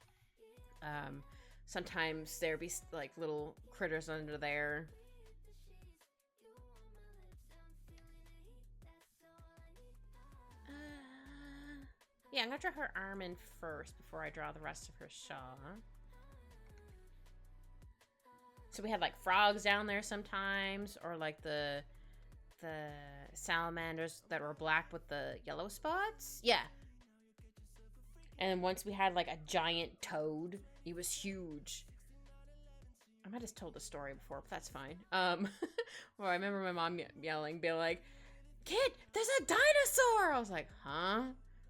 Sometimes there'd be like little critters under there. Yeah, I'm gonna draw her arm in first before I draw the rest of her shaw. So we had like frogs down there sometimes, or like the salamanders that were black with the yellow spots. Yeah. And once we had like a giant toad. He was huge. I might have told the story before, but that's fine. Well, I remember my mom yelling, being like, "Kid, there's a dinosaur!" I was like, "Huh?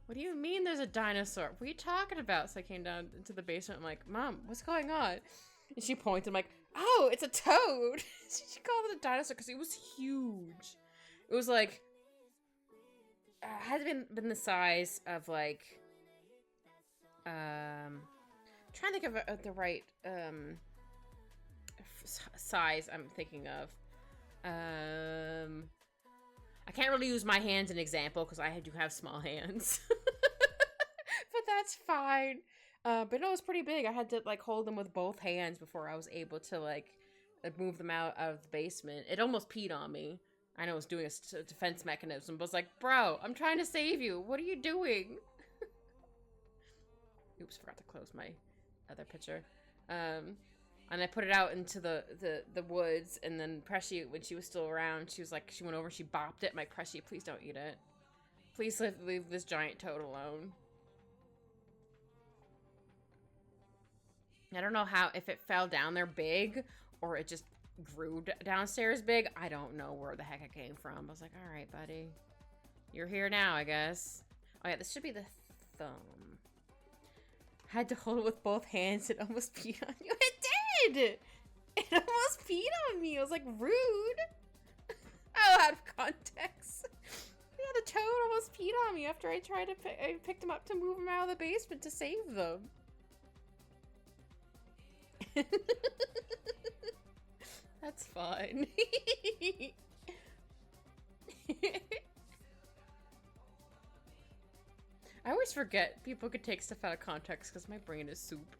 What do you mean there's a dinosaur? What are you talking about?" So I came down into the basement. I'm like, "Mom, what's going on?" And she pointed. I'm like, "Oh, it's a toad." She called it a dinosaur because it was huge. It was like, had been the size of like, trying to think of the right size I'm thinking of. I can't really use my hands as an example because I do have small hands. But that's fine. But no, it was pretty big. I had to like hold them with both hands before I was able to like move them out of the basement. It almost peed on me. I know it was doing a defense mechanism, but I was like, "Bro, I'm trying to save you. What are you doing?" Oops, forgot to close my other picture. And I put it out into the woods, and then Pressy, when she was still around, she was like, she went over, she bopped it. I'm like, "Pressy, please don't eat it. Please leave this giant toad alone." I don't know if it fell down there big, or it just grew downstairs big. I don't know where the heck it came from. I was like, "All right, buddy. You're here now, I guess." Oh yeah, this should be the thumb. Had to hold it with both hands. It almost peed on you. It did! It almost peed on me. I was like, rude. Oh, out of context. Yeah, the toad almost peed on me after I picked him up to move him out of the basement to save them. That's fine. I always forget people could take stuff out of context because my brain is soup.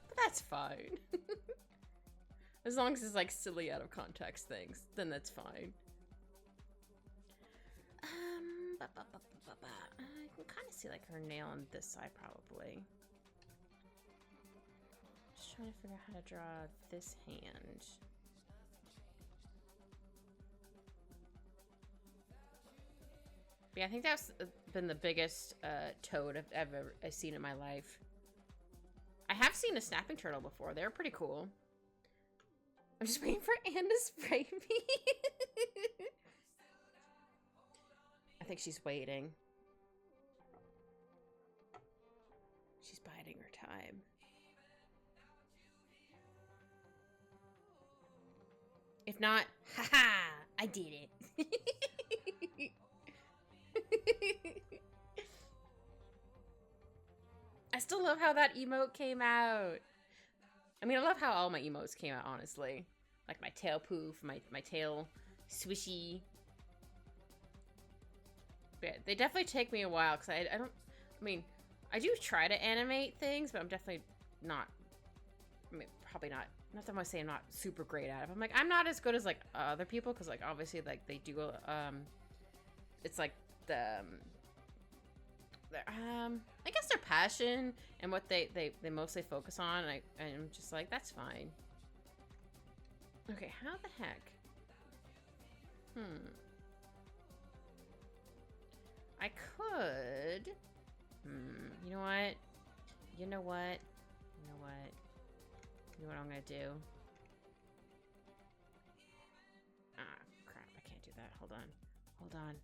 But that's fine. As long as it's like silly out of context things, then that's fine. I can kind of see like her nail on this side probably. Just trying to figure out how to draw this hand. But yeah, I think that's been the biggest toad I've ever seen in my life. I have seen a snapping turtle before. They're pretty cool. I'm just waiting for Anne to spray me. I think she's waiting. She's biding her time. If not, haha, I did it. I still love how that emote came out. I mean, I love how all my emotes came out, honestly. Like my tail poof, my tail swishy. But yeah, they definitely take me a while, because I do try to animate things, but I'm definitely not, probably not that I'm gonna say I'm not super great at it. I'm like, I'm not as good as, like, other people, because, like, obviously, like, they do, it's, like, I guess their passion and what they mostly focus on, and I'm just like, that's fine. Okay, how the heck? I could... You know what? You know what? You know what? You know what I'm gonna do? Ah, crap, I can't do that. Hold on. Hold on.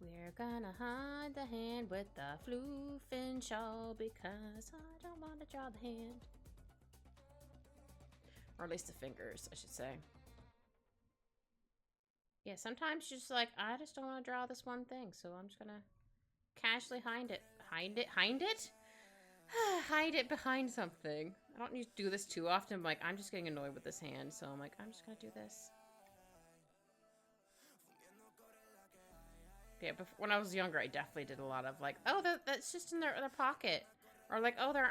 We're gonna hide the hand with the floofing shawl because I don't want to draw the hand. Or at least the fingers, I should say. Yeah, sometimes you're just like, I just don't want to draw this one thing, so I'm just gonna casually hind it. Hind it? Hide it behind something. I don't need to do this too often. But, like, I'm just getting annoyed with this hand, so I'm like, I'm just gonna do this. Yeah, before, when I was younger, I definitely did a lot of like, oh, that's just in their pocket, or like, oh, their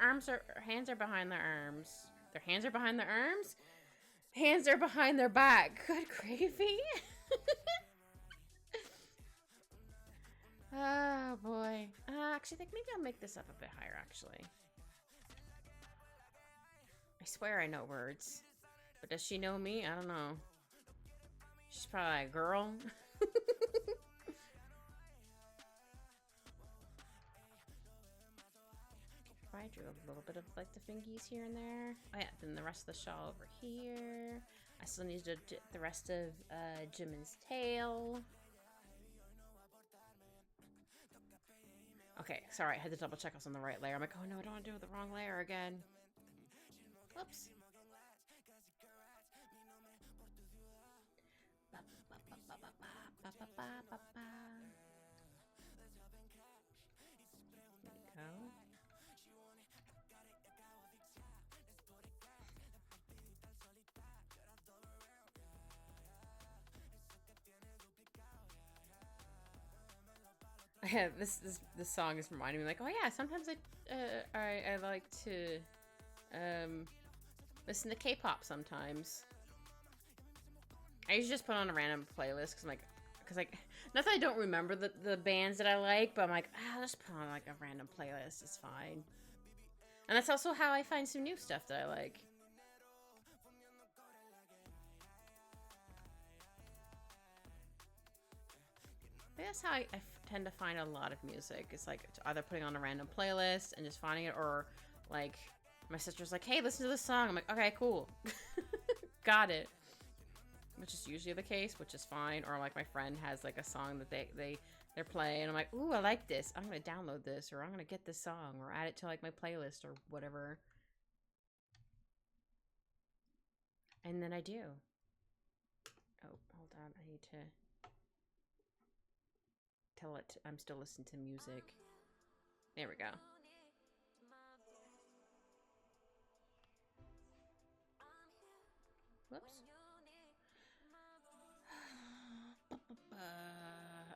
hands are behind their arms. Their hands are behind their arms. Hands are behind their back. Good gravy. Oh boy. Actually, I think maybe I'll make this up a bit higher. Actually, I swear I know words, but does she know me? I don't know. She's probably a girl. I drew a little bit of like the fingies here and there. Oh yeah, then the rest of the shawl over here. I still need to do the rest of Jimin's tail. Okay, sorry, I had to double check I was on the right layer. I'm like, oh no, I don't want to do the wrong layer again. Whoops. There we go. Yeah, this song is reminding me like, oh yeah, sometimes I like to listen to K-pop sometimes. I usually just put on a random playlist because not that I don't remember the bands that I like, but I'm like, I'll just put on like a random playlist. It's fine. And that's also how I find some new stuff that I like. But that's how I tend to find a lot of music. It's like either putting on a random playlist and just finding it, or like my sister's like, hey, listen to this song. I'm like, okay, cool. Got it. Which is usually the case, which is fine. Or like my friend has like a song that they're playing. I'm like, ooh, I like this. I'm gonna download this, or I'm gonna get this song, or add it to like my playlist or whatever. And then I do. Oh, hold on. I need to tell it I'm still listening to music. There we go. Whoops.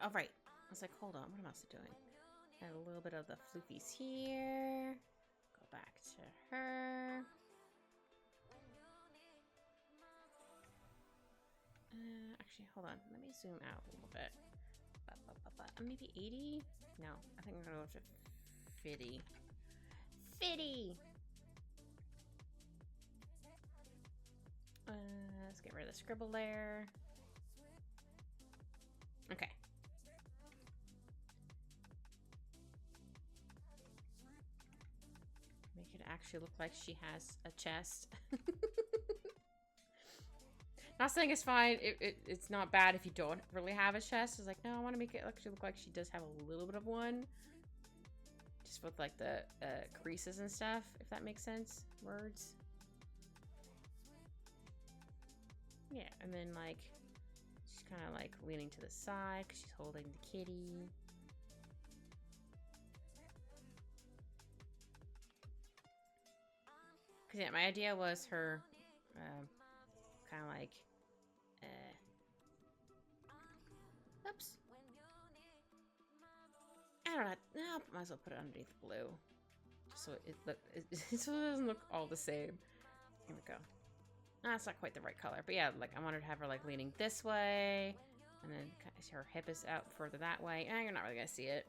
Oh, right. I was like, hold on. What am I also doing? Add a little bit of the floofies here. Go back to her. Actually, hold on. Let me zoom out a little bit. Maybe 80? No, I think we're gonna go to 50. 50! Let's get rid of the scribble layer. Okay. Make it actually look like she has a chest. Not saying it's fine. It's not bad if you don't really have a chest. It's like, no, I want to make it actually look like she does have a little bit of one. Just with like the creases and stuff, if that makes sense. Words. Yeah, and then like, she's kind of like leaning to the side because she's holding the kitty. Because yeah, my idea was her kind of like, oops. I don't know. No, I might as well put it underneath blue. Just so so it doesn't look all the same. Here we go. That's not quite the right color. But yeah, like I wanted to have her like leaning this way. And then her hip is out further that way. You're not really going to see it.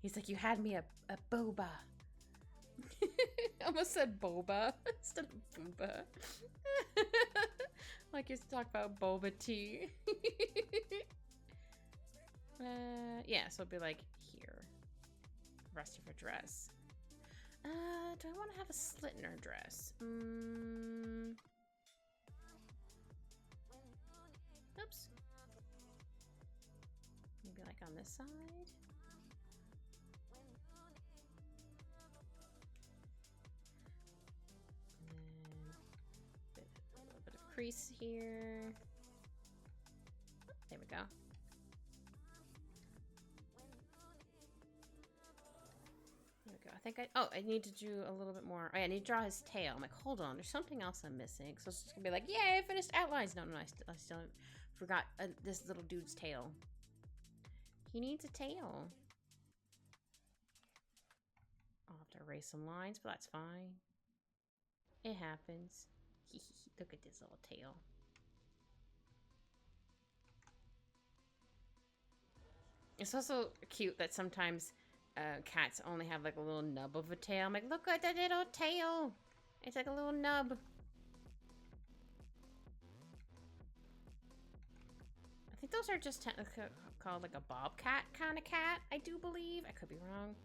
He's like, you had me a boba. I almost said boba instead of booba. Like you talk about boba tea. Yeah, so it'll be like here. Rest of her dress. Do I want to have a slit in her dress? Oops. Maybe like on this side. A little bit of crease here. There we go. think oh, I need to do a little bit more. Oh, yeah, I need to draw his tail. I'm like, hold on, there's something else I'm missing. So it's just gonna be like, yay, I finished outlines. No, I still forgot this little dude's tail. He needs a tail. I'll have to erase some lines, but that's fine. It happens. Look at this little tail. It's also cute that sometimes cats only have like a little nub of a tail. I'm like, look at that little tail. It's like a little nub. I think those are just called like a bobcat kind of cat, I do believe. I could be wrong.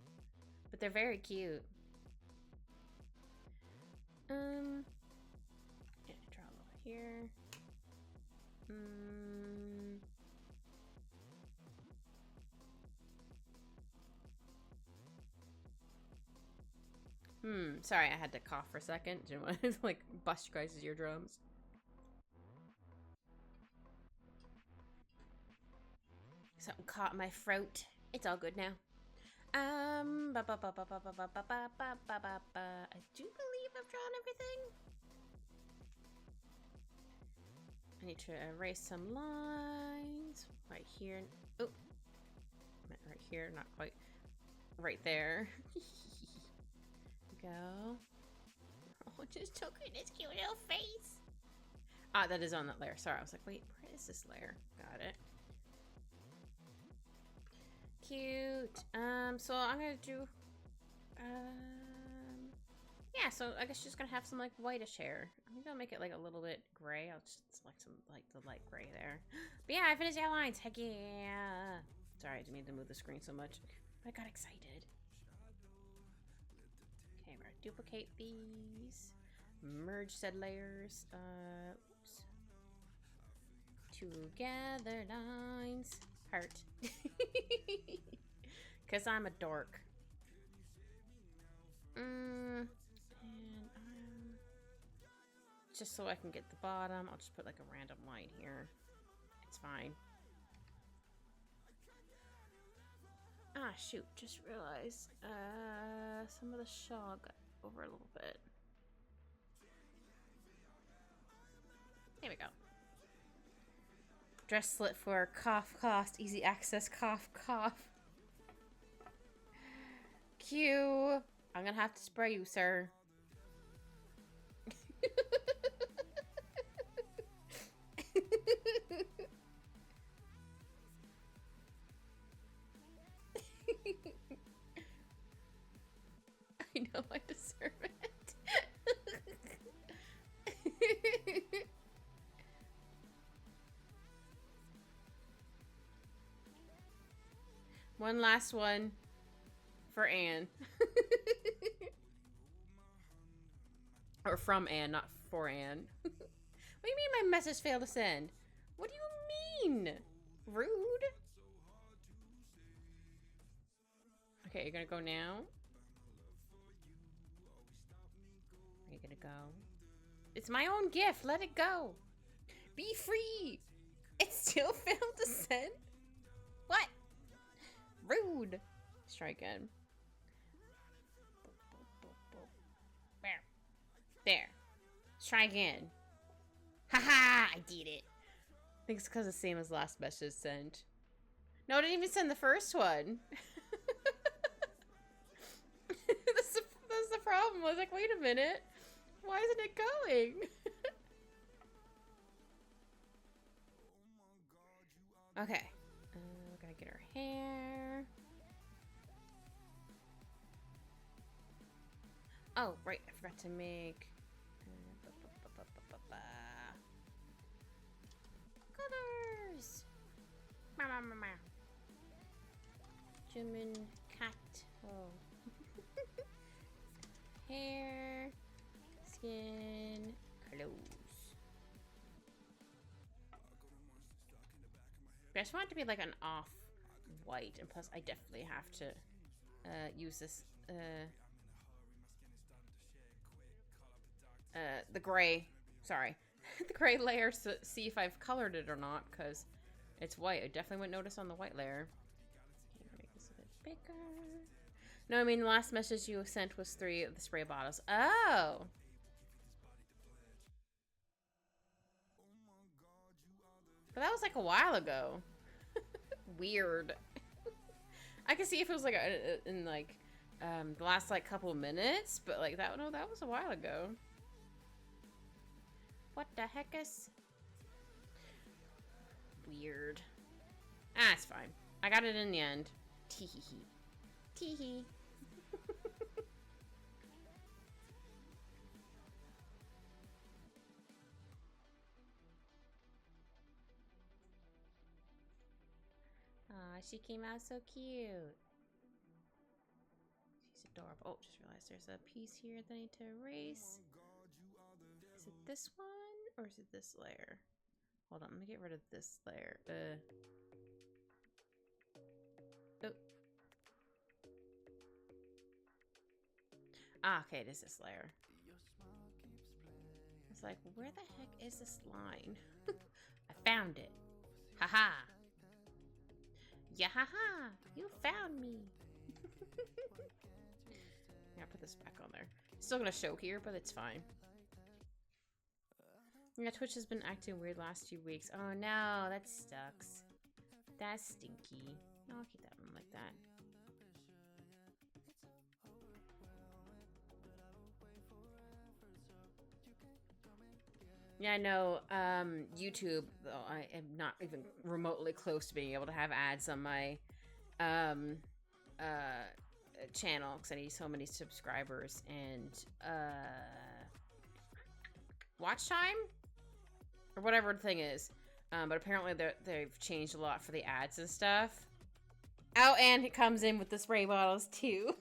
But they're very cute. Yeah, draw a little here. Sorry, I had to cough for a second. Didn't want to like bust you guys' eardrums. Something caught in my throat. It's all good now. I do believe I've drawn everything. I need to erase some lines right here. Oh, right here, not quite. Right there. Go. Oh, just took in his cute little face. Ah, that is on that layer. Sorry, I was like, wait, where is this layer? Got it. Cute. So I'm gonna do, yeah, so I guess she's gonna have some like whitish hair. I think I'll make it like a little bit gray. I'll just select some like the light gray there. But yeah, I finished the outlines. Heck yeah. Sorry, I didn't mean to move the screen so much. I got excited. Okay, we're gonna duplicate these. Merge said layers. Oops. Together lines. Heart. Because I'm a dork. And just so I can get the bottom, I'll just put like a random line here. It's fine. Ah, shoot. Just realized some of the shawl got over a little bit. There we go. Dress slit for cough, cost, easy access, cough, cough. Q. I'm gonna have to spray you, sir. I know I deserve it. One last one for Anne. Or from Anne, not for Anne. What do you mean my message failed to send? What do you mean? Rude. Okay, you're gonna go now? Are you gonna go? It's my own gift. Let it go. Be free. It still failed to send? What? Rude. Let's try again. There. Let's try again. Haha, I did it. I think it's because the same as last message sent. No, I didn't even send the first one. that's the problem. I was like, wait a minute. Why isn't it going? Okay. Gotta get her hair. Oh, right. I forgot to make... colors! German cat. Oh. Hair. Skin. Clothes. I just want it to be like an off white, and plus I definitely have to use this the gray, sorry, the gray layer to see if I've colored it or not, because it's white. I definitely wouldn't notice on the white layer. Okay, make this a bit bigger. No, I mean, the last message you sent was 3 of the spray bottles. Oh! But that was like a while ago. Weird. I can see if it was like in like the last like couple minutes, but like that was a while ago. What the heck is weird? Ah, it's fine. I got it in the end. Tee-hee-hee. Tee-hee. Aw, she came out so cute. She's adorable. Oh, just realized there's a piece here that I need to erase. Is it this one? Or is it this layer? Hold on, let me get rid of this layer. Oh. Ah, okay, it is this layer. It's like, where the heck is this line? I found it. Haha. Yeah, haha. You found me. Yeah, put this back on there. Still gonna show here, but it's fine. Yeah, Twitch has been acting weird last few weeks. Oh no, that sucks. That's stinky. No, I'll keep that one like that. Yeah, I know, YouTube, though, I am not even remotely close to being able to have ads on my, channel, because I need so many subscribers, and, watch time? Or whatever the thing is. But apparently they've changed a lot for the ads and stuff. Oh, and it comes in with the spray bottles, too.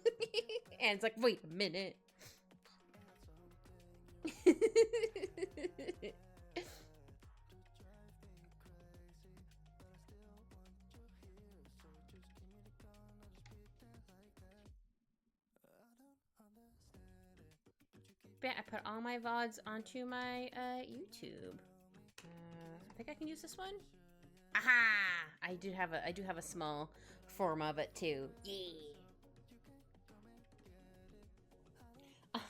And it's like, wait a minute. Yeah, I put all my VODs onto my YouTube. I think I can use this one. Aha! I do have a small form of it too. Yeah.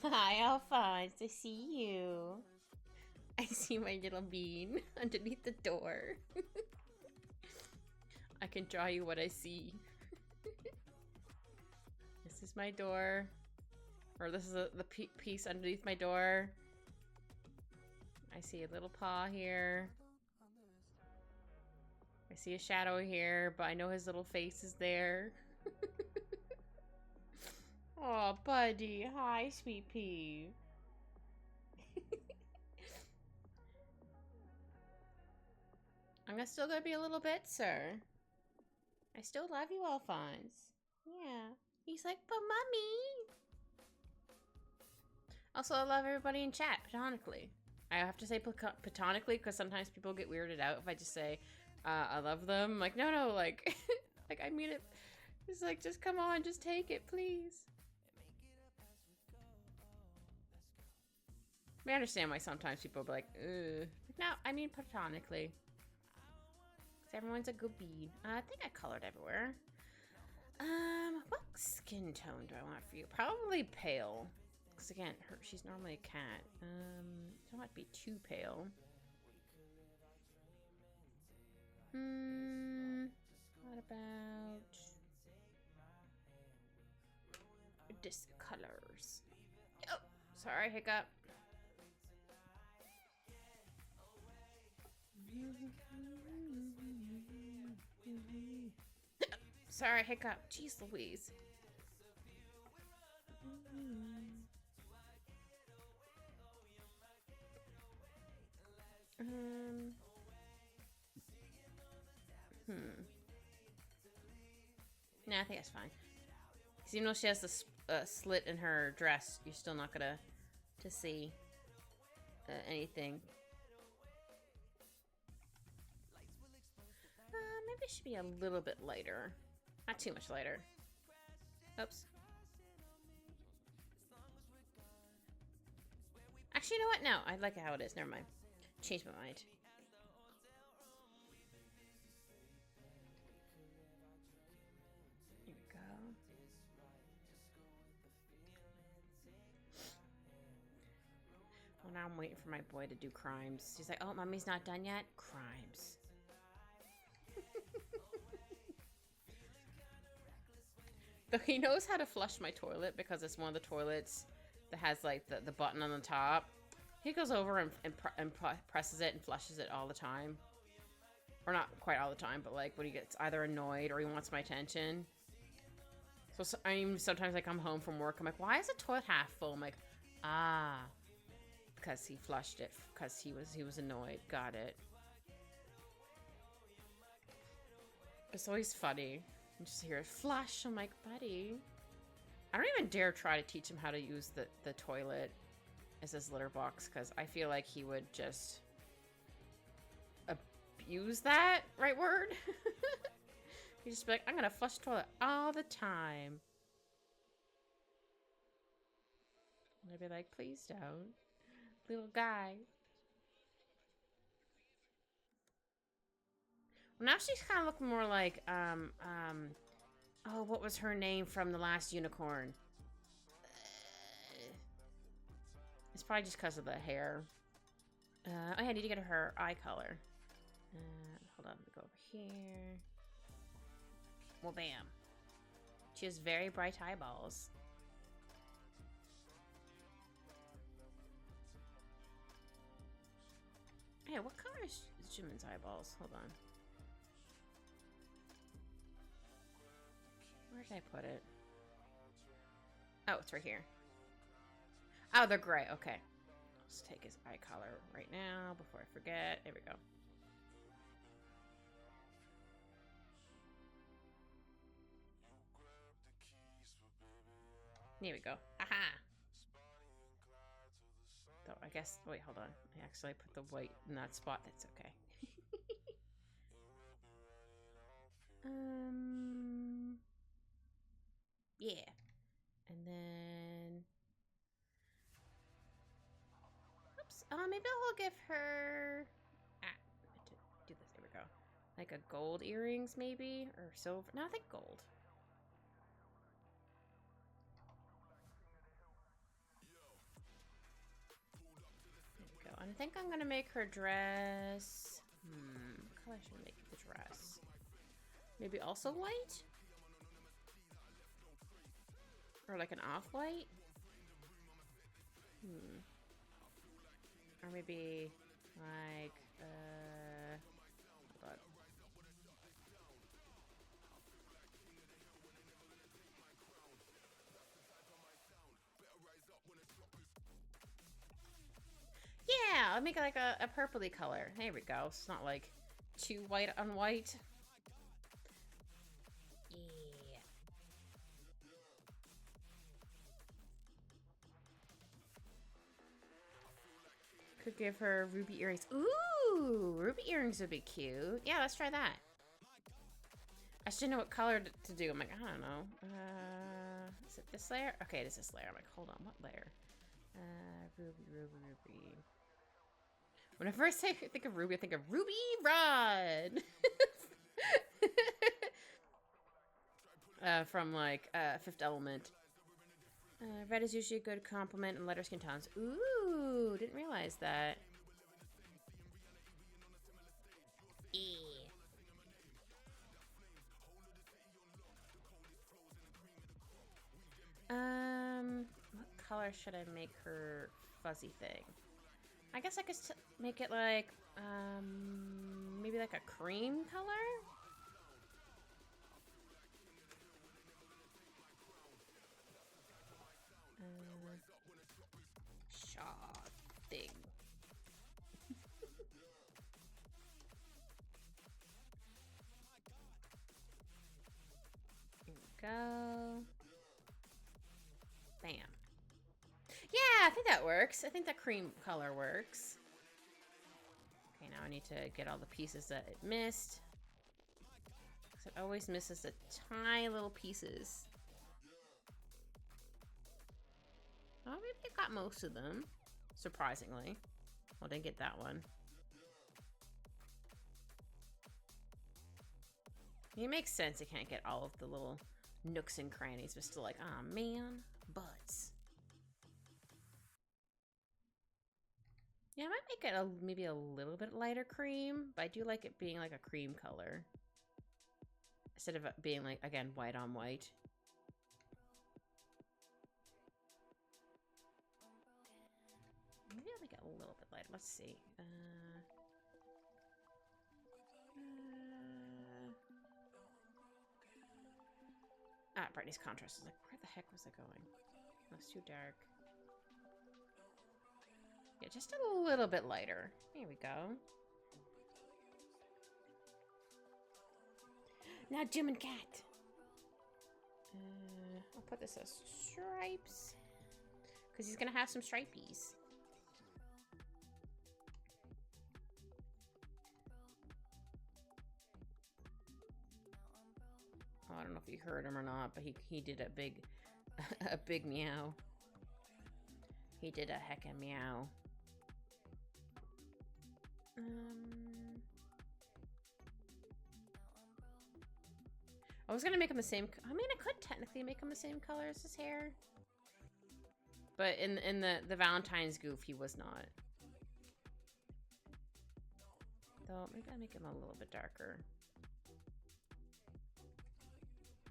Hi, Alphonse. I see you. I see my little bean underneath the door. I can draw you what I see. This is my door. Or this is the piece underneath my door. I see a little paw here. I see a shadow here, but I know his little face is there. Oh, buddy. Hi, sweet pea. I'm still gonna be a little bit, sir. I still love you, Alphonse. Yeah. He's like, but mommy. Also, I love everybody in chat, platonically. I have to say platonically because sometimes people get weirded out if I just say, I love them. I'm like, no, like, like, I mean it. It's like, just come on, just take it, please. I understand why sometimes people be like, ugh. No, I mean platonically. Because everyone's a good bean. I think I colored everywhere. What skin tone do I want for you? Probably pale. Because again, she's normally a cat. Don't want to be too pale. What about discolors? Oh, sorry, hiccup. Sorry, hiccup. Jeez Louise. Nah, I think that's fine. Because even though she has this slit in her dress, you're still not gonna see anything. Maybe it should be a little bit lighter. Not too much lighter. Oops. Actually, you know what? No, I like it how it is. Never mind. Changed my mind. Here we go. Now I'm waiting for my boy to do crimes. He's like, oh, mommy's not done yet? Crimes. Though he knows how to flush my toilet because it's one of the toilets that has like the button on the top. He goes over and presses it and flushes it all the time. Or not quite all the time, but like when he gets either annoyed or he wants my attention. So I mean, sometimes I come home from work, I'm like, why is the toilet half full? I'm like, ah, because he flushed it because he was annoyed. Got it. It's always funny. You just hear it flush. I'm like, buddy. I don't even dare try to teach him how to use the toilet as his litter box because I feel like he would just abuse that, right word? He'd just be like, I'm gonna flush the toilet all the time. And I'd be like, please don't. Little guy. Well, now she's kind of looking more like, oh, what was her name from The Last Unicorn? It's probably just because of the hair. Oh, yeah, I need to get her eye color. Hold on, let me go over here. Well, bam. She has very bright eyeballs. Hey, what color is Jimin's eyeballs? Hold on. Where did I put it? Oh, it's right here. Oh, they're gray. Okay. Let's take his eye color right now before I forget. There we go. Here we go. Aha! So I guess, wait, hold on. I actually put the white in that spot. That's okay. Yeah. And then, oops. Maybe I'll give her, do this. There we go. Like a gold earrings, maybe, or silver. No, I think gold. There we go. And I think I'm gonna make her dress. What color should I make the dress? Maybe also white? Or like an off-white? Or maybe like, hold on. Yeah, I'll make it like a purpley color. There we go. It's not like too white on white. Could give her ruby earrings. Ooh, ruby earrings would be cute. Yeah, let's try that. I should know what color to do. I'm like, I don't know. Is it this layer? Okay, it is this layer. I'm like, hold on, what layer? Ruby. Whenever I think of ruby, I think of Ruby Rod. From like Fifth Element. Red is usually a good compliment in lighter skin tones. Ooh, didn't realize that. What color should I make her fuzzy thing? I guess I could make it like, maybe like a cream color? Thing. Here we go. Bam. Yeah, I think that works. I think that cream color works. Okay, now I need to get all the pieces that it missed. Because it always misses the tiny little pieces. Oh, maybe I got most of them. Surprisingly. Well, didn't get that one. It makes sense you can't get all of the little nooks and crannies, but still like, ah, man, butts. Yeah, I might make it maybe a little bit lighter cream, but I do like it being like a cream color. Instead of it being like, again, white on white. Maybe I'll make it a little bit lighter. Let's see. Brightness contrast. I was like, where the heck was it going? That's too dark. Yeah, just a little bit lighter. Here we go. Now Jim and Cat. I'll put this as stripes. Because he's going to have some stripies. Oh, I don't know if you heard him or not, but he did a big a big meow. He did a heckin' meow. I was gonna make him the same. I mean, I could technically make him the same color as his hair, but in the Valentine's goof, he was not. Though maybe I make him a little bit darker.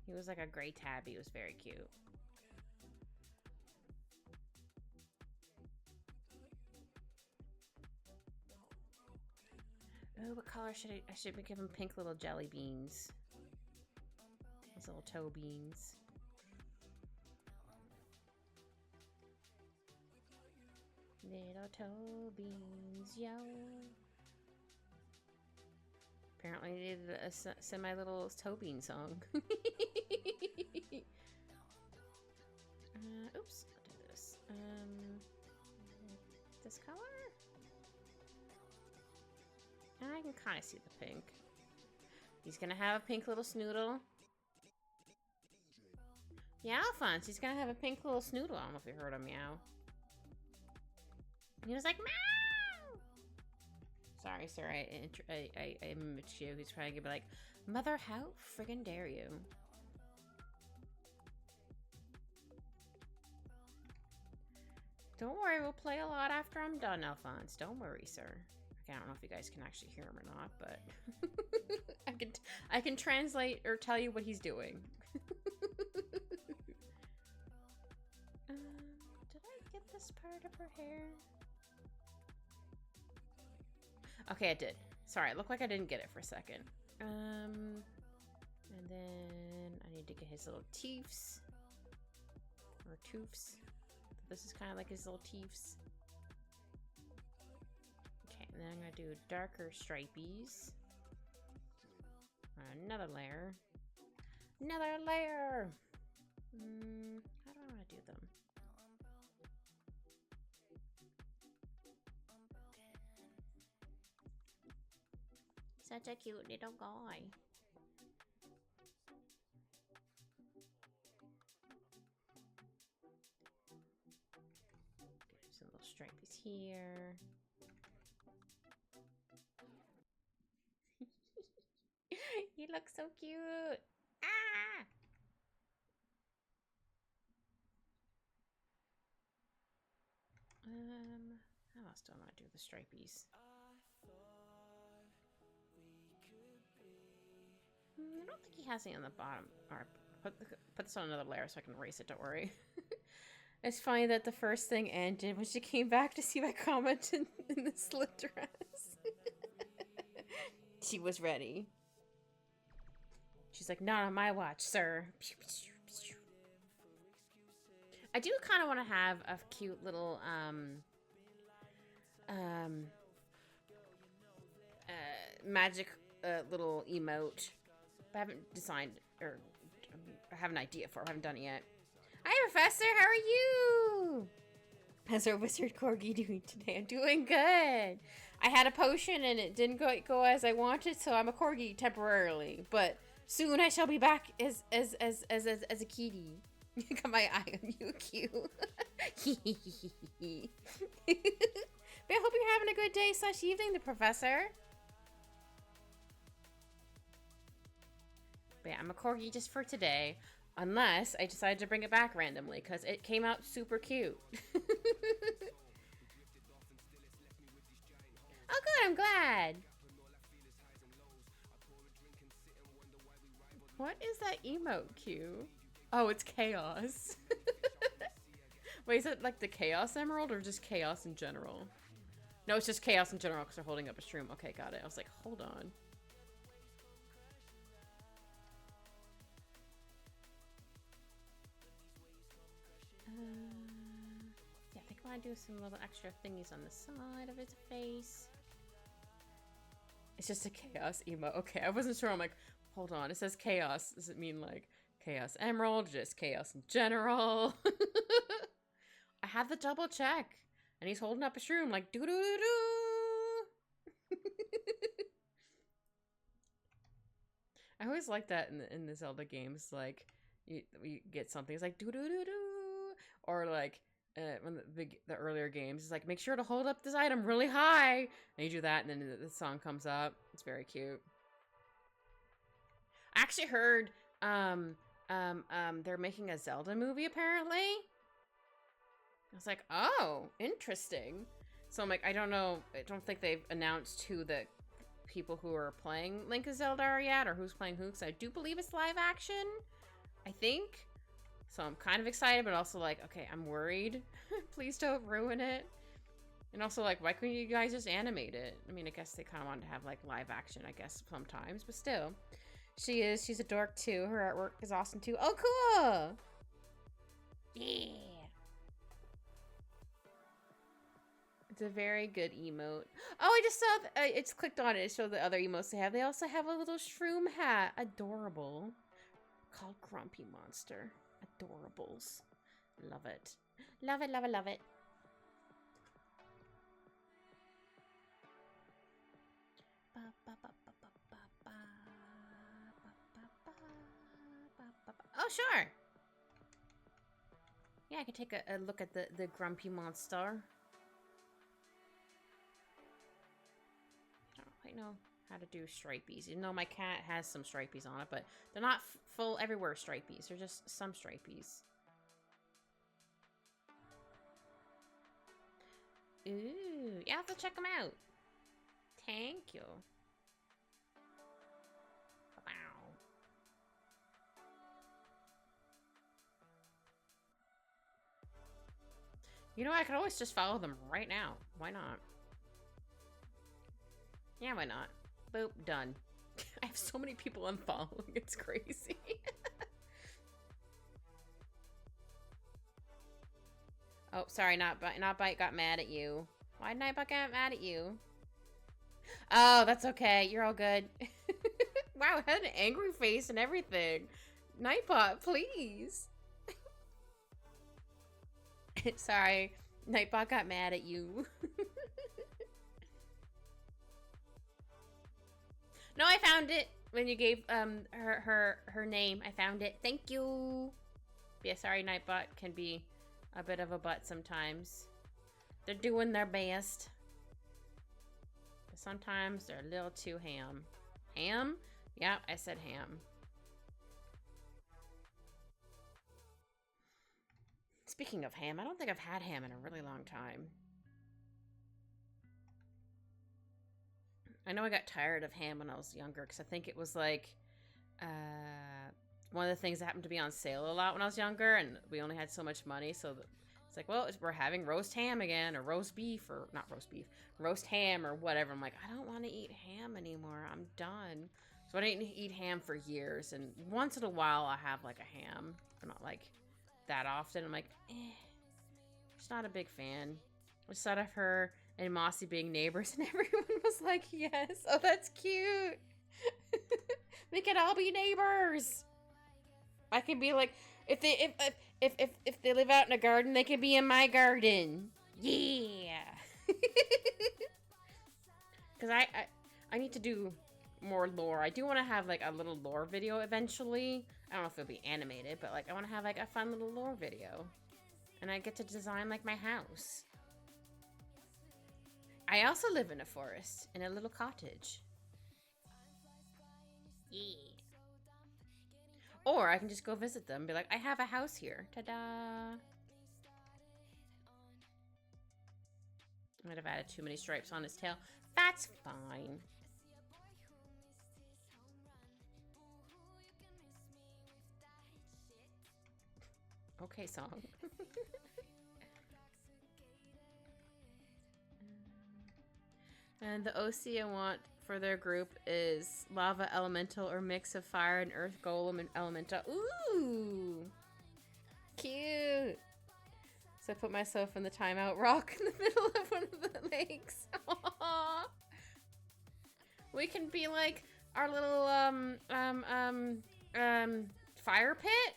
He was like a gray tabby. He was very cute. Oh, what color should I should give him pink little jelly beans. His little toe beans. Little toe beans, yo. Apparently needed a semi-little toe bean song. Oops, I'll do this. This color? I can kind of see the pink. He's gonna have a pink little snoodle. Yeah, Alphonse, he's gonna have a pink little snoodle. I don't know if you heard him meow. He was like, meow! Sorry, sir, I mimicked you. He's probably gonna be like, Mother, how friggin' dare you? Don't worry, we'll play a lot after I'm done, Alphonse. Don't worry, sir. Okay, I don't know if you guys can actually hear him or not, but I can translate or tell you what he's doing. Did I get this part of her hair? Okay, I did. Sorry, it looked like I didn't get it for a second. And then I need to get his little teeths. Or toofs. This is kind of like his little teeths. Okay, and then I'm going to do darker stripies. Another layer. Another layer! How do I want to do them? Such a cute little guy. Get some little stripies here. You look so cute. Ah! How else do I want to do the stripies? I don't think he has any on the bottom. Or put this on another layer so I can erase it. Don't worry. It's funny that the first thing Anne did when she came back to see my comment in the slit dress. She was ready. She's like, not on my watch, sir. I do kind of want to have a cute little magic little emote. But I haven't designed, or I have an idea for it. I haven't done it yet. Hi, Professor. How are you? How's our wizard Corgi doing today? I'm doing good. I had a potion and it didn't go as I wanted, so I'm a Corgi temporarily. But soon I shall be back as a kitty. Got my eye on you, cute. But I hope you're having a good day / evening, the Professor. But yeah, I'm a Corgi just for today. Unless I decide to bring it back randomly, because it came out super cute. What is that emote cue? Oh, it's chaos. Wait, is it like the Chaos Emerald or just chaos in general? No, it's just chaos in general because they're holding up a shroom. Okay, got it. I was like, hold on. Yeah, I think I want to do some little extra thingies on the side of his face. It's just a chaos emo. Okay, I wasn't sure. I'm like, hold on. It says chaos. Does it mean like chaos emerald? Just chaos in general? I had to double check. And he's holding up a shroom like doo doo doo doo. I always like that in the Zelda games. Like you get something. It's like doo doo doo doo, or like when the earlier games is like make sure to hold up this item really high. And you do that, and then the song comes up. It's very cute. I actually heard they're making a Zelda movie apparently. I was like, oh, interesting. So I'm like, I don't know. I don't think they've announced who the people who are playing Link of Zelda are yet, or who's playing who, because I do believe it's live action. I think. So I'm kind of excited, but also like, okay, I'm worried. Please don't ruin it. And also like, why couldn't you guys just animate it? I mean, I guess they kind of wanted to have like live action, I guess, sometimes, but still. She's a dork too. Her artwork is awesome too. Oh, cool! Yeah. It's a very good emote. Oh, I just saw, it's clicked on it. It showed the other emotes they have. They also have a little shroom hat. Adorable. Called Grumpy Monster. Adorables. Love it. Love it, love it, love it. Oh, sure. Yeah, I can take a look at the Grumpy Monster. I don't quite know how to do stripies. Even though my cat has some stripies on it, but they're not full everywhere stripies. They're just some stripies. Ooh, yeah, I have to check them out. Thank you. Wow. You know, I could always just follow them right now. Why not? Yeah, why not? Boop, done. I have so many people I'm following. It's crazy. Oh, sorry, Nightbite got mad at you. Why did Nightbite get mad at you? Oh, that's okay. You're all good. Wow, it had an angry face and everything. Nightbot, please. Sorry, Nightbot got mad at you. No, I found it when you gave her name. I found it. Thank you. Yeah, sorry, Nightbot can be a bit of a butt sometimes. They're doing their best. But sometimes they're a little too ham. Ham? Yeah, I said ham. Speaking of ham, I don't think I've had ham in a really long time. I know I got tired of ham when I was younger because I think it was like one of the things that happened to be on sale a lot when I was younger, and we only had so much money, so it's like, well, we're having roast ham again, or roast beef, or not roast beef, roast ham, or whatever. I'm like, I don't want to eat ham anymore. I'm done. So I didn't eat ham for years, and once in a while I have like a ham, but not like that often. I'm like, just not a big fan. I just thought of her and Mossy being neighbors, and everyone was like, yes. Oh, that's cute. We can all be neighbors. I can be like, if they live out in a garden, they can be in my garden. Yeah. Because I need to do more lore. I do want to have like a little lore video eventually. I don't know if it'll be animated, but like I want to have like a fun little lore video. And I get to design like my house. I also live in a forest, in a little cottage. Yeah. Or I can just go visit them and be like, I have a house here. Ta-da! I might have added too many stripes on his tail. That's fine. Okay, song. And the OC I want for their group is Lava Elemental or mix of Fire and Earth Golem and Elemental. Ooh! Cute! So I put myself in the timeout rock in the middle of one of the lakes. Aww. We can be like our little, fire pit?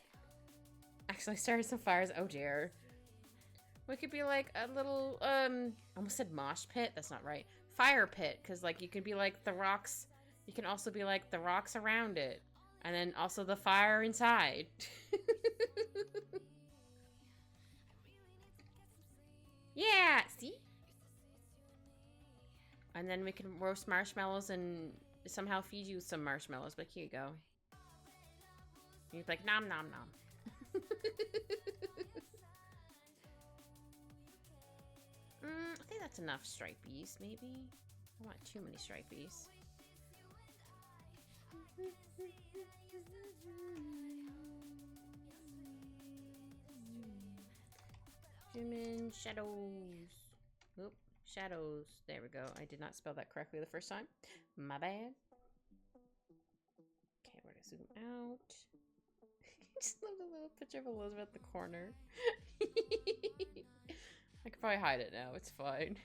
Actually, I started some fires. Oh dear. We could be like a little, almost said mosh pit. That's not right. Fire pit, because like you could be like the rocks. You can also be like the rocks around it, and then also the fire inside. Yeah, see? And then we can roast marshmallows and somehow feed you some marshmallows. But here you go. You're like nom nom nom. I think that's enough stripies, maybe. I want too many stripies. Human shadows. Oop, shadows. There we go. I did not spell that correctly the first time. My bad. Okay, we're gonna zoom out. I just love the little picture of Elizabeth at the corner. I could probably hide it now. It's fine.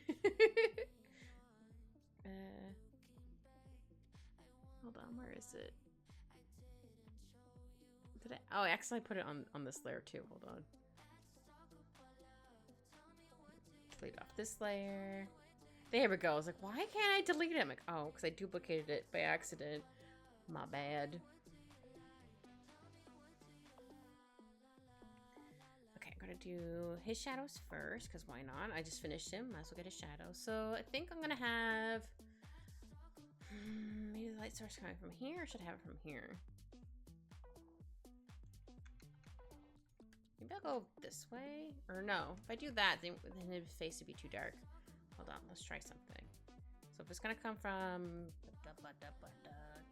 Hold on. Where is it? Did I? Oh, I accidentally put it on this layer too. Hold on. Delete off this layer. There we go. I was like, why can't I delete it? I'm like, oh, because I duplicated it by accident. My bad. Okay, I'm gonna do his shadows first, because why not? I just finished him. Might as well get his shadow. So I think I'm gonna have maybe the light source coming from here, or should I have it from here? Maybe I'll go this way, or no? If I do that, then his face would be too dark. Hold on, let's try something. So if it's gonna come from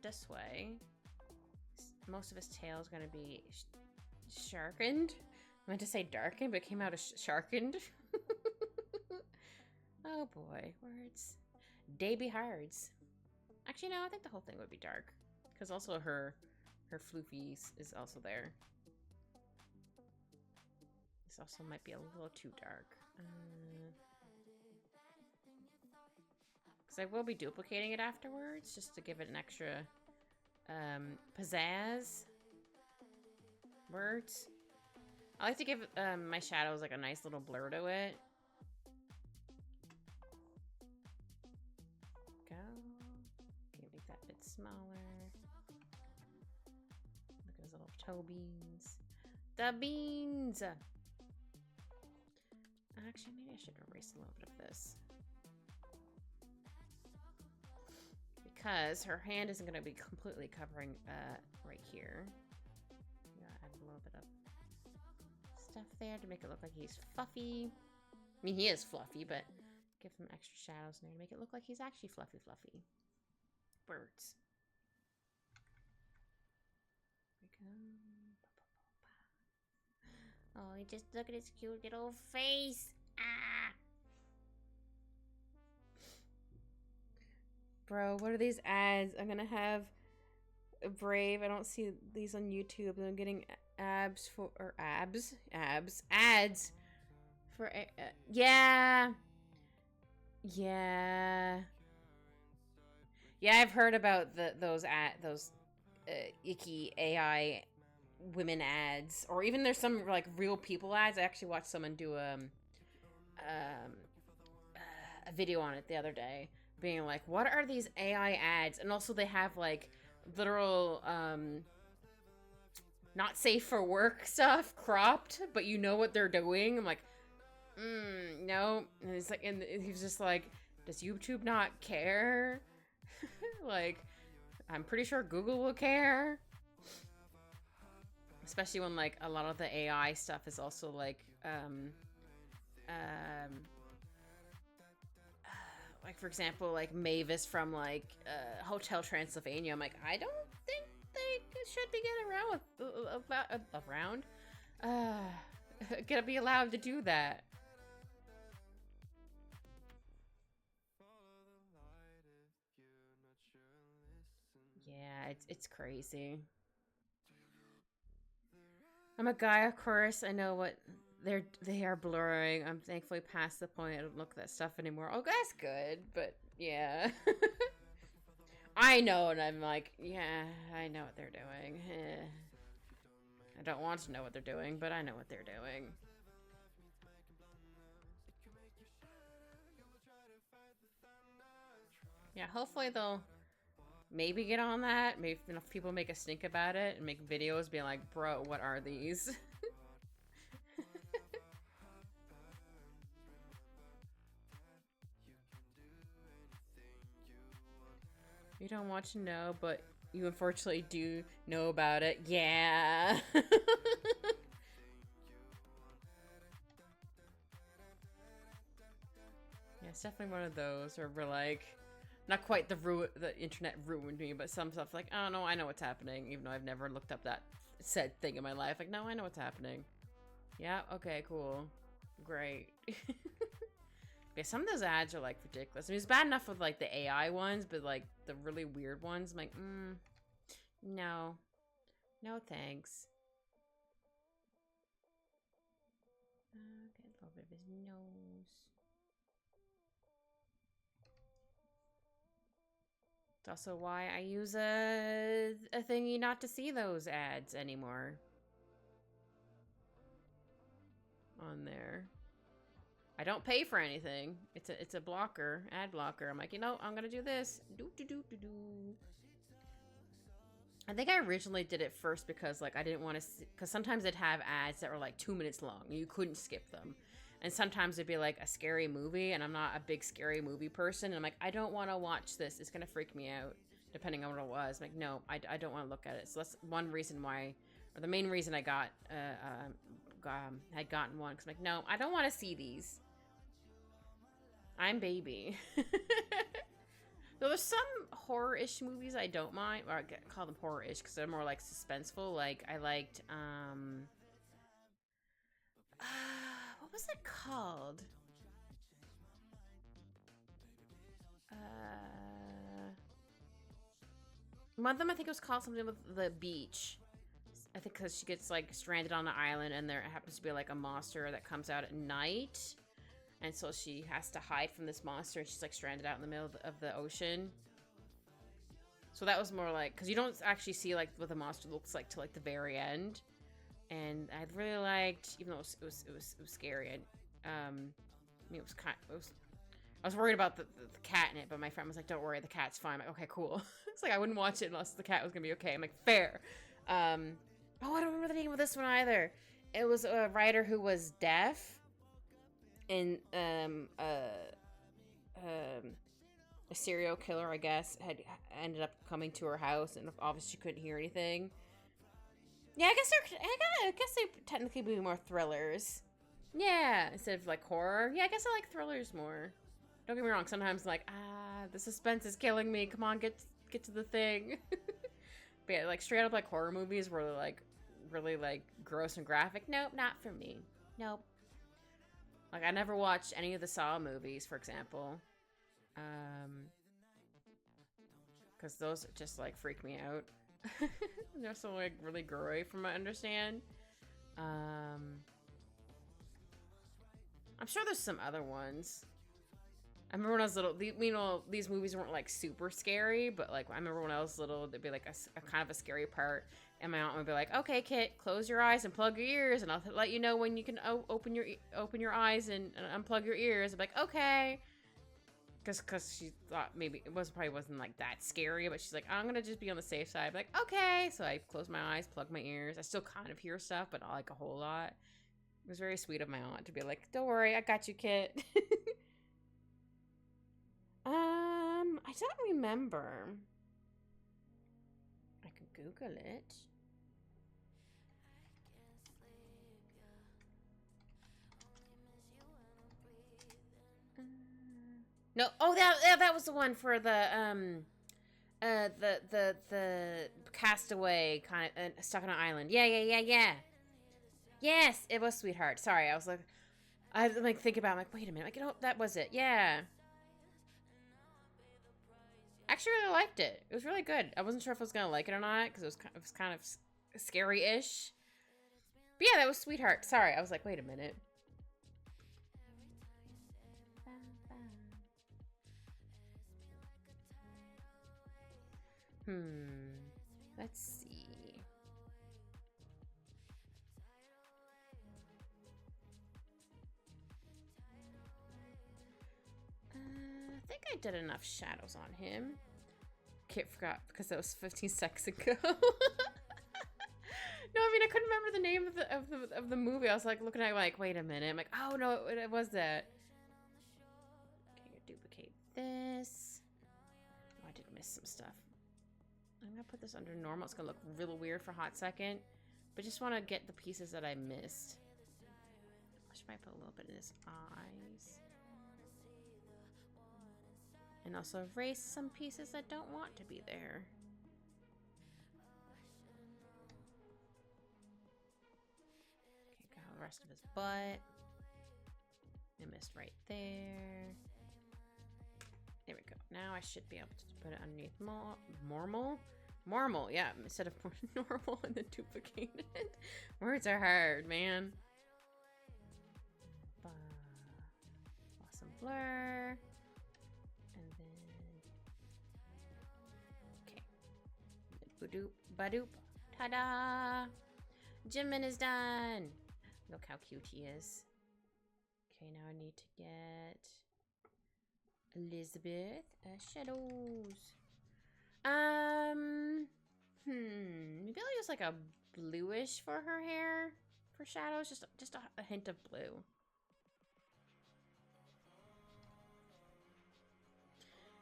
this way, most of his tail is gonna be sharkened. I meant to say darkened, but it came out as sharkened. Oh boy, words. They be hards. Actually, no, I think the whole thing would be dark, because also her floofy is also there. This also might be a little too dark. Because I will be duplicating it afterwards, just to give it an extra pizzazz. Words. I like to give my shadows like a nice little blur to it. Go. Okay, make that a bit smaller. Look at his little toe beans. The beans! Actually, maybe I should erase a little bit of this. Because her hand isn't going to be completely covering right here. Yeah, add a little bit of stuff there to make it look like he's fluffy. I mean, he is fluffy, but give him extra shadows in there to make it look like he's actually fluffy. Birds. There we go. Oh, just look at his cute little face. Ah! Bro, what are these ads? I'm gonna have Brave. I don't see these on YouTube. I'm getting ads for yeah. I've heard about those icky AI women ads, or even there's some like real people ads. I actually watched someone do a video on it the other day, being like, what are these AI ads? And also they have like literal not safe for work stuff cropped, but you know what they're doing. I'm like, no. And it's like, and he's just like, does YouTube not care? Like, I'm pretty sure Google will care. Especially when like a lot of the AI stuff is also like like for example, like Mavis from like Hotel Transylvania. I'm like, I don't think they should be getting around with Gonna be allowed to do that. Yeah, it's crazy. I'm a guy, of course. I know what they are blurring. I'm thankfully past the point I don't look at that stuff anymore. Oh, that's good, but yeah. I know, and I'm like, yeah, I know what they're doing. I don't want to know what they're doing, but I know what they're doing. Yeah, hopefully they'll maybe get on that. Maybe enough people make a stink about it and make videos being like, bro, what are these? You don't want to know, but you unfortunately do know about it. Yeah. Yeah, it's definitely one of those where we're like, not quite the internet ruined me, but some stuff like, oh no, I know what's happening, even though I've never looked up that said thing in my life. Like, no, I know what's happening. Yeah, okay, cool. Great. Yeah, some of those ads are like ridiculous. I mean, it's bad enough with like the AI ones, but like the really weird ones, I'm like, no. No thanks. Get a little bit of his nose. It's also why I use a thingy not to see those ads anymore on there. I don't pay for anything. It's a blocker, ad blocker. I'm like, you know, I'm gonna do this. Do do do do do. I think I originally did it first because like I didn't want to, because sometimes it'd have ads that were like 2 minutes long. You couldn't skip them. And sometimes it'd be like a scary movie, and I'm not a big scary movie person. And I'm like, I don't want to watch this. It's gonna freak me out, depending on what it was. I'm like, no, I don't want to look at it. So that's one reason why, or the main reason I had gotten one. Cause I'm like, no, I don't want to see these. I'm baby. Though there's some horror-ish movies I don't mind, or I call them horror-ish because they're more like suspenseful. Like I liked, what was it called? One of them I think it was called something with the beach. I think because she gets like stranded on an island, and there happens to be like a monster that comes out at night. And so she has to hide from this monster, and she's like stranded out in the middle of the ocean. So that was more like, because you don't actually see like what the monster looks like till like the very end. And I really liked, even though it was scary. I mean, I was worried about the cat in it, but my friend was like, "Don't worry, the cat's fine." I'm like, okay, cool. It's like I wouldn't watch it unless the cat was gonna be okay. I'm like, fair. Oh, I don't remember the name of this one either. It was a writer who was deaf. And a serial killer, I guess, had ended up coming to her house, and obviously she couldn't hear anything. Yeah, I guess they technically be more thrillers. Yeah, instead of like horror. Yeah, I guess I like thrillers more. Don't get me wrong. Sometimes like, the suspense is killing me. Come on, get to the thing. But yeah, like straight up like horror movies were like really like gross and graphic. Nope, not for me. Nope. Like, I never watched any of the Saw movies, for example. Because those just, like, freak me out. They're so, like, really gory, from what I understand. I'm sure there's some other ones. I remember when I was little, these movies weren't, like, super scary, but, like, I remember when I was little, there'd be, like, a kind of a scary part. And my aunt would be like, "Okay, Kit, close your eyes and plug your ears, and I'll let you know when you can open your eyes and unplug your ears." I'm like, "Okay," because she thought maybe it probably wasn't like that scary, but she's like, "I'm gonna just be on the safe side." I'm like, "Okay," so I close my eyes, plug my ears. I still kind of hear stuff, but not like a whole lot. It was very sweet of my aunt to be like, "Don't worry, I got you, Kit." I don't remember. I could Google it. No, oh that was the one for the castaway kind of stuck on an island. Yeah. Yes, it was Sweetheart. Sorry, I like think about it, I'm like, wait a minute, like, you know, that was it. Yeah. I actually really liked it. It was really good. I wasn't sure if I was gonna like it or not because it was kind of scary-ish. But yeah, that was Sweetheart. Sorry, I was like, wait a minute. Let's see. I think I did enough shadows on him. Kit forgot because that was 15 seconds ago. No, I mean I couldn't remember the name of the movie. I was like looking at it like, wait a minute. I'm like, oh no, it was that. Okay, duplicate this. Oh, I did miss some stuff. I'm gonna put this under normal. It's gonna look real weird for a hot second, but just want to get the pieces that I missed. I should probably put a little bit in his eyes. And also erase some pieces that don't want to be there. Okay, got the rest of his butt. I missed right there. There we go. Now I should be able to put it underneath normal, yeah, instead of normal and then duplicate it. Words are hard, man. Awesome blur. Badoop, badoop, ta-da! Jimin is done! Look how cute he is. Okay, now I need to get Elizabeth. Shadows. Maybe I'll use like a bluish for her hair for shadows. Just a hint of blue.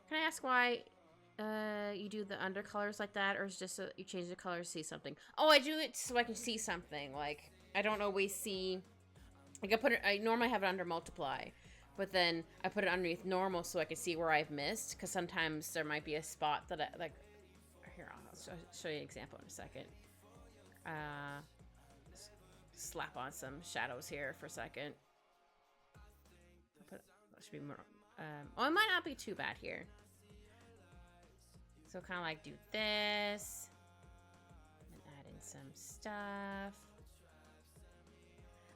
Can I ask why you do the undercolors like that, or is it just so you change the color to see something? Oh, I do it so I can see something. Like, I don't always see. Like, I normally have it under multiply, but then I put it underneath normal so I can see where I've missed. Because sometimes there might be a spot that I like. Here, I'll show you an example in a second. Slap on some shadows here for a second. That should be more. Oh, it might not be too bad here. So kind of like do this and add in some stuff.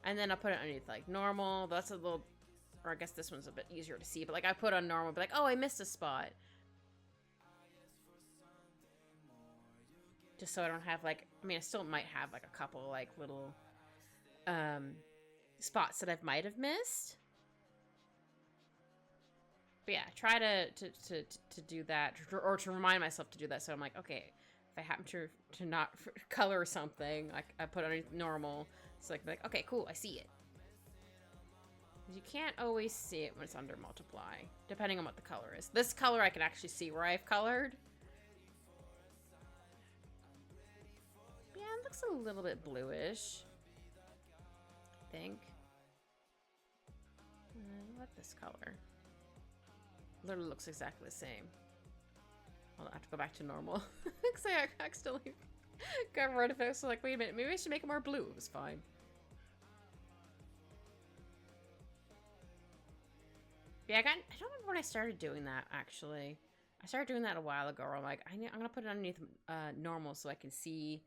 And then I'll put it underneath like normal. That's a little, or I guess this one's a bit easier to see, but like I put on normal, but like, oh, I missed a spot. Just so I don't have like, I mean, I still might have like a couple like little spots that I might have missed. But yeah, try to do that, or to remind myself to do that. So I'm like, okay, if I happen to not color something, like I put underneath normal, so I can be like, okay, cool, I see it. You can't always see it when it's under multiply, depending on what the color is. This color I can actually see where I've colored. Yeah, it looks a little bit bluish, I think. What this color? Literally looks exactly the same. Well, I have to go back to normal because I accidentally got rid of it. So like, wait a minute, maybe I should make it more blue. It was fine. Yeah, I don't remember when I started doing that, actually. I started doing that a while ago. Where I'm like, I'm gonna put it underneath normal so I can see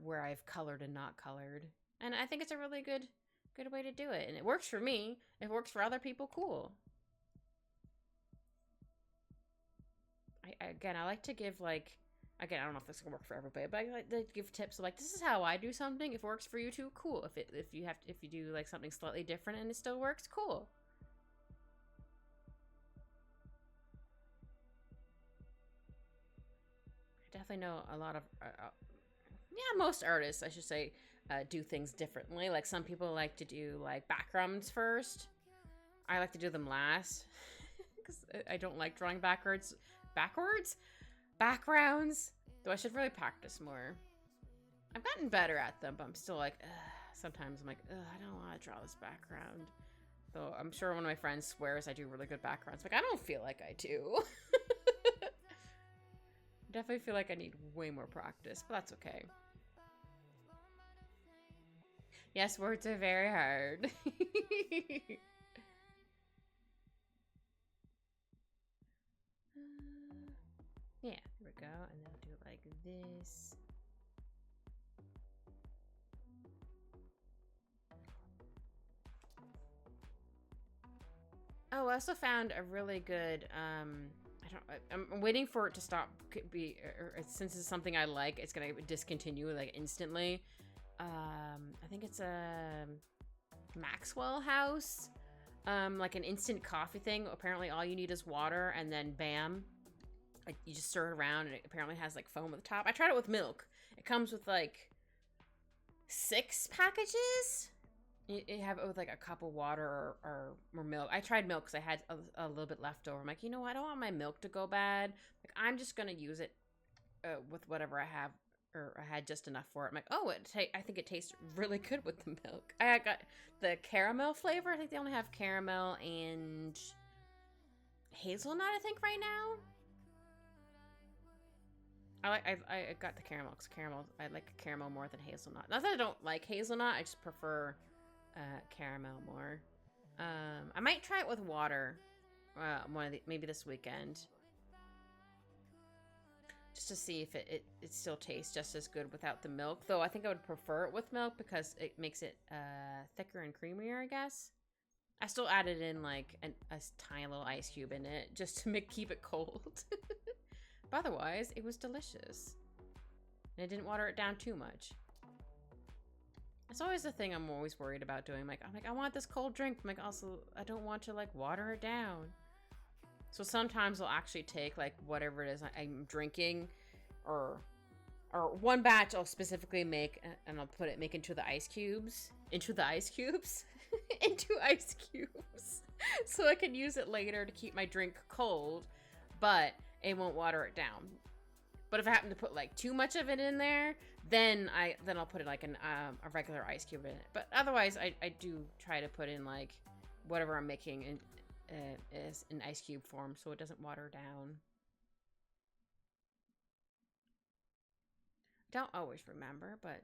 where I've colored and not colored. And I think it's a really good way to do it. And it works for me. If it works for other people, cool. I like to give like, again, I don't know if this can work for everybody, but I like to give tips of like, this is how I do something. If it works for you too, cool. If you do like something slightly different and it still works, cool. I definitely know a lot of, yeah, most artists, I should say, do things differently. Like some people like to do like backgrounds first. I like to do them last because I don't like drawing backwards. Backgrounds, though I should really practice more. I've gotten better at them, but I'm still like, sometimes I'm like, I don't want to draw this background. Though I'm sure one of my friends swears I do really good backgrounds. Like, I don't feel like I do. Definitely feel like I need way more practice, but that's okay. Yes, words are very hard. Yeah, there we go. And then do it like this. Oh, I also found a really good, I'm waiting for it to stop, since it's something I like, it's gonna discontinue, like, instantly. I think it's a Maxwell House, like an instant coffee thing. Apparently all you need is water, and then bam, like, you just stir it around, and it apparently has, like, foam at the top. I tried it with milk. It comes with, like, 6 packages. You have it with, like, a cup of water or milk. I tried milk because I had a little bit left over. I'm like, you know what? I don't want my milk to go bad. Like, I'm just going to use it with whatever I have, or I had just enough for it. I'm like, oh, I think it tastes really good with the milk. I got the caramel flavor. I think they only have caramel and hazelnut, I think, right now. I got the caramel because I like caramel more than hazelnut. Not that I don't like hazelnut, I just prefer caramel more. I might try it with water maybe this weekend, just to see if it still tastes just as good without the milk. Though I think I would prefer it with milk because it makes it thicker and creamier, I guess. I still added in like a tiny little ice cube in it just to keep it cold. But otherwise, it was delicious. And I didn't water it down too much. That's always the thing I'm always worried about doing. I'm like, I want this cold drink. I'm like, also, I don't want to, like, water it down. So sometimes I'll actually take, like, whatever it is I'm drinking, or one batch I'll specifically make, and I'll make into the ice cubes. Into the ice cubes? Into ice cubes. So I can use it later to keep my drink cold, but it won't water it down. But if I happen to put, like, too much of it in there, then I'll put it like a regular ice cube in it. But otherwise, I do try to put in, like, whatever I'm making in ice cube form so it doesn't water down. Don't always remember, but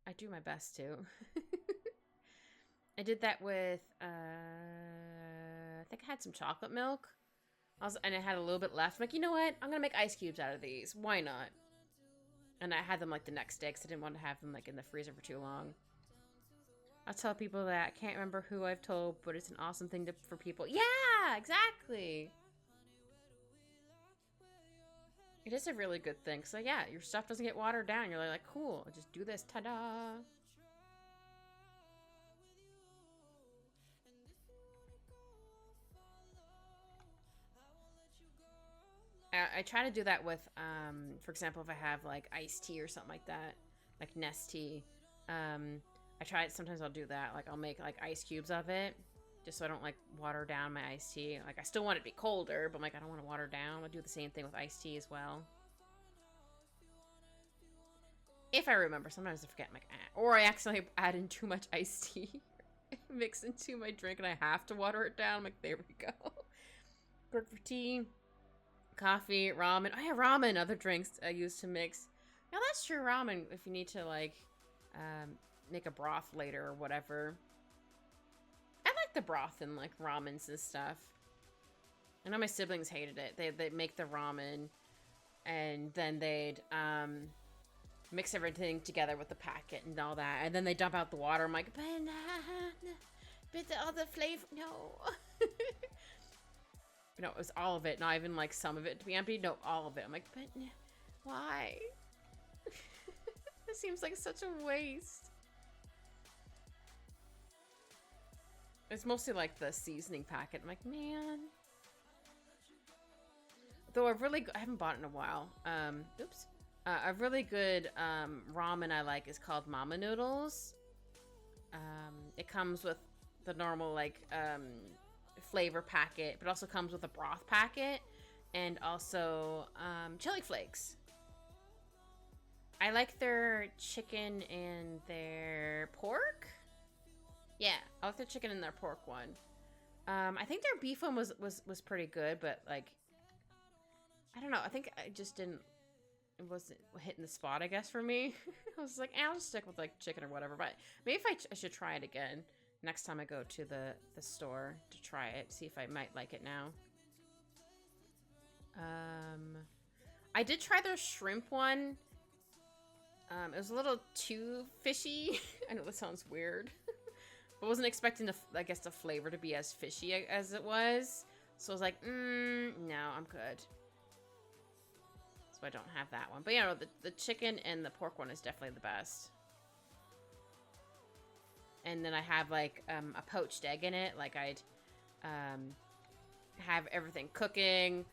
I do my best to. I did that with, I think I had some chocolate milk. And I had a little bit left. I'm like, you know what? I'm going to make ice cubes out of these. Why not? And I had them, like, the next day because I didn't want to have them, like, in the freezer for too long. I'll tell people that. I can't remember who I've told, but it's an awesome thing for people. Yeah, exactly. It is a really good thing. So, yeah, your stuff doesn't get watered down. You're like, cool. Just do this. Ta-da. I try to do that with, for example, if I have, like, iced tea or something like that, like Nestea, I try it, sometimes I'll do that, like, I'll make, like, ice cubes of it, just so I don't, like, water down my iced tea. Like, I still want it to be colder, but, like, I don't want to water down. I'll do the same thing with iced tea as well. If I remember, sometimes I forget, I'm like, or I accidentally add in too much iced tea, mix into my drink, and I have to water it down. I'm like, there we go. Good for tea. Coffee, ramen. Oh yeah, ramen. Other drinks I use to mix. Now that's true, ramen. If you need to, like, make a broth later or whatever. I like the broth in, like, ramens and stuff. I know my siblings hated it. They'd make the ramen, and then they'd mix everything together with the packet and all that, and then they dump out the water. I'm like, but the other flavor, no. No, it was all of it, not even, like, some of it to be empty. No, all of it. I'm like, but why? It seems like such a waste. It's mostly, like, the seasoning packet. I'm like, man. Though I haven't bought it in a while. Oops. A really good ramen I like is called Mama Noodles. It comes with the normal, like, flavor packet, but also comes with a broth packet and also chili flakes. I like their chicken and their pork. Yeah, I like their chicken and their pork one. I think their beef one was pretty good, but, like, I don't know. I think I just didn't. it wasn't hitting the spot, I guess, for me. I was like, I'll just stick with like chicken or whatever. But maybe if I should try it again next time I go to the store to try it, see if I might like it now. I did try their shrimp one. It was a little too fishy. I know that sounds weird. But wasn't expecting, I guess, the flavor to be as fishy as it was. So I was like, no, I'm good. So I don't have that one. But, you know, the chicken and the pork one is definitely the best. And then I have, like, a poached egg in it. Like, I'd have everything cooking.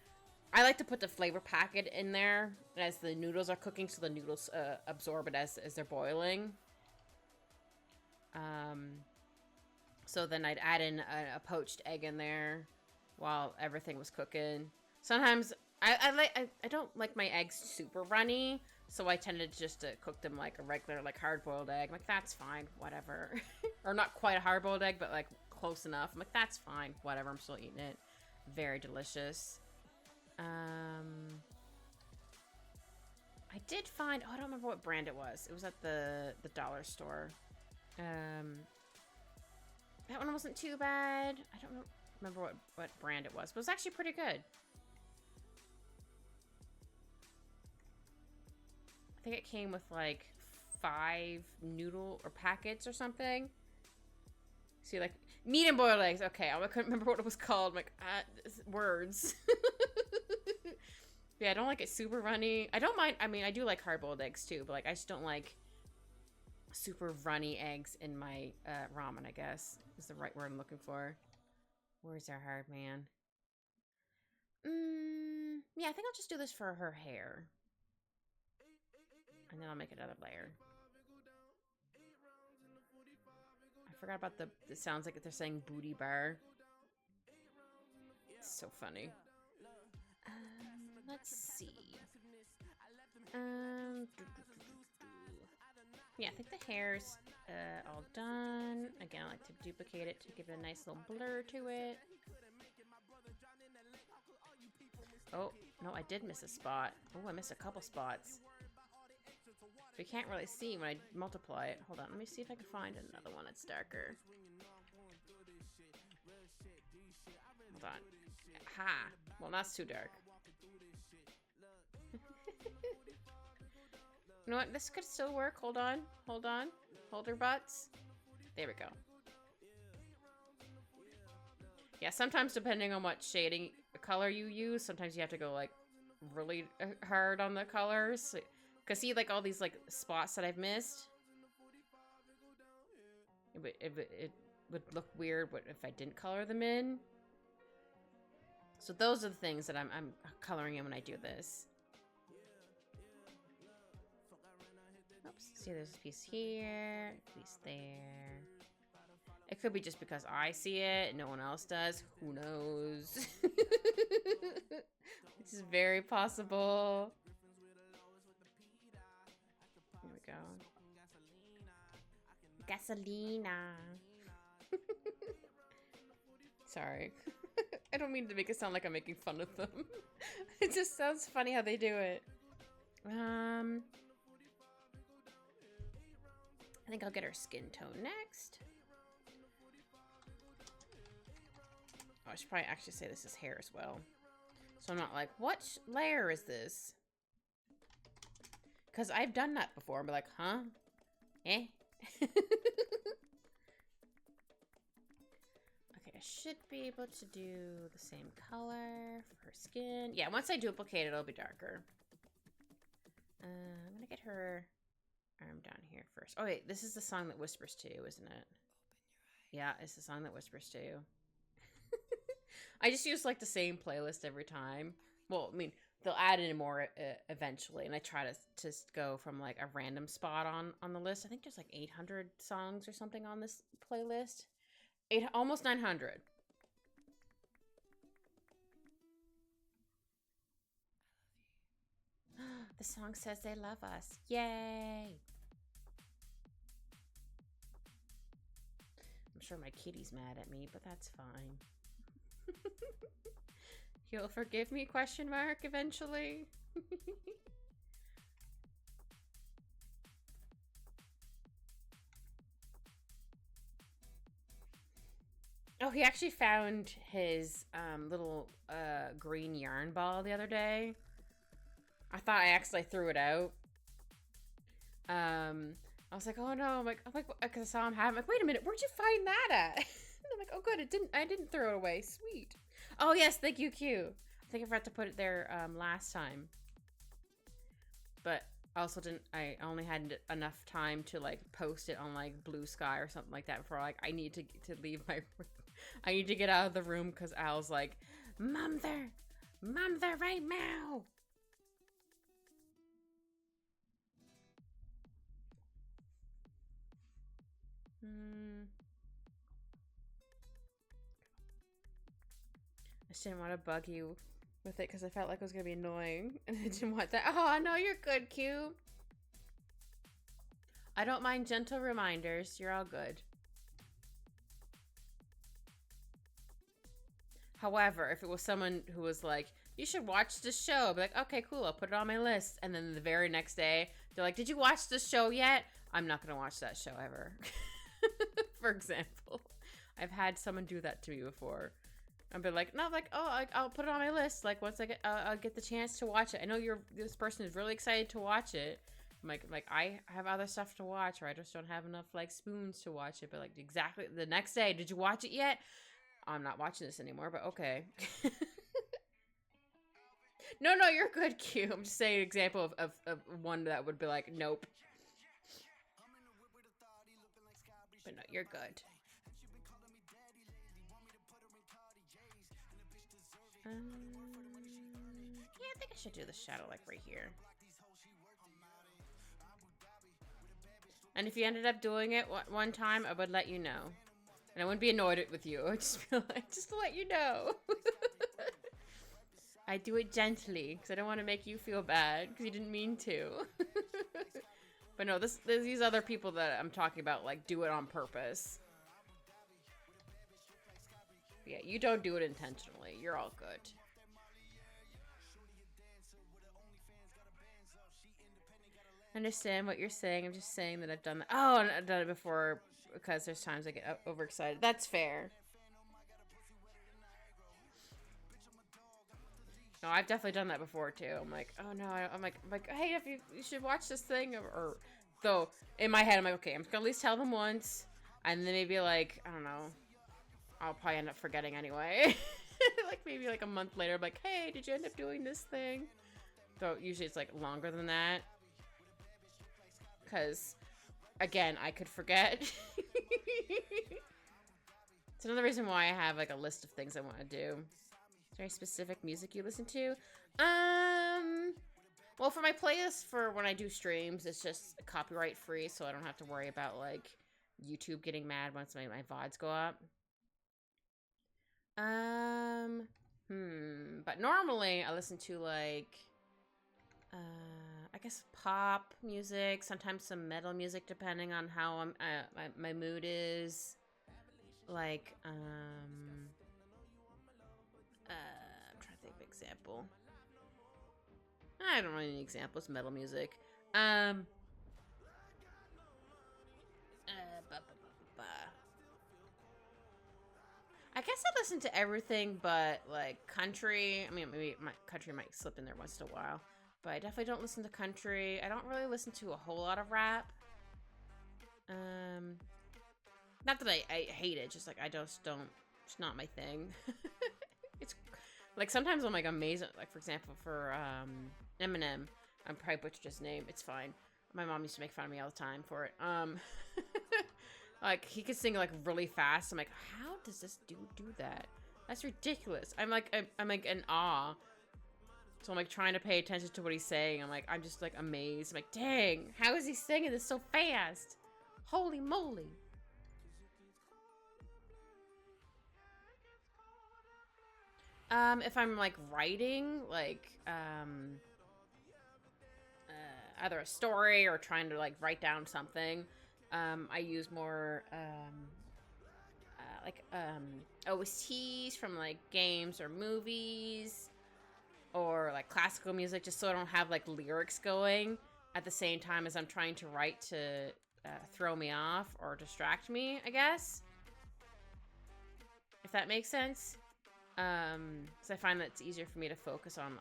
I like to put the flavor packet in there as the noodles are cooking, so the noodles absorb it as they're boiling. So then I'd add in a poached egg in there while everything was cooking. Sometimes I don't like my eggs super runny, so I tended just to cook them like a regular, like, hard-boiled egg. I'm like, that's fine, whatever. Or not quite a hard-boiled egg, but like close enough. I'm like, that's fine, whatever. I'm still eating it. Very delicious. I did find, I don't remember what brand it was. It was at the dollar store. That one wasn't too bad. I don't remember what brand it was, but it was actually pretty good. I think it came with like 5 noodle or packets or something. See, like, meat and boiled eggs. Okay, I couldn't remember what it was called. I'm like, words. Yeah, I don't like it super runny. I don't mind. I mean, I do like hard-boiled eggs too, but like, I just don't like super runny eggs in my ramen, I guess is the right word I'm looking for. Where's our hard man? Yeah, I think I'll just do this for her hair. And then I'll make another layer. I forgot about it sounds like they're saying booty bar. It's so funny. Let's see. Yeah, I think the hair's all done. Again, I like to duplicate it to give it a nice little blur to it. Oh, no, I did miss a spot. Oh, I missed a couple spots. You can't really see when I multiply it. Hold on, let me see if I can find another one that's darker. Hold on. Ha! Well, that's too dark. You know what? This could still work. Hold on. Hold on. Hold her butts. There we go. Yeah, sometimes depending on what shading color you use, sometimes you have to go, like, really hard on the colors. Because see, like, all these, like, spots that I've missed? It would look weird if I didn't color them in. So those are the things that I'm coloring in when I do this. Oops, see, there's a piece here, a piece there. It could be just because I see it and no one else does. Who knows? This is very possible. Here we go. Gasolina. Sorry. I don't mean to make it sound like I'm making fun of them. It just sounds funny how they do it. I think I'll get her skin tone next. Oh, I should probably actually say this is hair as well. So I'm not like, what layer is this? Because I've done that before. I'll be like, huh? Eh? Okay, I should be able to do the same color for her skin. Yeah, once I duplicate it, it'll be darker. I'm gonna get her arm down here first. Oh wait, this is the song that whispers to you, isn't it? Yeah, it's the song that whispers to you. I just use like the same playlist every time. Well, I mean, they'll add in more eventually, and I try to just go from like a random spot on the list. I think there's like 800 songs or something on this playlist. Almost 900. The song says they love us. Yay! I'm sure my kitty's mad at me, but that's fine. He'll forgive me, question mark, eventually. Oh, he actually found his little green yarn ball the other day. I thought I accidentally threw it out. I was like, oh no, I'm like, because I saw him have. I'm like, wait a minute, where'd you find that at? And I'm like, oh good, I didn't throw it away. Sweet. Oh yes, thank you, Q. I think I forgot to put it there last time, but I also didn't. I only had enough time to like post it on like Blue Sky or something like that before like I need to leave my. I need to get out of the room because Al's like, Mom there right now. I just didn't want to bug you with it because I felt like it was going to be annoying. And I didn't want that. Oh, no, you're good, Q. I don't mind gentle reminders. You're all good. However, if it was someone who was like, you should watch this show, I'd be like, okay, cool, I'll put it on my list. And then the very next day, they're like, did you watch this show yet? I'm not going to watch that show ever. For example. I've had someone do that to me before. I've been like, no, like, oh, I'll put it on my list. Like, once I'll get the chance to watch it. I know this person is really excited to watch it. I'm like, I have other stuff to watch, or I just don't have enough, like, spoons to watch it. But, like, exactly the next day, did you watch it yet? I'm not watching this anymore, but okay. No, you're good, Q. I'm just saying an example of one that would be like, nope. But no, you're good. Yeah, I think I should do the shadow like right here. And if you ended up doing it one time, I would let you know. And I wouldn't be annoyed with you. I'd just be like, just to let you know. I do it gently because I don't want to make you feel bad because you didn't mean to. But no, there's these other people that I'm talking about, like, do it on purpose. But yeah, you don't do it intentionally. You're all good. I understand what you're saying. I'm just saying that I've done that. Oh, and I've done it before because there's times I get overexcited. That's fair. No, I've definitely done that before too. I'm like, oh no, I'm like, hey, if you should watch this thing, or though in my head I'm like, okay, I'm just gonna at least tell them once, and then maybe like, I don't know, I'll probably end up forgetting anyway. Like maybe like a month later, I'm like, hey, did you end up doing this thing? So usually it's like longer than that, because again, I could forget. It's another reason why I have like a list of things I want to do. Very specific music you listen to? Well, for my playlist for when I do streams, it's just copyright free, so I don't have to worry about, like, YouTube getting mad once my VODs go up. But normally I listen to, like, I guess pop music, sometimes some metal music, depending on how my mood is. Like, I'm trying to think of an example. I don't really need examples. Metal music. I guess I listen to everything but, like, country. I mean, maybe my country might slip in there once in a while. But I definitely don't listen to country. I don't really listen to a whole lot of rap. Not that I hate it. Just, like, I just don't... It's not my thing. It's... Like, sometimes I'm, like, amazing. Like, for example, for, Eminem. I'm probably butchered his name. It's fine. My mom used to make fun of me all the time for it. Like, he could sing, like, really fast. I'm like, how does this dude do that? That's ridiculous. I'm like in awe. So I'm, like, trying to pay attention to what he's saying. I'm just, like, amazed. I'm like, dang, how is he singing this so fast? Holy moly. If I'm, like, writing, like, either a story or trying to, like, write down something, I use more, OSTs from, like, games or movies, or, like, classical music, just so I don't have, like, lyrics going at the same time as I'm trying to write to throw me off or distract me, I guess. if that makes sense. So I find that it's easier for me to focus on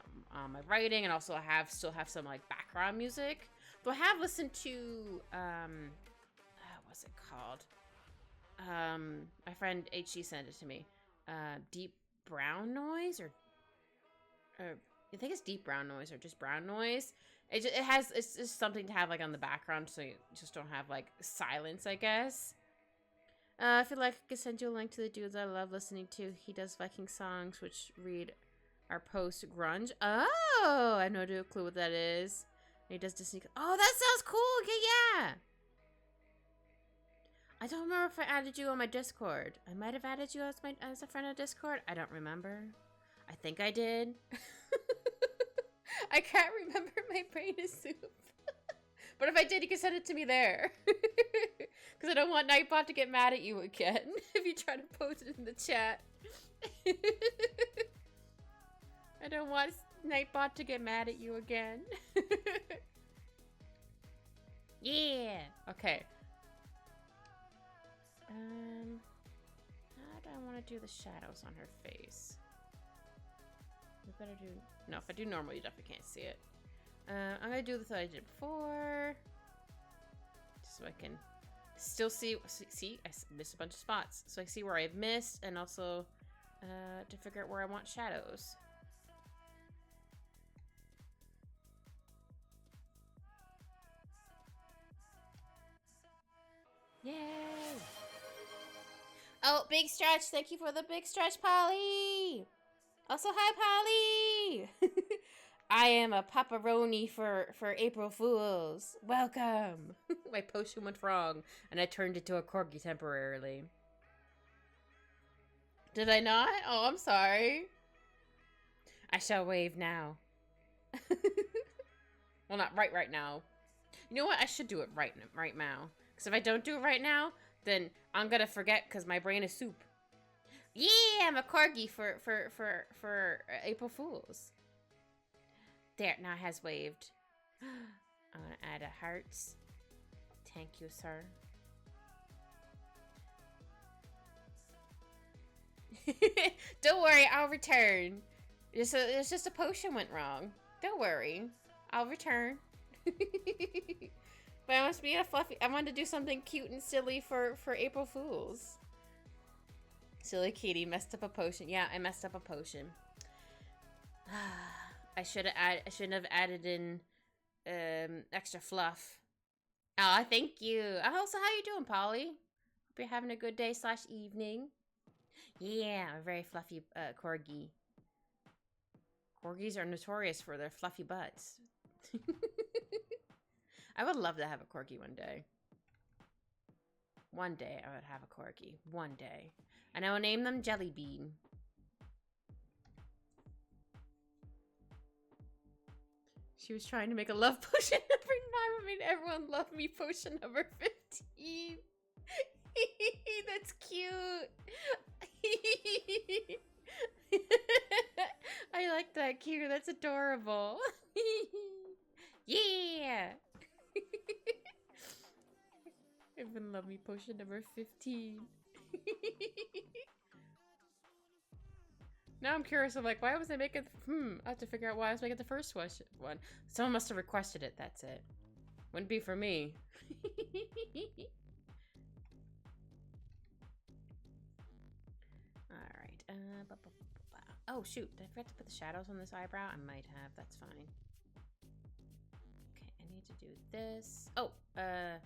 my writing, and also still have some like background music. Though I have listened to what's it called? My friend HG sent it to me. Deep brown noise, or I think it's deep brown noise or just brown noise. It's just something to have like on the background, so you just don't have like silence, I guess. I feel like I could send you a link to the dudes I love listening to. He does Viking songs, which read our post grunge. Oh, I have no clue what that is. And he does Disney. Oh, that sounds cool. Yeah. I don't remember if I added you on my Discord. I might have added you as a friend on Discord. I don't remember. I think I did. I can't remember. My brain is soup. But if I did, you can send it to me there. Because I don't want Nightbot to get mad at you again if you try to post it in the chat. I don't want Nightbot to get mad at you again. Yeah. Okay. How do I want to do the shadows on her face? We better do... No, if I do normal, you definitely can't see it. I'm gonna do the thing I did before, just so I can still see. See, I missed a bunch of spots, so I see where I've missed, and also to figure out where I want shadows. Yay! Oh, big stretch! Thank you for the big stretch, Polly. Also, hi, Polly. I am a pepperoni for April Fools. Welcome. My potion went wrong, and I turned into a corgi temporarily. Did I not? Oh, I'm sorry. I shall wave now. Well, not right now. You know what? I should do it right now. Because if I don't do it right now, then I'm gonna forget because my brain is soup. Yeah, I'm a corgi for April Fools. There, now it has waved. I'm gonna add a hearts. Thank you, sir. Don't worry, I'll return. It's just a potion went wrong. Don't worry, I'll return. But I must be a fluffy. I wanted to do something cute and silly for April Fools. Silly kitty messed up a potion. Yeah, I messed up a potion. I shouldn't have added in extra fluff. Oh, thank you. Oh, so how you doing, Polly? Hope you're having a good day / evening. Yeah, a very fluffy corgi. Corgis are notorious for their fluffy butts. I would love to have a corgi one day. One day I would have a corgi. One day. And I will name them Jelly Bean. She was trying to make a love potion number 9. I mean, everyone loved me potion number 15. That's cute. I like that, cute. That's adorable. Yeah. Everyone loved me potion number 15. Now I'm curious. I'm like, why was I making... I have to figure out why I was making the first one. Someone must have requested it. That's it. Wouldn't be for me. Alright. Oh, shoot. Did I forget to put the shadows on this eyebrow? I might have. That's fine. Okay, I need to do this. Oh, have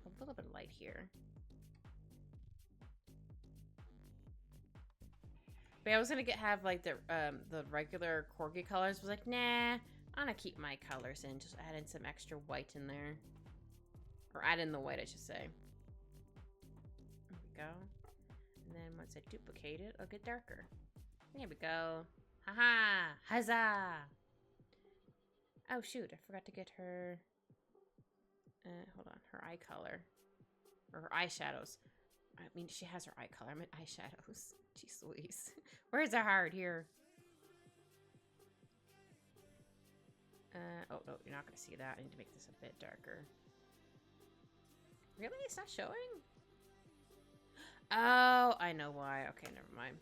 a little bit of light here. But I was gonna have like the regular corgi colors. I was like, nah, I'm gonna keep my colors in. Just add in some extra white in there, or add in the white, I should say. There we go. And then once I duplicate it, it'll get darker. There we go. Haha! Huzzah! Oh shoot! I forgot to get her. Hold on, her eye color, or her eyeshadows. I mean, she has her eye color. I meant eyeshadows. Jeez Louise. Where's the heart? Here. Oh, no, you're not going to see that. I need to make this a bit darker. Really? It's not showing? Oh, I know why. Okay, never mind.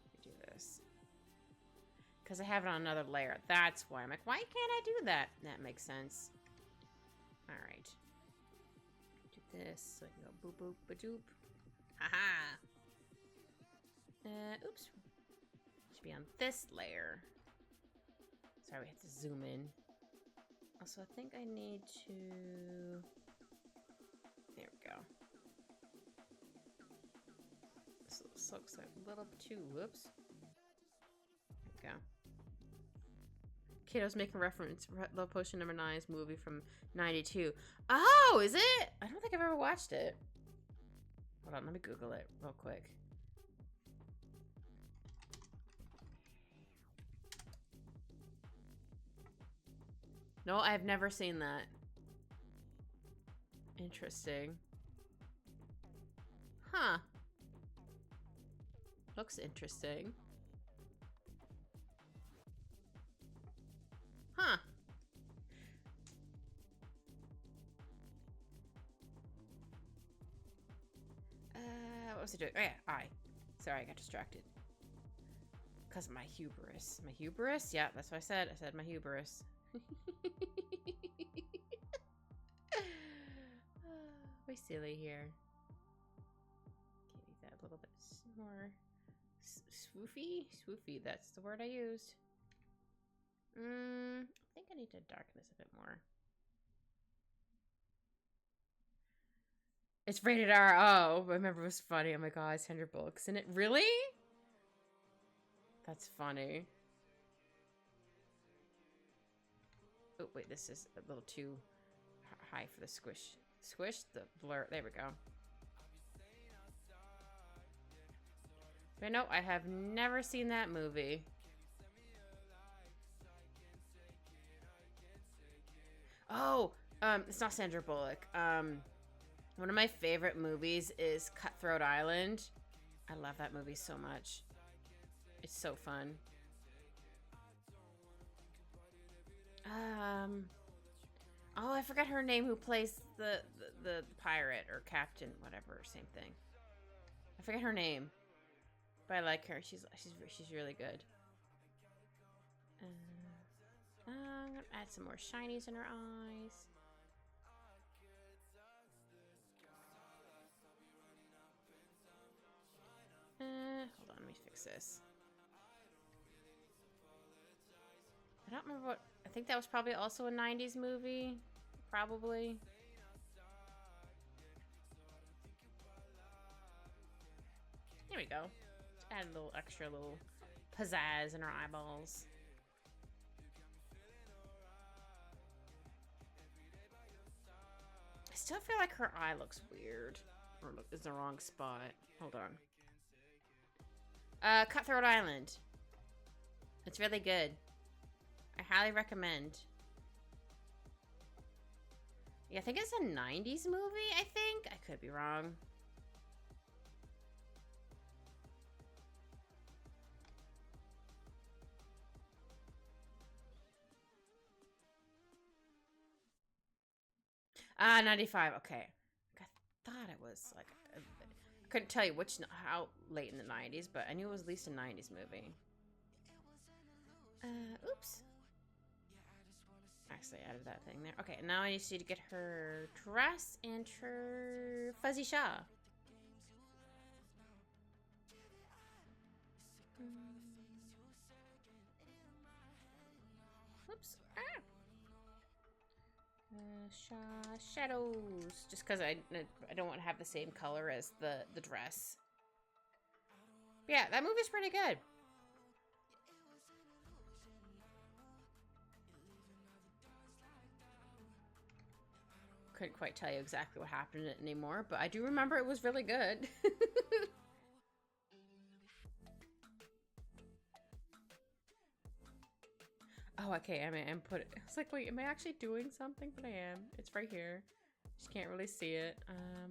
Let me do this. Because I have it on another layer. That's why. I'm like, why can't I do that? That makes sense. Alright. Do this. So I can go boop, boop, ba-doop. Haha. Oops. Should be on this layer. Sorry, we have to zoom in. Also, I think I need to... There we go. This looks like a little too... Whoops. There we go. Kiddo's making reference. Love Potion number 9's movie from 92. Oh, is it? I don't think I've ever watched it. Hold on, let me Google it real quick. No, I've never seen that. Interesting. Huh. Looks interesting. Huh. What was I doing? Oh yeah, Sorry, I got distracted. Because of my hubris. My hubris? Yeah, that's what I said. I said my hubris. We're silly here. Give me that a little bit more swoofy. Swoofy, that's the word I used. I think I need to darken this a bit more. It's rated R. Oh, I remember it was funny. Oh my god, it's 100 books. And it really? That's funny. Oh, wait, this is a little too high for the squish. Squish the blur. There we go. But no, I have never seen that movie. Oh, it's not Sandra Bullock. One of my favorite movies is Cutthroat Island. I love that movie so much. It's so fun. Oh, I forgot her name. Who plays the pirate or captain, whatever, same thing. I forget her name, but I like her. She's really good. I'm gonna add some more shinies in her eyes. Hold on, let me fix this. I don't remember what... I think that was probably also a 90s movie. Probably. Here we go. Just add a little extra little pizzazz in her eyeballs. I still feel like her eye looks weird. Or is the wrong spot. Hold on. Cutthroat Island. It's really good. I highly recommend. Yeah, I think it's a 90s movie, I think. I could be wrong. Ah, 95. Okay. I thought it was like... I couldn't tell you how late in the 90s, but I knew it was at least a 90s movie. Oops. Actually, I added that thing there. Okay, now I just need to get her dress and her fuzzy shawl. Whoops. Ah. Shadows. Just because I don't want to have the same color as the dress. But yeah, that movie's pretty good. Couldn't quite tell you exactly what happened in it anymore, but I do remember it was really good. Oh, okay, I was like, wait, am I actually doing something? But I am. It's right here. Just can't really see it.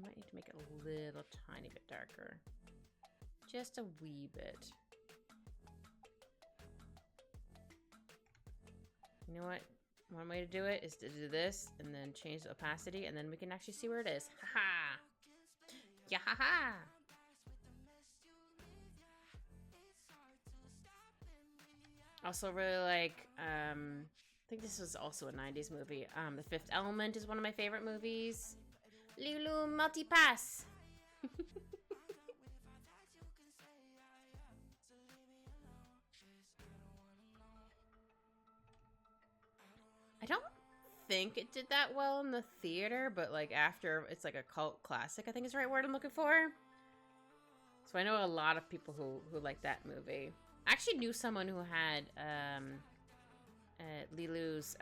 Might need to make it a little tiny bit darker. Just a wee bit. You know what? One way to do it is to do this and then change the opacity, and then we can actually see where it is. Haha! Yeah, haha. Also really like, I think this was also a 90s movie. The Fifth Element is one of my favorite movies. Lulu Multipass. I don't think it did that well in the theater, but like after, it's like a cult classic, I think is the right word I'm looking for. So I know a lot of people who like that movie. I actually knew someone who had Lilu's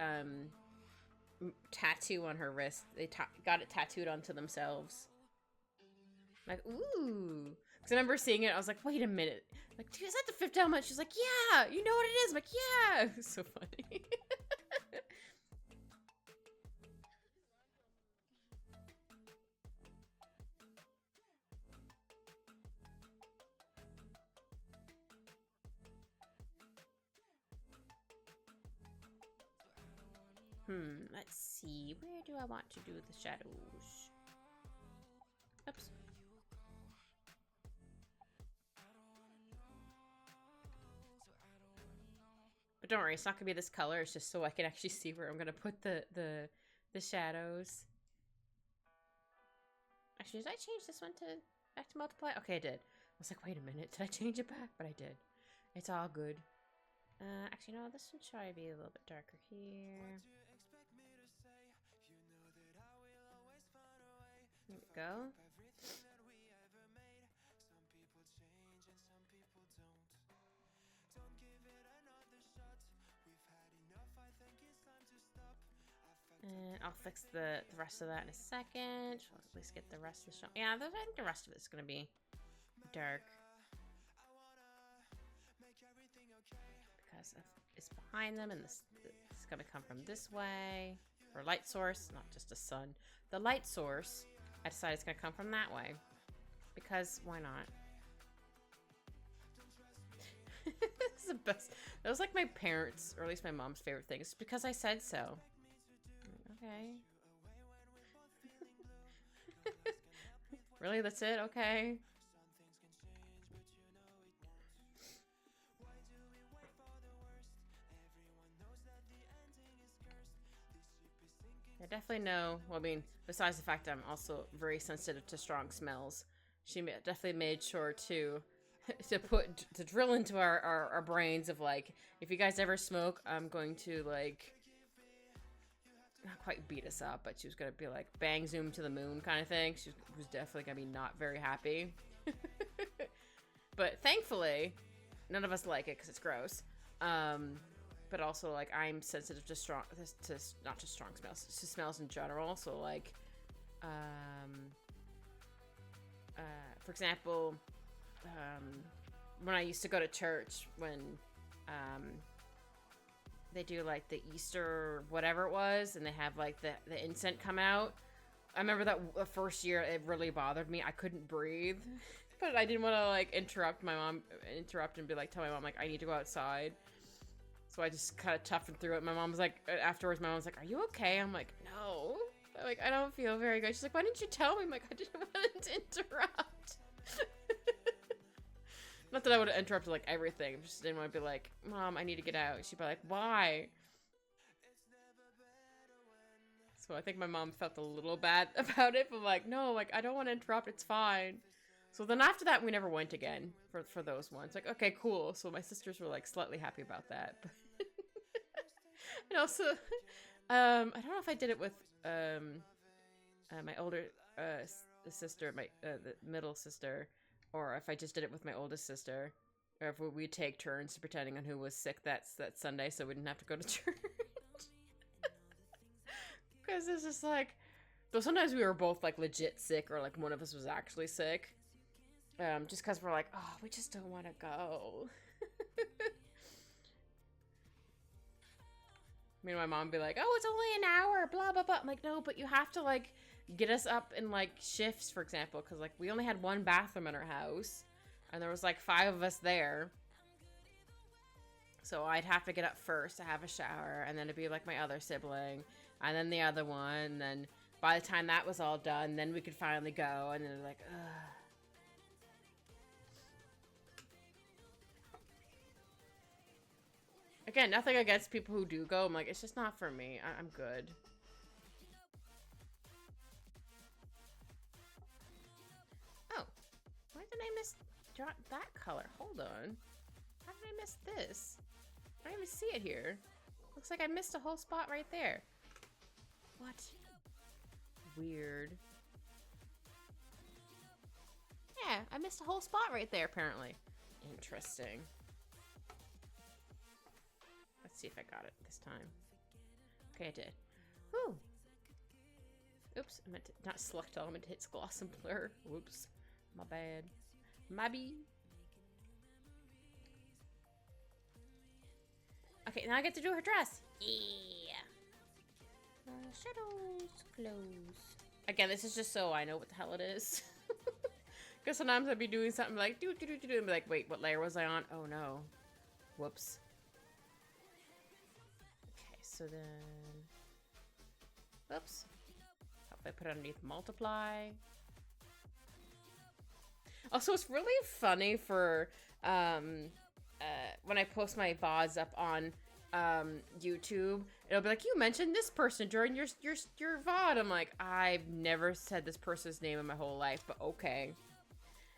tattoo on her wrist. They got it tattooed onto themselves. Like, ooh. Because I remember seeing it, I was like, wait a minute. Like, dude, is that the Fifth Element? She's like, yeah, you know what it is. I'm like, yeah. It was so funny. Let's see. Where do I want to do the shadows? Oops. But don't worry, it's not gonna be this color. It's just so I can actually see where I'm gonna put the shadows. Actually, did I change this one to back to multiply? Okay, I did. I was like, wait a minute, did I change it back? But I did. It's all good. Actually, no, this one should probably be a little bit darker here. There we go. And I'll fix the rest of that in a second. I'll at least get the rest of the show. Yeah, I think the rest of it's gonna be dark. Because it's behind them, and it's gonna come from this way. Or light source, not just a sun. The light source, I decided it's gonna come from that way. Because why not? This is the best. That was like my parents', or at least my mom's favorite thing. It's because I said so. Okay. Really? That's it? Okay. I definitely know. Well, I mean, besides the fact I'm also very sensitive to strong smells, she definitely made sure to to drill into our brains of like, if you guys ever smoke, I'm going to like not quite beat us up, but she was gonna be like bang zoom to the moon kind of thing. She was definitely gonna be not very happy. But thankfully, none of us like it because it's gross. But also like I'm sensitive to not just strong smells, to smells in general. So like, for example, when I used to go to church, when they do like the Easter whatever it was, and they have like the incense come out. I remember that the first year it really bothered me. I couldn't breathe, but I didn't want to like interrupt and be like, tell my mom like I need to go outside. So I just kind of toughened through it. My mom was like, afterwards, my mom was like, are you okay? I'm like, no. I'm like, I don't feel very good. She's like, why didn't you tell me? I'm like, I didn't want to interrupt. Not that I would have interrupted like everything. I just didn't want to be like, Mom, I need to get out. She'd be like, why? So I think my mom felt a little bad about it, but like, no, like I don't want to interrupt. It's fine. So then after that, we never went again for those ones. Like, okay, cool. So my sisters were like slightly happy about that. And also, I don't know if I did it with my older sister, the middle sister, or if I just did it with my oldest sister, or if we'd take turns pretending on who was sick that Sunday, so we didn't have to go to church. Because it's just like, though sometimes we were both like legit sick, or like one of us was actually sick. Just because we're like, oh, we just don't want to go. Me and my mom be like, oh, it's only an hour, blah, blah, blah. I'm like, no, but you have to, like, get us up in, like, shifts, for example. Because, like, we only had one bathroom in our house. And there was, like, 5 of us there. So I'd have to get up first to have a shower. And then it'd be, like, my other sibling. And then the other one. And then by the time that was all done, then we could finally go. And then they're like, ugh. Again, nothing against people who do go. I'm like, it's just not for me. I'm good. Oh, why did I miss that color? Hold on. How did I miss this? I don't even see it here. Looks like I missed a whole spot right there. What? Weird. Yeah, I missed a whole spot right there, apparently. Interesting. Let's see if I got it this time. Okay, I did. Woo! Oops, I meant to not select all, I meant to hit gloss and blur. Whoops. My bad. My bee. Okay, now I get to do her dress. Yeah. Shadows close. Again, this is just so I know what the hell it is. Because sometimes I'd be doing something like do and be like, wait, what layer was I on? Oh no. Whoops. Okay, so then. Oops. How if I put it underneath multiply? Also, it's really funny for when I post my VODs up on YouTube, it'll be like, you mentioned this person during your VOD. I'm like, I've never said this person's name in my whole life, but okay.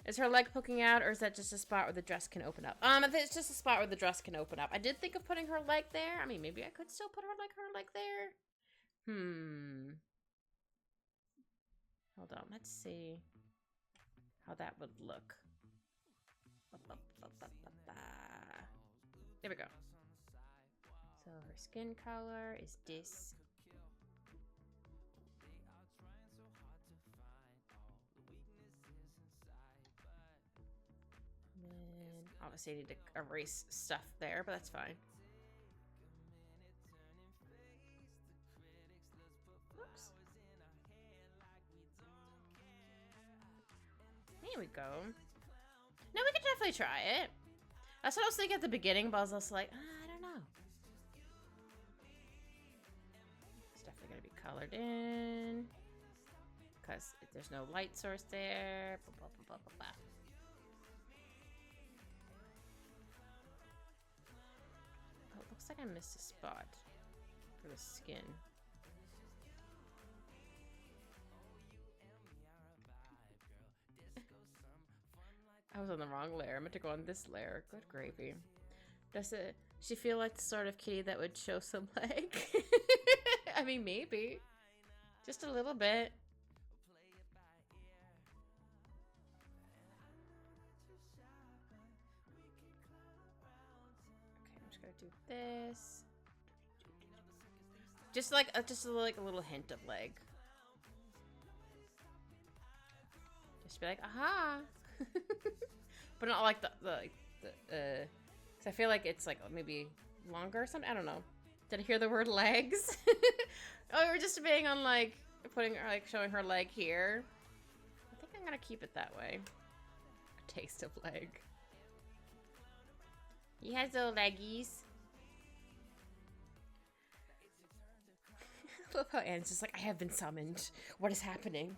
Is her leg poking out, or is that just a spot where the dress can open up? I think it's just a spot where the dress can open up. I did think of putting her leg there. I mean, maybe I could still put her leg there. Hold on, let's see how that would look. There we go. So her skin color is this. And then obviously I need to erase stuff there, but that's fine. Oops. There we go. No, we could definitely try it. That's what I was thinking at the beginning, but I was also like, I don't know. It's definitely going to be colored in. Because there's no light source there. Oh, it looks like I missed a spot for the skin. I was on the wrong layer. I meant to go on this layer. Good gravy. Does she feel like the sort of kitty that would show some leg? I mean, maybe. Just a little bit. Okay, I'm just gonna do this. Just like a little hint of leg. Just be like, aha. But not like the cause I feel like it's like maybe longer or something. I don't know. Did I hear the word legs? Oh, we're just being on like putting her like showing her leg here. I think I'm gonna keep it that way. A taste of leg. He has little leggies. I love how Anne's just like, I have been summoned. What is happening?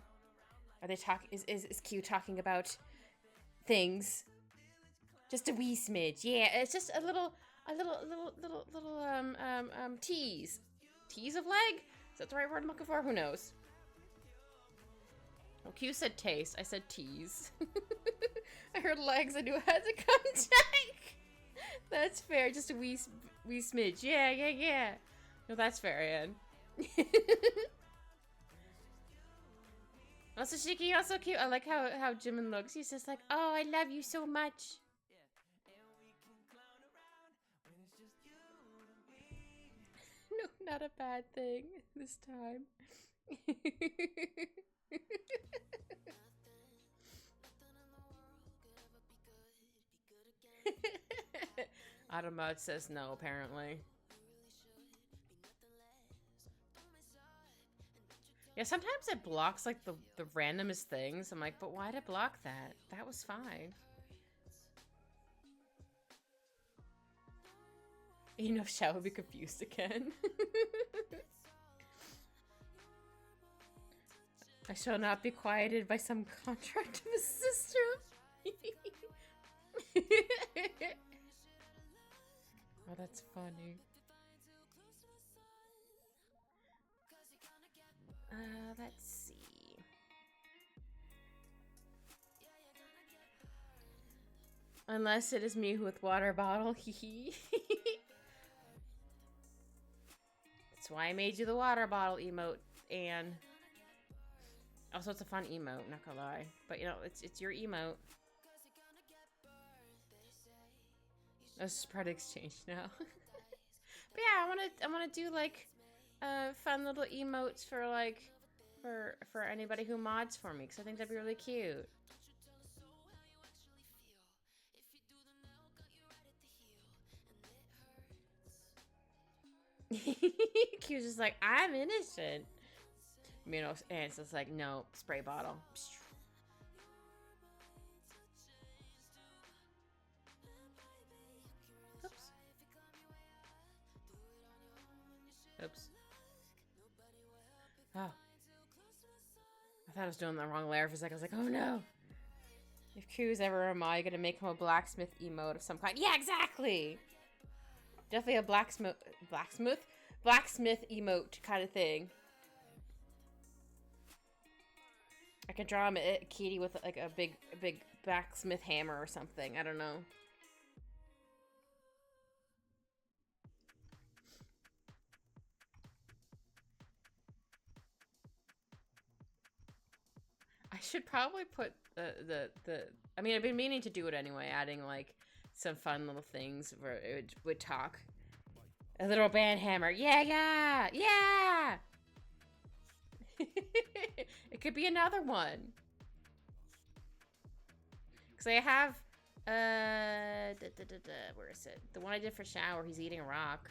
Are they talking? Is Q talking about things? Just a wee smidge. Yeah, it's just a little tease. Tease of leg? Is that the right word I'm looking for? Who knows? Well, Q said taste. I said tease. I heard legs. I knew it had to come back. That's fair. Just a wee smidge. Yeah. No, that's fair, Anne. Also, Shiki, also cute. I like how Jimin looks. He's just like, oh, I love you so much. No, not a bad thing this time. Automod says no, apparently. Yeah, sometimes it blocks like the randomest things. I'm like, but why'd it block that? That was fine. You know, Shao would be confused again. I shall not be quieted by some contract of a sister. Oh, that's funny. Let's see. Unless it is me with water bottle. That's why I made you the water bottle emote, and also it's a fun emote, not gonna lie. But you know, it's your emote. This is part of exchange now. But yeah, I wanna do like fun little emotes for like for anybody who mods for me, because I think that'd be really cute. Q's just like, I'm innocent. You know, and it's just like, no, spray bottle. Oops. Oops. Oh. I thought I was doing the wrong layer for a second. I was like, oh no. If Q's ever am I gonna make him a blacksmith emote of some kind? Yeah, exactly. Definitely a blacksmith emote kind of thing. I could draw him a kitty with like a big blacksmith hammer or something. I don't know. I should probably put the I mean, I've been meaning to do it anyway, adding like some fun little things where it would talk. A little band hammer. Yeah, yeah, yeah. It could be another one. Because I have where is it? The one I did for shower, he's eating a rock.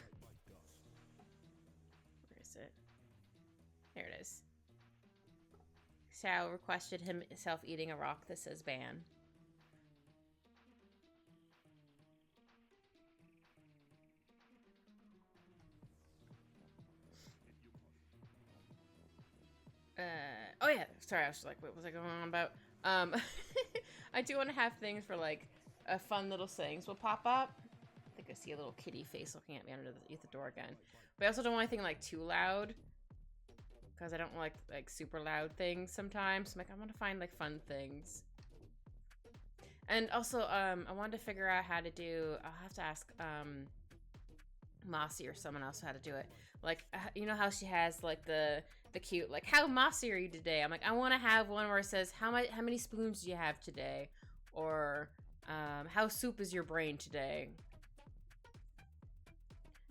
Where is it? There it is. Xiao requested himself eating a rock that says ban. Oh yeah, sorry, I was like, what was I going on about? I do want to have things for like fun little sayings will pop up. I think I see a little kitty face looking at me under the door again. But I also don't want anything like too loud, because I don't like super loud things sometimes. I'm like, I want to find like fun things. And also, I wanted to figure out how to do. I'll have to ask Mossy or someone else how to do it. Like, you know how she has like the cute, like, how mossy are you today? I'm like, I want to have one where it says how many spoons do you have today, or how soup is your brain today.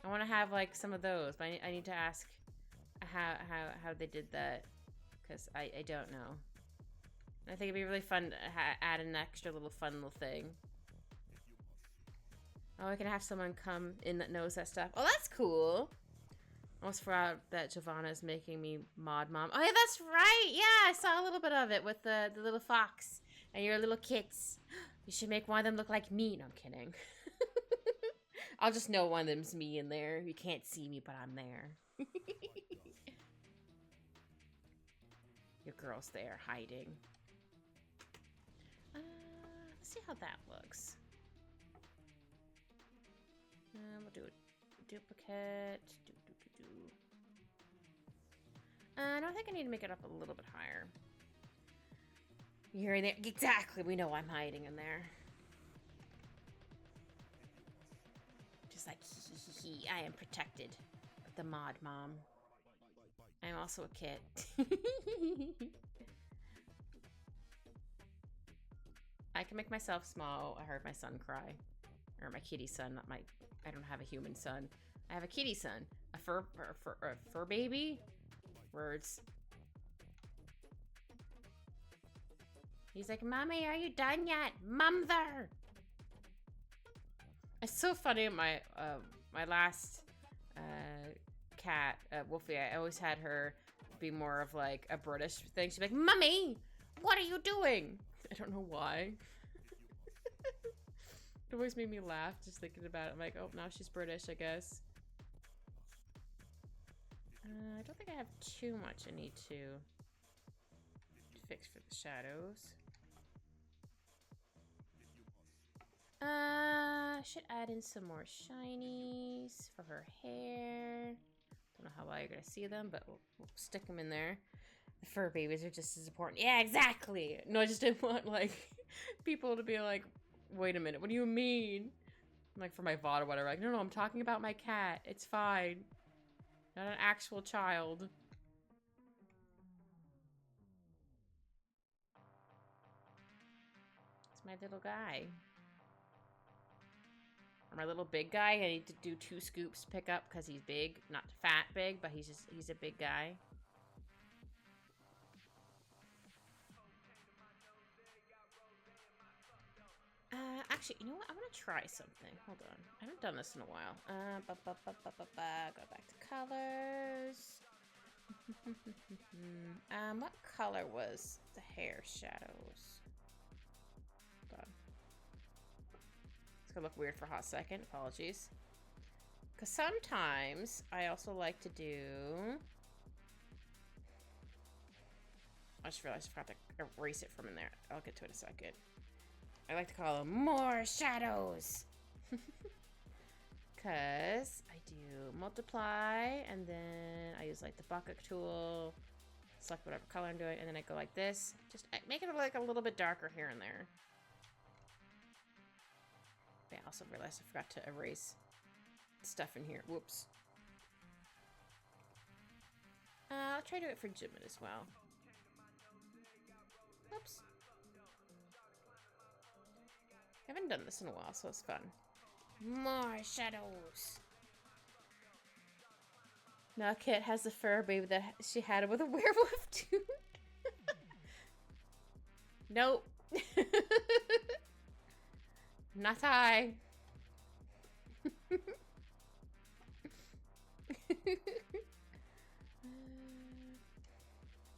I want to have like some of those, but I need to ask how they did that, because I don't know. I think it'd be really fun to add an extra little fun little thing. Oh, I can have someone come in that knows that stuff. Oh, that's cool. I almost forgot that Giovanna is making me mod mom. Oh yeah, that's right. Yeah, I saw a little bit of it with the little fox and your little kits. You should make one of them look like me. No, I'm kidding. I'll just know one of them's me in there. You can't see me, but I'm there. Your girl's there hiding. Let's see how that looks. We'll do a duplicate. I don't think I need to make it up a little bit higher. You're in there. Exactly. We know I'm hiding in there. Just like, hee. I am protected. The mod mom. I'm also a kid. I can make myself small. I heard my son cry. Or my kitty son, not my... I don't have a human son. I have a kitty son. A fur baby? Words. He's like, Mommy, are you done yet? Mother! It's so funny. My my last cat, Wolfie, I always had her be more of like a British thing. She'd be like, Mummy, what are you doing? I don't know why. It always made me laugh just thinking about it. I'm like, oh, now she's British, I guess. I don't think I have too much I need to fix for the shadows. Should add in some more shinies for her hair. Don't know how well you're gonna see them, but we'll stick them in there. The fur babies are just as important. Yeah, exactly. No, I just didn't want, like, people to be like, wait a minute, what do you mean? Like, for my VOD or whatever. Like, no, I'm talking about my cat. It's fine. Not an actual child. It's my little guy. Or my little big guy, I need to do 2 scoops to pick up because he's big. Not fat big, but he's a big guy. Actually, you know what? I want to try something. Hold on. I haven't done this in a while. Go back to colors. What color was the hair shadows? Hold on. It's gonna look weird for a hot second. Apologies. Because sometimes I also like to do... I just realized I forgot to erase it from in there. I'll get to it in a second. I like to call them more shadows. Because I do multiply, and then I use like the bucket tool, select whatever color I'm doing, and then I go like this. Just make it like a little bit darker here and there. I also realized I forgot to erase stuff in here. Whoops. I'll try to do it for Jimin as well. Oops. I haven't done this in a while, so it's fun. More shadows. Now Kit has the fur baby that she had with a werewolf dude. Nope. Not I.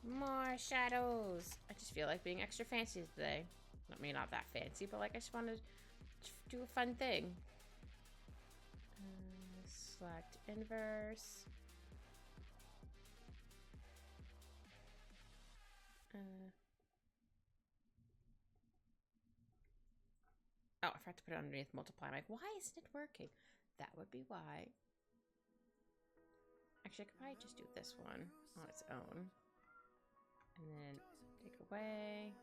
More shadows. I just feel like being extra fancy today. I mean, not that fancy, but like I just wanted to do a fun thing. Select inverse. Oh, I forgot to put it underneath multiply. I'm like, why isn't it working? That would be why. Actually, I could probably just do this one on its own. And then take away.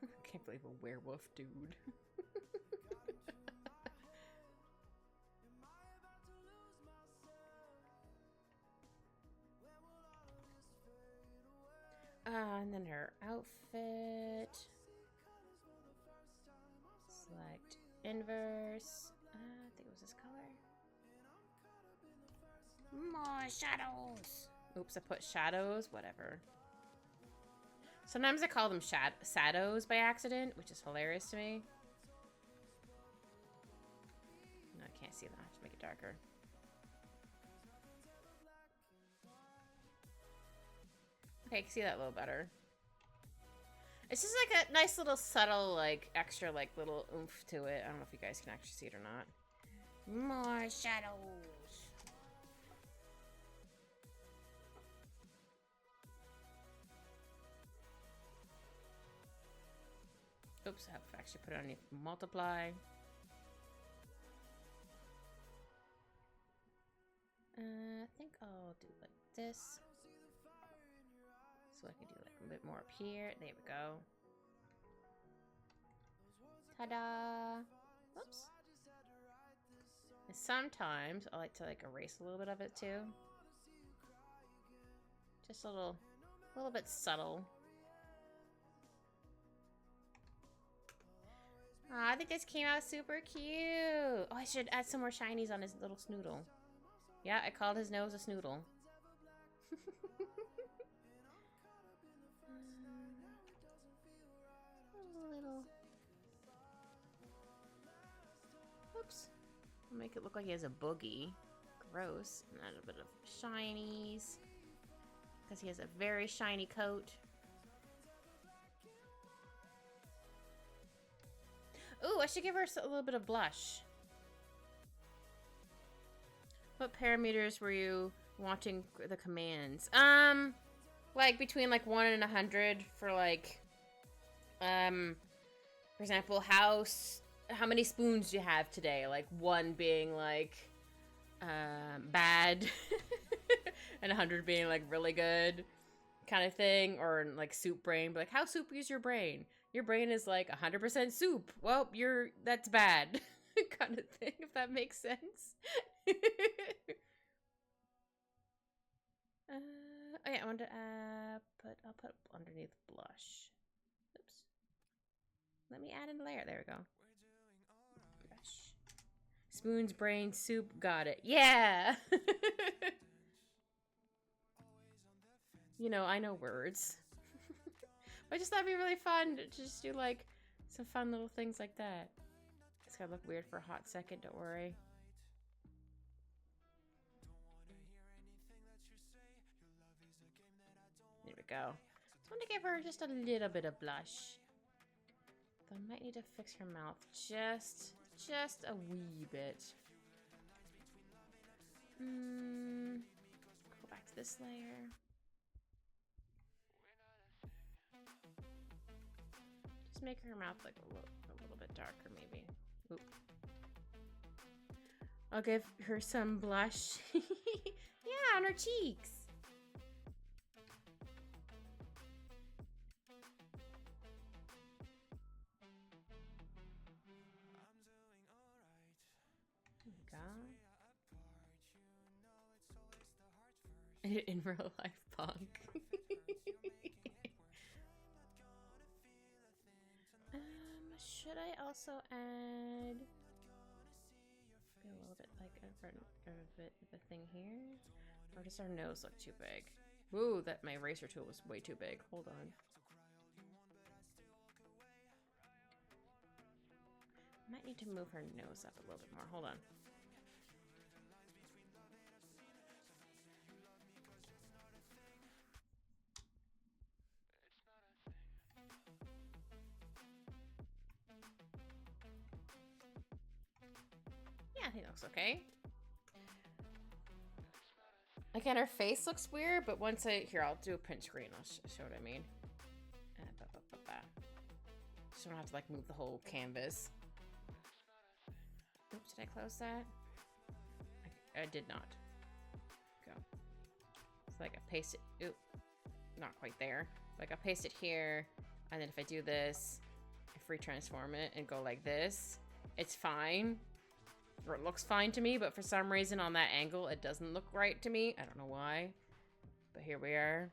I can't believe a werewolf dude. And then her outfit. Select inverse. I think it was this color. More shadows. Oops, I put shadows. Whatever. Sometimes I call them shadows by accident, which is hilarious to me. No, I can't see that. I have to make it darker. Okay, I can see that a little better. It's just like a nice little subtle, like, extra, like, little oomph to it. I don't know if you guys can actually see it or not. More shadows. Oops, I have to actually put it underneath multiply. I think I'll do like this. So I can do like a bit more up here. There we go. Ta-da! Whoops. And sometimes I like to like erase a little bit of it too. Just a little bit subtle. Aw, I think this came out super cute. Oh, I should add some more shinies on his little snoodle. Yeah, I called his nose a snoodle. Little. Oops. I'll make it look like he has a boogie. Gross. And add a bit of shinies. Because he has a very shiny coat. Ooh, I should give her a little bit of blush. What parameters were you Watching the commands. Like between like 1 and 100 for like, for example, how many spoons do you have today? Like 1 being like, bad, and 100 being like really good, kind of thing. Or like soup brain, but like how soupy is your brain? Your brain is like 100% soup. Well, that's bad, kind of thing. If that makes sense. Oh yeah, I want to I'll put underneath blush. Oops. Let me add in a layer. There we go. Blush. Spoons, brain, soup. Got it. Yeah. You know, I know words. But I just thought it'd be really fun to just do like some fun little things like that. It's gonna look weird for a hot second. Don't worry. There we go. Just want to give her just a little bit of blush. Though I might need to fix her mouth just a wee bit. Go back to this layer. Just make her mouth like a little bit darker, maybe. Oop. I'll give her some blush. Yeah, on her cheeks. In real life, punk. Should I also add a little bit like a thing here, or does our nose look too big? Ooh, that my eraser tool was way too big. Hold on. Might need to move her nose up a little bit more. Hold on. Yeah, he looks okay. Again, her face looks weird, but once here, I'll do a print screen. I'll show what I mean. So I don't have to like move the whole canvas. Oops, did I close that? I did not. Go. It's like I paste it. Oop, not quite there. Like I paste it here, and then if I do this, I free transform it and go like this, it's fine. Or it looks fine to me, but for some reason on that angle, it doesn't look right to me. I don't know why, but here we are.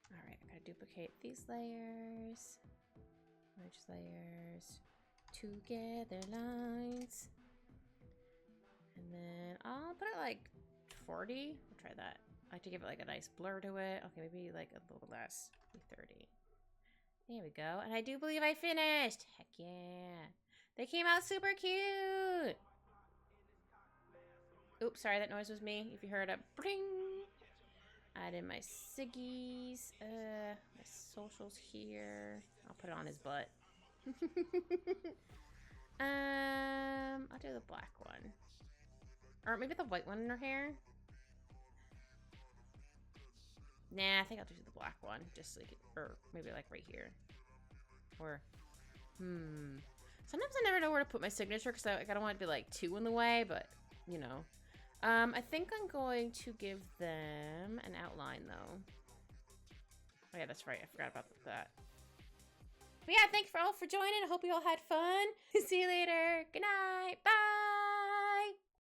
All right, I gotta duplicate these layers, merge layers, together lines, and then I'll put it like 40. I'll try that. I like to give it like a nice blur to it. Okay, maybe like a little less, maybe 30. There we go, and I do believe I finished. Heck yeah. They came out super cute. Oops, sorry, that noise was me. If you heard a bring. Add in my Siggies. My socials here. I'll put it on his butt. I'll do the black one. Or maybe the white one in her hair. Nah, I think I'll do the black one. Just like, or maybe like right here. Or, sometimes I never know where to put my signature because I don't want it to be like too in the way, but you know. I think I'm going to give them an outline though. Oh yeah, that's right. I forgot about that. But yeah, thanks for all for joining. I hope you all had fun. See you later. Good night. Bye.